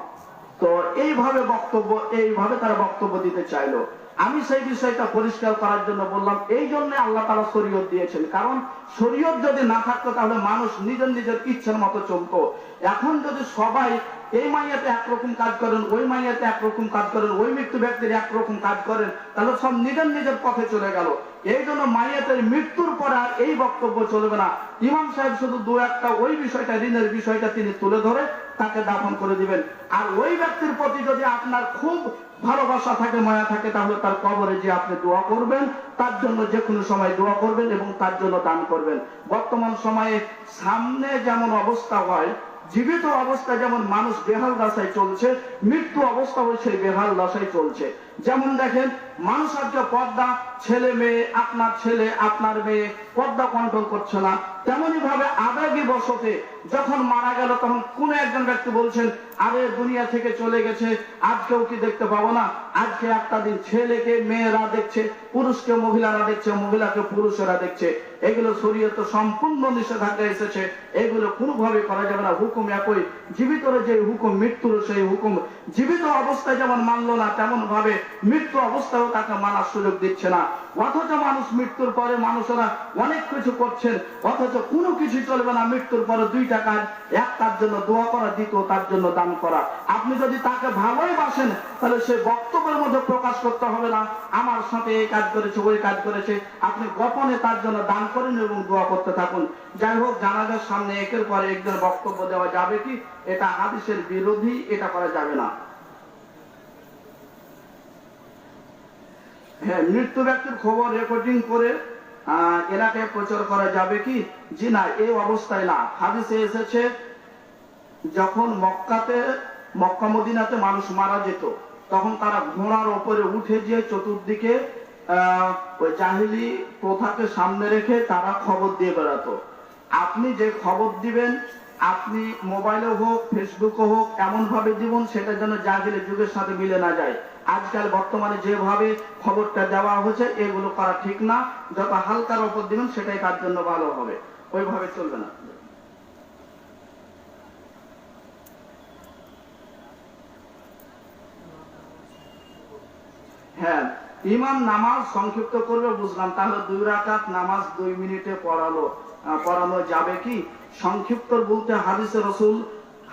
তো এইভাবে তারা বক্তব্য দিতে চাইলো। আমি সেই বিষয়টা পরিষ্কার করার জন্য বললাম, এই জন্য আল্লাহ তাআলা শরীয়ত দিয়েছেন, কারণ শরীয়ত যদি না থাকতো তাহলে মানুষ নিজের ইচ্ছার মতো চলতো। এখন যদি সবাই এই মাইয়াতে একরকম কাজ করেন, ওই মাইয়াতে একরকম কাজ করেন, ওই মৃত্যু ব্যক্তির একরকম কাজ করেন, তাহলে সব নিজের পথে চলে গেল। এই জন্য মাইয়াতের মৃত্যুর পর আর এই বক্তব্য চলবে না। ইমাম সাহেব শুধু দু একটা ওই বিষয়টা, ঋণের বিষয়টা তিনি তুলে ধরে তাকে দাফন করে দিবেন। আর ওই ব্যক্তির প্রতি যদি আপনার খুব ভালোবাসা থাকে, মায়া থাকে, তাহলে তার কবরে যে আপনি দোয়া করবেন, তার জন্য যে কোনো সময় দোয়া করবেন এবং তার জন্য দান করবেন। বর্তমান সময়ে সামনে যেমন অবস্থা হয়, জীবিত অবস্থায় যেমন মানুষ বেহাল দশায় চলছে, মৃত্যু অবস্থা হচ্ছে বেহাল দশায় চলছে। যেমন দেখেন, মানুষ আজকে পর্দা, ছেলে মেয়ে, আপনার মেয়ে পর্দা কন্ট্রোল করছে না। তেমনি ভাবে আবেগী বশতে যখন মারা গেল, তখন কোন একজন ব্যক্তি বলছেন, আরে দুনিয়া থেকে চলে গেছে, আজকেও কি দেখতে পাবো না? আজকে একটা দিন ছেলেকে মেয়েরা দেখছে, পুরুষকে মহিলারা দেখছে, মহিলাকে পুরুষেরা দেখছে। এগুলো শরীয়তে সম্পূর্ণ নিষেধাজ্ঞা এসেছে, এগুলো কোনোভাবে করা যাবে না। হুকুম একই, জীবিতর যে হুকুম, মৃত্যুর সেই হুকুম। জীবিত অবস্থায় যেমন মানলো না, তেমন ভাবে মৃত্যু অবস্থায়ও তাকে মানার সুযোগ দিচ্ছে না। অথচ মানুষ মৃত্যুর পরে মানুষেরা অনেক কিছু করছেন, অথচ কোনো কিছু চলবে না। মৃত্যুর পরে দুইটা কাজ, এক তার জন্য দোয়া করা, দ্বিতীয় তার জন্য দান করা। আপনি যদি তাকে ভালোই বাসেন, তাহলে সে বক্তব্যের মধ্যে প্রকাশ করতে হবে না আমার সাথে এই কাজ করেছে, ওই কাজ করেছে। আপনি গোপনে তার জন্য দান করেন এবং দোয়া করতে থাকুন। যাই হোক, জানাজার সামনে একের পর একজন বক্তব্য দেওয়া যাবে কি? এটা হাদিসের বিরোধী, এটা করা যাবে না। হ্যাঁ, মৃত্যু ব্যক্তির খবর রেকর্ডিং করে এলাকায় প্রচার করা যাবে কি? জি না, এই অবস্থায় না। হাদিসে এসেছে, যখন মক্কা মদিনাতে মানুষ মারা যেত, তখন তারা ঘোড়ার ওপরে উঠে যে চতুর্দিকে ওই জাহিলি প্রথাকে সামনে রেখে তারা খবর দিয়ে বেড়াতো। আপনি যে খবর দিবেন, আপনি মোবাইলে হোক, ফেসবুকে হোক, এমন ভাবে দিবেন সেটা যেন জাহিলি যুগের সাথে মিলে না যায়। আজকাল বর্তমানে যেভাবে খবরটা দেওয়া হচ্ছে, এগুলো করা ঠিক না। যত হালকার উপর দিবেন সেটাই তার জন্য ভালো হবে, ওইভাবে চলবে না। হ্যাঁ, ইমাম নামাজ সংক্ষিপ্ত করবে বুঝলাম, তাহলে 2 রাকাত নামাজ 2 মিনিটে পড়ানো যাবে কি? সংক্ষিপ্ত বলতে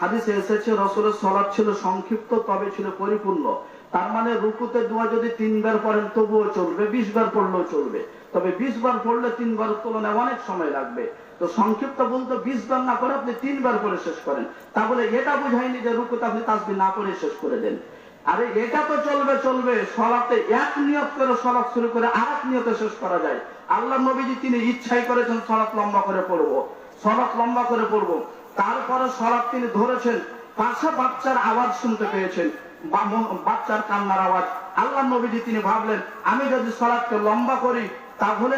হাদিসে এসেছে রসুলের সালাত ছিল সংক্ষিপ্ত, তবে ছিল পরিপূর্ণ। তার মানে রুকুতে দোয়া যদি 3 বার পড়েন তবুও চলবে, 20 বার পড়লেও চলবে। তবে 20 বার পড়লে 3 বার তুলনায় অনেক সময় লাগবে। তো সংক্ষিপ্ত বলতে 20 বার না করে আপনি 3 বার পড়ে শেষ করেন। তাহলে এটা বুঝায়নি যে রুকুতে আপনি তাসবিহ না পড়ে শেষ করে দেন। আরে এটা তো চলবে। সলাতে এক নিয়ত করে সলাত শুরু করে আরেক নিয়তে শেষ করা যায়। আল্লাহ নবীজি তিনি ইচ্ছাই করেছেন সলাত লম্বা করে পড়বো। তারপরে সলাত তিনি ধরেছেন, পাশে বাচ্চার আওয়াজ শুনতে পেয়েছেন, বাচ্চার কান্নার আওয়াজ। আল্লাহ নবীজি তিনি ভাবলেন, আমি যদি সলাতকে লম্বা করি, তাহলে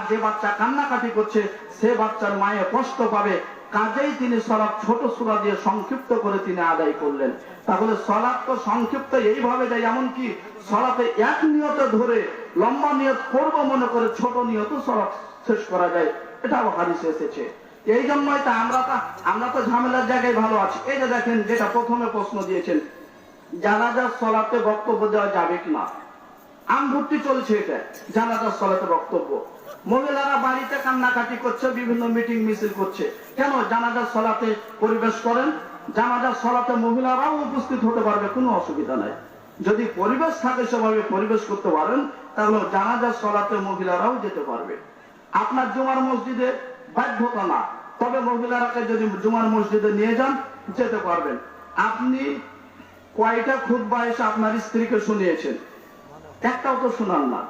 যে বাচ্চা কান্নাকাটি করছে সে বাচ্চার মায়ে কষ্ট পাবে। কাজেই তিনি সলাত ছোট সূরা দিয়ে সংক্ষিপ্ত করে তিনি আদায় করলেন। তাহলে সলাত তো সংক্ষিপ্ত এইভাবে যায়, এমনকি সলাতে এক নিয়তে ধরে লম্বা নিয়ত করবো মনে করে ছোট নিয়ত সলাত শেষ করা যায়, এটাও হাদিসে এসেছে। এই জন্যই তো আমরা তো ঝামেলার জায়গায় ভালো আছি। এই যে দেখেন, যেটা প্রথমে প্রশ্ন দিয়েছেন, জানাজার সলাতে বক্তব্য দেওয়া যাবে কিনা? আমভর্তি চলছে এটা, জানাজার সলাতে বক্তব্য। মহিলারা বাড়িতে কান্নাকাটি করছে, বিভিন্ন মিটিং মিছিল করছে, কেন জানাজার সলাতে পরিবেশ করেন? জানাজার সলাতে মহিলারাও উপস্থিত হতে পারবে, কোনো অসুবিধা নাই। যদি পরিবেশ থাকে সেভাবে পরিবেশ করতে পারেন, তাহলে জানাজার সলাতে মহিলারাও যেতে পারবে। আপনার জুমার মসজিদে বাধ্যতা না, তবে মহিলারাকে যদি জুমার মসজিদে নিয়ে যান যেতে পারবেন। আপনি কয়টা খুতবা এসে আপনার স্ত্রীকে শুনিয়েছেন? একটাও তো শোনান না।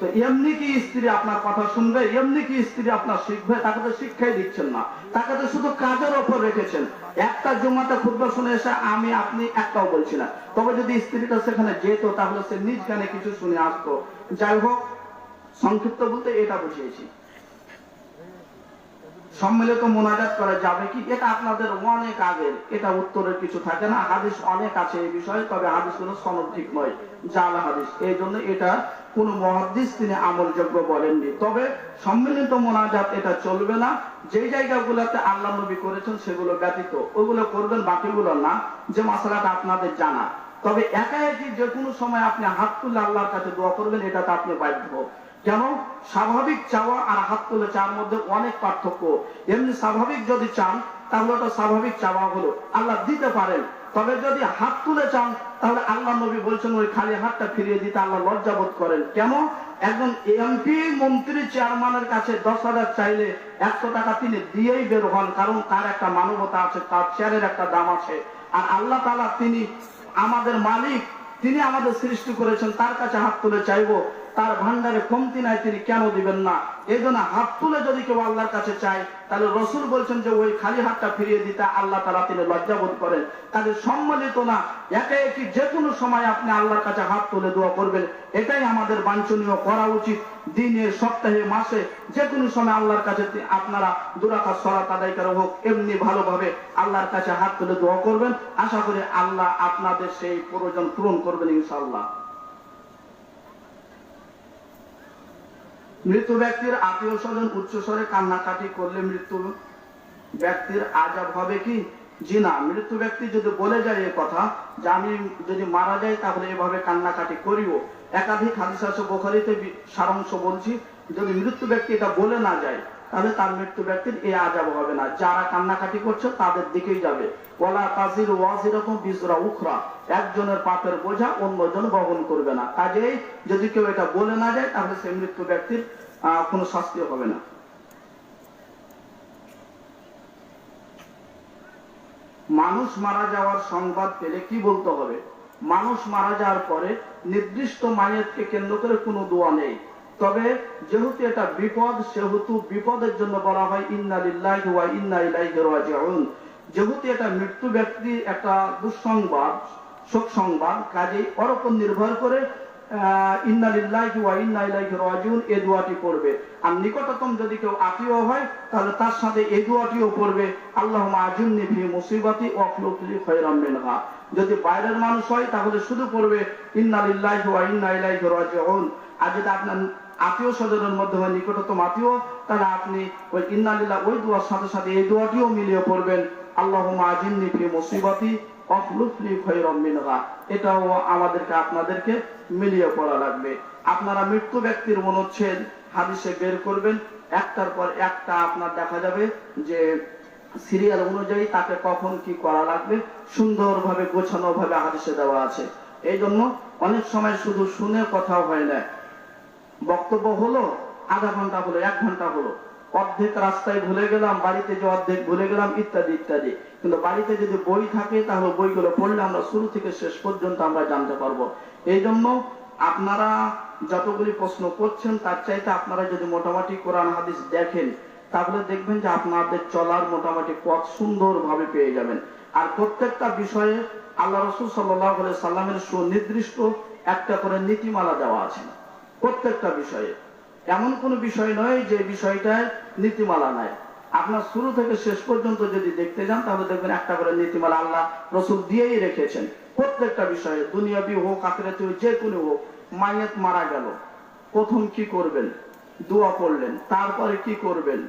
তো এমনি কি স্ত্রী আপনার কথা শুনবে, এমনি কি স্ত্রী আপনার শিখবে? তাকে তো শিক্ষাই দিচ্ছেন না, তাকে তো শুধু কাজের ওপর রেখেছেন। একটা জুমাতে খুতবা শুনে এসে আমি আপনি একটাও বলছি না, তবে যদি স্ত্রীটা সেখানে যেত তাহলে সে নিজ কানে কিছু শুনে আসতো। যাই হোক, সংক্ষিপ্ত বলতে এটা বুঝিয়েছি। সম্মিলিত মোনাজাত করা যাবে কি, এটা আপনাদের অনেক আগের, এটা উত্তরের কিছু থাকে না। হাদিস অনেক আছে এই বিষয়ে, তবে হাদিসগুলো সনদ ঠিক নয়, জাল হাদিস, এই জন্য এটা কোন মুহাদ্দিস তিনি আমলযোগ্য বলেননি। তবে সম্মিলিত মোনাজাত এটা চলবে না। যে জায়গাগুলোতে আল্লাহ নবী করেছেন সেগুলো ব্যতীত ওগুলো করবেন, বাকিগুলো না, যে মশলাটা আপনাদের জানা। তবে একা একই যে কোনো সময় আপনি হাত তুলে আল্লাহর কাছে দোয়া করবেন, এটাতে আপনি বাধ্য। কেন? স্বাভাবিক চাওয়া আর হাত তুলে চাওয়ার মধ্যে অনেক পার্থক্য। এমনি স্বাভাবিক যদি চান তাহলে ওটা স্বাভাবিক চাওয়া হলো, আল্লাহ দিতে পারেন। তবে যদি হাত তুলে চান তাহলে আল্লাহ নবী বলছেন ওই খালি হাতটা ফিরিয়ে দিতে আল্লাহ লজ্জাবোধ করেন। কেন? একজন এমপি, মন্ত্রী, চেয়ারম্যানের কাছে 10,000 চাইলে 100 টাকা তিনি দিয়েই বের হন, কারণ তার একটা মানবতা আছে, তার চেয়ারের একটা দাম আছে। আর আল্লাহ তাআলা তিনি আমাদের মালিক, তিনি আমাদের সৃষ্টি করেছেন, তার কাছে হাত তুলে চাইবো, তার ভান্ডারে কমতি নাই, তিনি কেন দিবেন না? এই জন্য হাত তুলে যদি কেউ আল্লাহর কাছে চায় তাহলে রসুল বলছেন যে ওই খালি হাতটা ফিরিয়ে দিতে আল্লাহ তাআলা তিনি লজ্জাবোধ করেন। তাদের সম্মিলিত না, একে একই যে কোনো সময় আপনি আল্লাহর কাছে হাত তুলে দোয়া করবেন, এটাই আমাদের বাঞ্ছনীয় করা উচিত। দিনে, সপ্তাহে, মাসে যে কোনো সময় আল্লাহর কাছে আপনারা 2 রাকাত সালাত আদায় করা হোক, এমনি ভালোভাবে আল্লাহর কাছে হাত তুলে দোয়া করবেন। আশা করি আল্লাহ আপনাদের সেই প্রয়োজন পূরণ করবেন ইনশাআল্লাহ। মৃত ব্যক্তির আত্মীয় স্বজন উচ্চস্বরে কান্নাকাটি করলে মৃত্যু ব্যক্তির আযাব হবে কি? জি না। মৃত্যু ব্যক্তি যদি বলে যায় এই কথা যে আমি যদি মারা যাই তাহলে এভাবে কান্নাকাটি করিও, একাধিক হাদিস আছে, বুখারীতে সারাংশ বলছি, যদি মৃত্যু ব্যক্তি এটা বলে না যায় তাহলে তার মৃত্যু ব্যক্তির এই আযাব হবে না। যারা কান্নাকাটি করছে তাদের দিকেই যাবে। ওয়ালা তাজিরু ওয়াজিরাতুন বিজরা উখরা, একজনের পাপের বোঝা অন্যজন বহন করবে না। কাজেই যদি কেউ এটা বলে না যায় তাহলে সেই মৃত্যু ব্যক্তির কোনো শাস্তি হবে না। মানুষ মারা যাওয়ার সংবাদ পেলে কি বলতে হবে? মানুষ মারা যাওয়ার পরে নির্দিষ্ট মাইয়াতকে কেন্দ্র করে কোনো দোয়া নেই। তবে যেহেতু এটা বিপদ, সেহেতু বিপদের জন্য বলা হয় ইন্না লিল্লাহি ওয়া ইন্না ইলাইহি রাজিউন। যেহেতু এটা মৃত্যু ব্যক্তির একটা দুঃসংবাদ, শোক সংবাদ, কাজেই ওর উপর নির্ভর করে ইন্না লিল্লাহি ওয়া ইন্না ইলাইহি রাজিউন এই দোয়াটি পড়বে। আর নিকটতম যদি কেউ আত্মীয় হয় তাহলে তার সাথে এই দোয়াটিও পড়বে, আল্লাহুম্মা আজিরনি ফি মুসিবাতি ওয়া আখলুফ লি খায়রাম মিনহা। যদি বাইরের মানুষ হয় তাহলে শুধু পড়বে ইন্না লিল্লাহি ওয়া ইন্না ইলাইহি রাজিউন। আর যদি আপনার আত্মীয় স্বজনের মধ্যে হয়, নিকটতম আত্মীয়, তাহলে আপনি ওই ইন্না লিল্লাহ ওই দোয়ার সাথে সাথে এই দোয়াটিও মিলিয়ে পড়বেন, আল্লাহুম্মা আজিরনি ফি মুসিবাতি ওয়া আখলুফ লি খায়রাম মিনহা। এটাও আমাদেরকে আপনাদেরকে মিলিয়ে পড়া লাগবে। আপনারা মৃত্যু ব্যক্তির অনুচ্ছেদ হাদিসে বের করবেন, একটার পর একটা আপনার দেখা যাবে যে সিরিয়াল অনুযায়ী তাকে কখন কি করা লাগবে সুন্দরভাবে গোছানো ভাবে হাদিসে দেওয়া আছে। এই জন্য অনেক সময় শুধু শুনে কথাও হয় না, বক্তব্য হলো আধা ঘন্টা হলো, 1 ঘন্টা হলো, অর্ধেক রাস্তায় ভুলে গেলাম, বাড়িতে যে অর্ধেক ভুলে গেলাম, ইত্যাদি ইত্যাদি। কিন্তু বাড়িতে যদি বই থাকে তাহলে বইগুলো পড়লে আমরা শুরু থেকে শেষ পর্যন্ত আমরা জানতে পারবো। এই জন্য আপনারা যতগুলি প্রশ্ন করছেন তার চাইতে আপনারা যদি মোটামুটি কোরআন হাদিস দেখেন তাহলে দেখবেন যে আপনাদের চলার মোটামুটি পথ সুন্দরভাবে পেয়ে যাবেন। আর প্রত্যেকটা বিষয়ে আল্লাহ রাসূল সাল্লাল্লাহু আলাইহি সাল্লামের সুনির্দিষ্ট একটা করে নীতিমালা দেওয়া আছে প্রত্যেকটা বিষয়ে। এমন কোন বিষয় নয় যে বিষয়টায় নীতিমালা নাই। আপনার শুরু থেকে শেষ পর্যন্ত যদি দেখতে যান তাহলে দেখবেন একটা করে নীতিমালা আল্লাহ রাসূল দিয়েই রেখেছেন প্রত্যেকটা বিষয়ে, দুনিয়াবি হোক আখিরাতি হোক, যে কোনো হোক। মাইয়াত মারা গেল, প্রথম কি করবেন? দোয়া পড়লেন, তারপরে কি করবেন?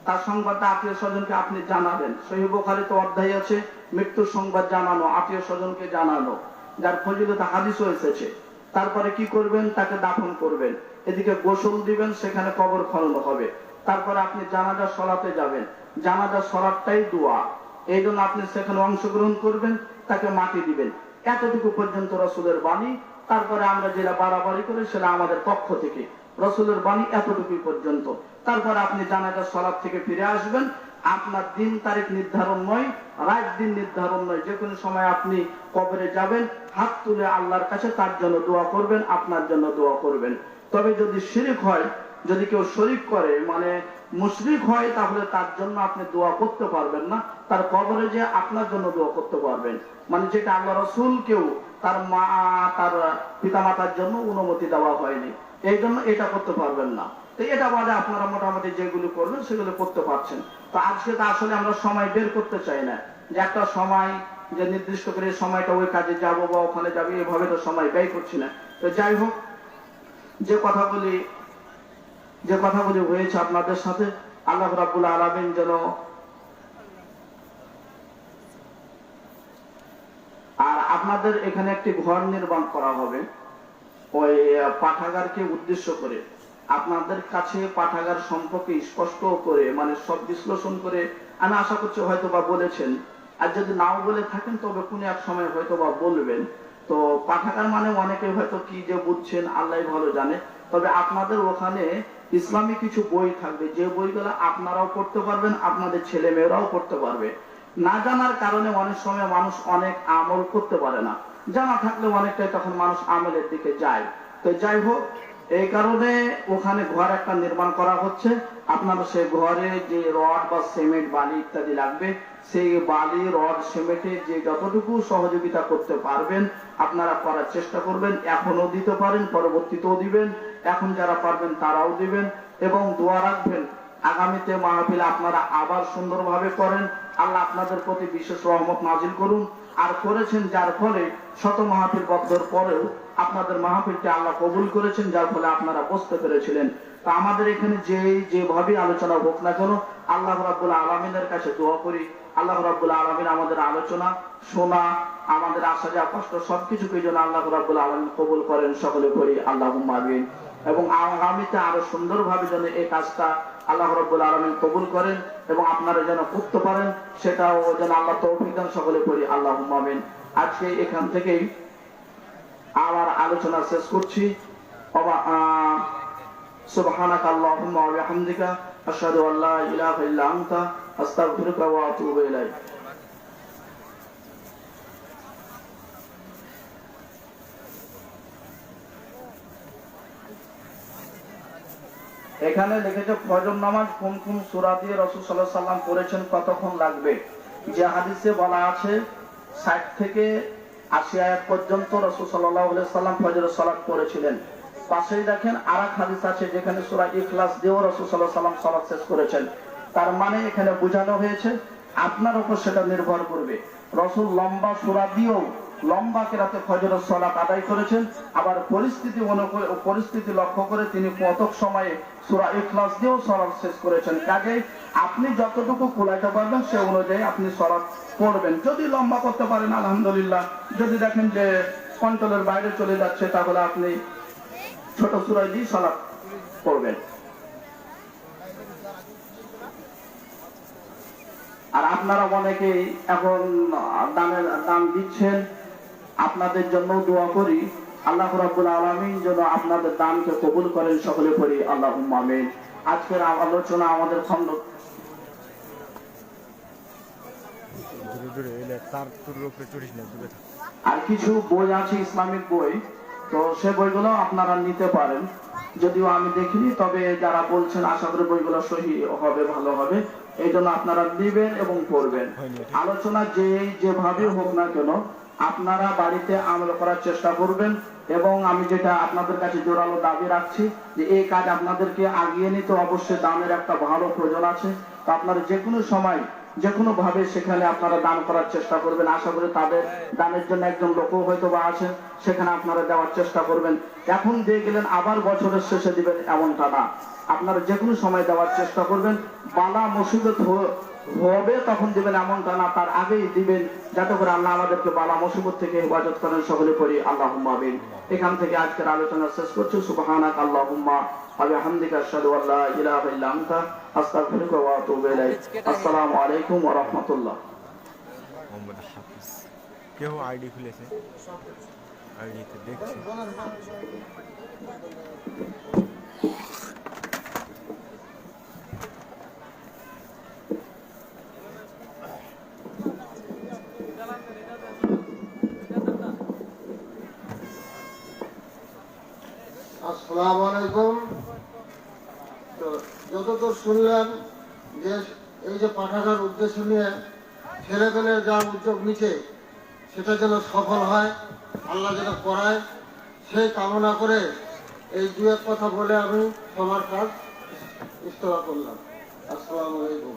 তার সংবাদটা আত্মীয় স্বজনকে আপনি জানাবেন। সহিহ বুখারীতে অধ্যায় আছে মৃত্যুর সংবাদ জানানো, আত্মীয় স্বজনকে জানানো, যার ফজিলত হাদিসও এসেছে। তারপরে কি করবেন? তাকে দাফন করবেন, এদিকে গোসল দিবেন, সেখানে কবর খনন হবে। তারপরে আপনি জানাজা সলাতে যাবেন, জানাজা সলাতটাই দোয়া, এই জন্য আপনি সেখানে অংশগ্রহণ করবেন, তাকে মাটি দিবেন। এতটুকু পর্যন্ত রাসূলের বাণী। তারপরে আমরা যেটা বাড়াবাড়ি করি সেটা আমাদের পক্ষ থেকে, রাসূলের বাণী এতটুকু পর্যন্ত। তারপরে আপনি জানাজা সলাত থেকে ফিরে আসবেন, আপনার দিন তারিখ নির্ধারণ নয়, রাত দিন নির্ধারণ নয়, যে কোনো সময় আপনি কবরে যাবেন, হাত তুলে আল্লাহর কাছে তার জন্য দোয়া করবেন, আপনার জন্য দোয়া করবেন। তবে যদি শিরক হয়, যদি কেউ শরিক করে মানে মুশরিক হয়, তাহলে তার জন্য আপনি দোয়া করতে পারবেন না, তার কবরে যে আপনার জন্য দোয়া করতে পারবেন, মানে যেটা আল্লাহ রাসূলকেও তার মা তার পিতামাতার জন্য অনুমতি দেওয়া হয়নি, এই জন্য এটা করতে পারবেন না। তো এটা বাদে আপনারা মোটামুটি যেগুলো করবেন সেগুলো করতে পারছেন। তো আজকে তো আসলে আমরা সময় বের করতে চাই না, যে একটা সময় যে নির্দিষ্ট করে সময়টা ওই কাজে যাব বা ওখানে যাবো, এভাবে তো সময় ব্যয় করছি না। তো যাই হোক, যে কথাগুলি হয়েছে আপনাদের সাথে, আল্লাহ রাব্বুল আলামিন যেন, আর আপনাদের এখানে একটি ঘর নির্মাণ করা হবে ওই পাঠাগারকে উদ্দেশ্য করে। আপনাদের কাছে পাঠাগার সম্পর্কে স্পষ্ট করে মানে সব বিশ্লেষণ করে আমি আশা করছি হয়তো বা বলেছেন, আর যদি নাও বলে থাকেন তবে কোনো এক সময় হয়তো বা বলবেন। তো পাঠাগার মানে অনেকে হয়তো কি যে বুঝছেন আল্লাহ ভালো জানে, তবে আপনাদের ওখানে ইসলামী কিছু বই থাকবে, যে বইগুলো আপনারাও পড়তে পারবেন, আপনাদের ছেলে মেয়েরাও পড়তে পারবে। না জানার কারণে অনেক সময় মানুষ অনেক আমল করতে পারে না, জানা থাকলে অনেকটাই তখন মানুষ আমলের দিকে যায়। তো যাই হোক, এই কারণে ওখানে ঘর একটা নির্মাণ করা হচ্ছে। আপনারা সেই ঘরে যে রড বা সিমেন্ট বালি ইত্যাদি লাগবে, সেই বালি রড সিমেন্টে যে যতটুকু সহযোগিতা করতে পারবেন আপনারা করার চেষ্টা করবেন। এখনো দিতে পারেন, পরবর্তীতেও দিবেন, এখন যারা পারবেন তারাও দিবেন, এবং দোয়া রাখবেন আগামীতে মাহফিল আপনারা আবার সুন্দরভাবে করেন, আল্লাহ আপনাদের প্রতি বিশেষ রহমত নাজিল করুন। আর করেছেন যার ফলে শত মাহফিল বদ্ধর পরেও আপনাদের মাহফিলকে আল্লাহ কবুল করেছেন, যার ফলে আপনারা বুঝতে পেরেছিলেন। তো আমাদের এখানে যেভাবে আলোচনা হোক না কেন, আল্লাহ রাব্বুল আলামিনের কাছে দোয়া করি আল্লাহ রাব্বুল আলামিন আমাদের আলোচনা শোনা, আমাদের আশা যা কষ্ট সবকিছুকে যেন আল্লাহ রাব্বুল আলামিন কবুল করেন, সকলে করি আল্লাহুম্মা আমিন। এবং আগামীতে আরো সুন্দরভাবে যেন এই কাজটা আল্লাহ রাব্বুল আলামিন কবুল করেন এবং আপনারা যেন করতে পারেন, সেটাও যেন আল্লাহ তৌফিক দেন, সকলে করি আল্লাহুম্মা আমিন। আজকে এখান থেকেই আবার আলোচনা শেষ করছি। সুবহানাকা আল্লাহুম্মা ওয়া বিহামদিকা আশহাদু আল্লা ইলাহা ইল্লা আনতা আস্তাগফিরুকা ওয়া আতুবু ইলাইক। এখানে লিখেছে ফজর নামাজ কোন কোন সূরা দিয়ে রাসূল সাল্লাল্লাহু আলাইহি সাল্লাম পড়েছেন, কতক্ষণ লাগবে। যে হাদিসে বলা আছে 60 থেকে 80 আয়াত পর্যন্ত রাসূল সাল্লাল্লাহু আলাইহি সাল্লাম ফজরের সালাত পড়েছিলেন। পাশেই দেখেন আরেক হাদিস আছে যেখানে সূরা ইখলাস দিয়েও রাসূল সাল্লাল্লাহু আলাইহি সাল্লাম সালাত শেষ করেছেন। তার মানে এখানে বোঝানো হয়েছে আপনার উপর সেটা নির্ভর করবে। রাসূল লম্বা সূরা দিয়েও লম্বা কেরাতে ফজরের সালাত আদায় করেছেন, আবার পরিস্থিতি লক্ষ্য করে তিনি কতক সময়ে সূরা ইখলাস দিয়েও সালাত শেষ করেছেন। কাজেই আপনি যতটুকু কুলাইতে পারবেন সে অনুযায়ী আপনি সালাত পড়বেন। যদি লম্বা করতে পারেন আলহামদুলিল্লাহ, যদি দেখেন যে কন্ট্রোলের বাইরে চলে যাচ্ছে তাহলে আপনি ছোট সূরা দিয়ে সালাত পড়বেন। আর আপনারা অনেকেই এখন দান দিচ্ছেন, আপনাদের জন্য দোয়া করি আল্লাহ রাব্বুল আলামিন যেন আপনাদের দানকে কবুল করেন, সকলে করি আল্লাহুম্মা আমিন। আজকের আলোচনা আমাদের খন্ড আর কিছু বই আছে ইসলামিক বই, তো সে বইগুলো আপনারা নিতে পারেন, যদিও আমি দেখিনি, তবে যারা বলছেন আশা করি বইগুলো সহি হবে, ভালো হবে, এই জন্য আপনারা নিবেন এবং পড়বেন। আলোচনা যেভাবে হোক না কেন আপনারা বাড়িতে আমল করার চেষ্টা করবেন, এবং আমি যেটা আপনাদের কাছে জোরালো দাবি রাখছি যে এই কাজ আপনাদেরকে আগিয়ে নিতে অবশ্যই দানের একটা ভালো প্রয়োজন আছে। তো আপনারা যে কোনো সময় যে কোনো ভাবে সেখানে আপনারা দান করার চেষ্টা করবেন। আশা করি তাদের দানের জন্য একজন লোকও হয়তো বা আছেন, সেখানে আপনারা দেওয়ার চেষ্টা করবেন। এখন দিয়ে গেলেন আবার বছরের শেষে দিবেন এমনটা না, আপনারা যে কোনো সময় দেওয়ার চেষ্টা করবেন। বালা মুসিবত হবে তখন দিবেন এমনটা না, তার আগেই দিবেন, যাতে করে আল্লাহ আমাদেরকে বালা মুসিবত থেকে হেফাজত করেন, সকলে করি আল্লাহুম্মা আমিন। এখান থেকে আজকের আলোচনা শেষ করছি। সুবহানাকা আল্লাহুম্মা ওয়া বিহামদিকা আশহাদু আল্লা ইলাহা ইল্লা আনতা আস্তাগফিরুকা ওয়া আতুবু ইলাইক। আসসালামু আলাইকুম ওয়া রাহমাতুল্লাহ। মোহাম্মদ হাফিজ কেউ আইডি খুলেছে, আইডিতে দেখছি। আসসালামু আলাইকুম। তো যতদূর শুনলাম যে এই যে পাঠানোর উদ্দেশ্য নিয়ে ছেলেপেলের যা উদ্যোগ নিচ্ছে সেটা যেন সফল হয়, আল্লাহ যেন করায় সেই কামনা করে এই দু এক কথা বলে আমি সবার কাজ ইস্তফা করলাম। আসসালামু আলাইকুম।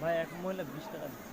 ভাই এক মহিলা 20 টাকা দিচ্ছে।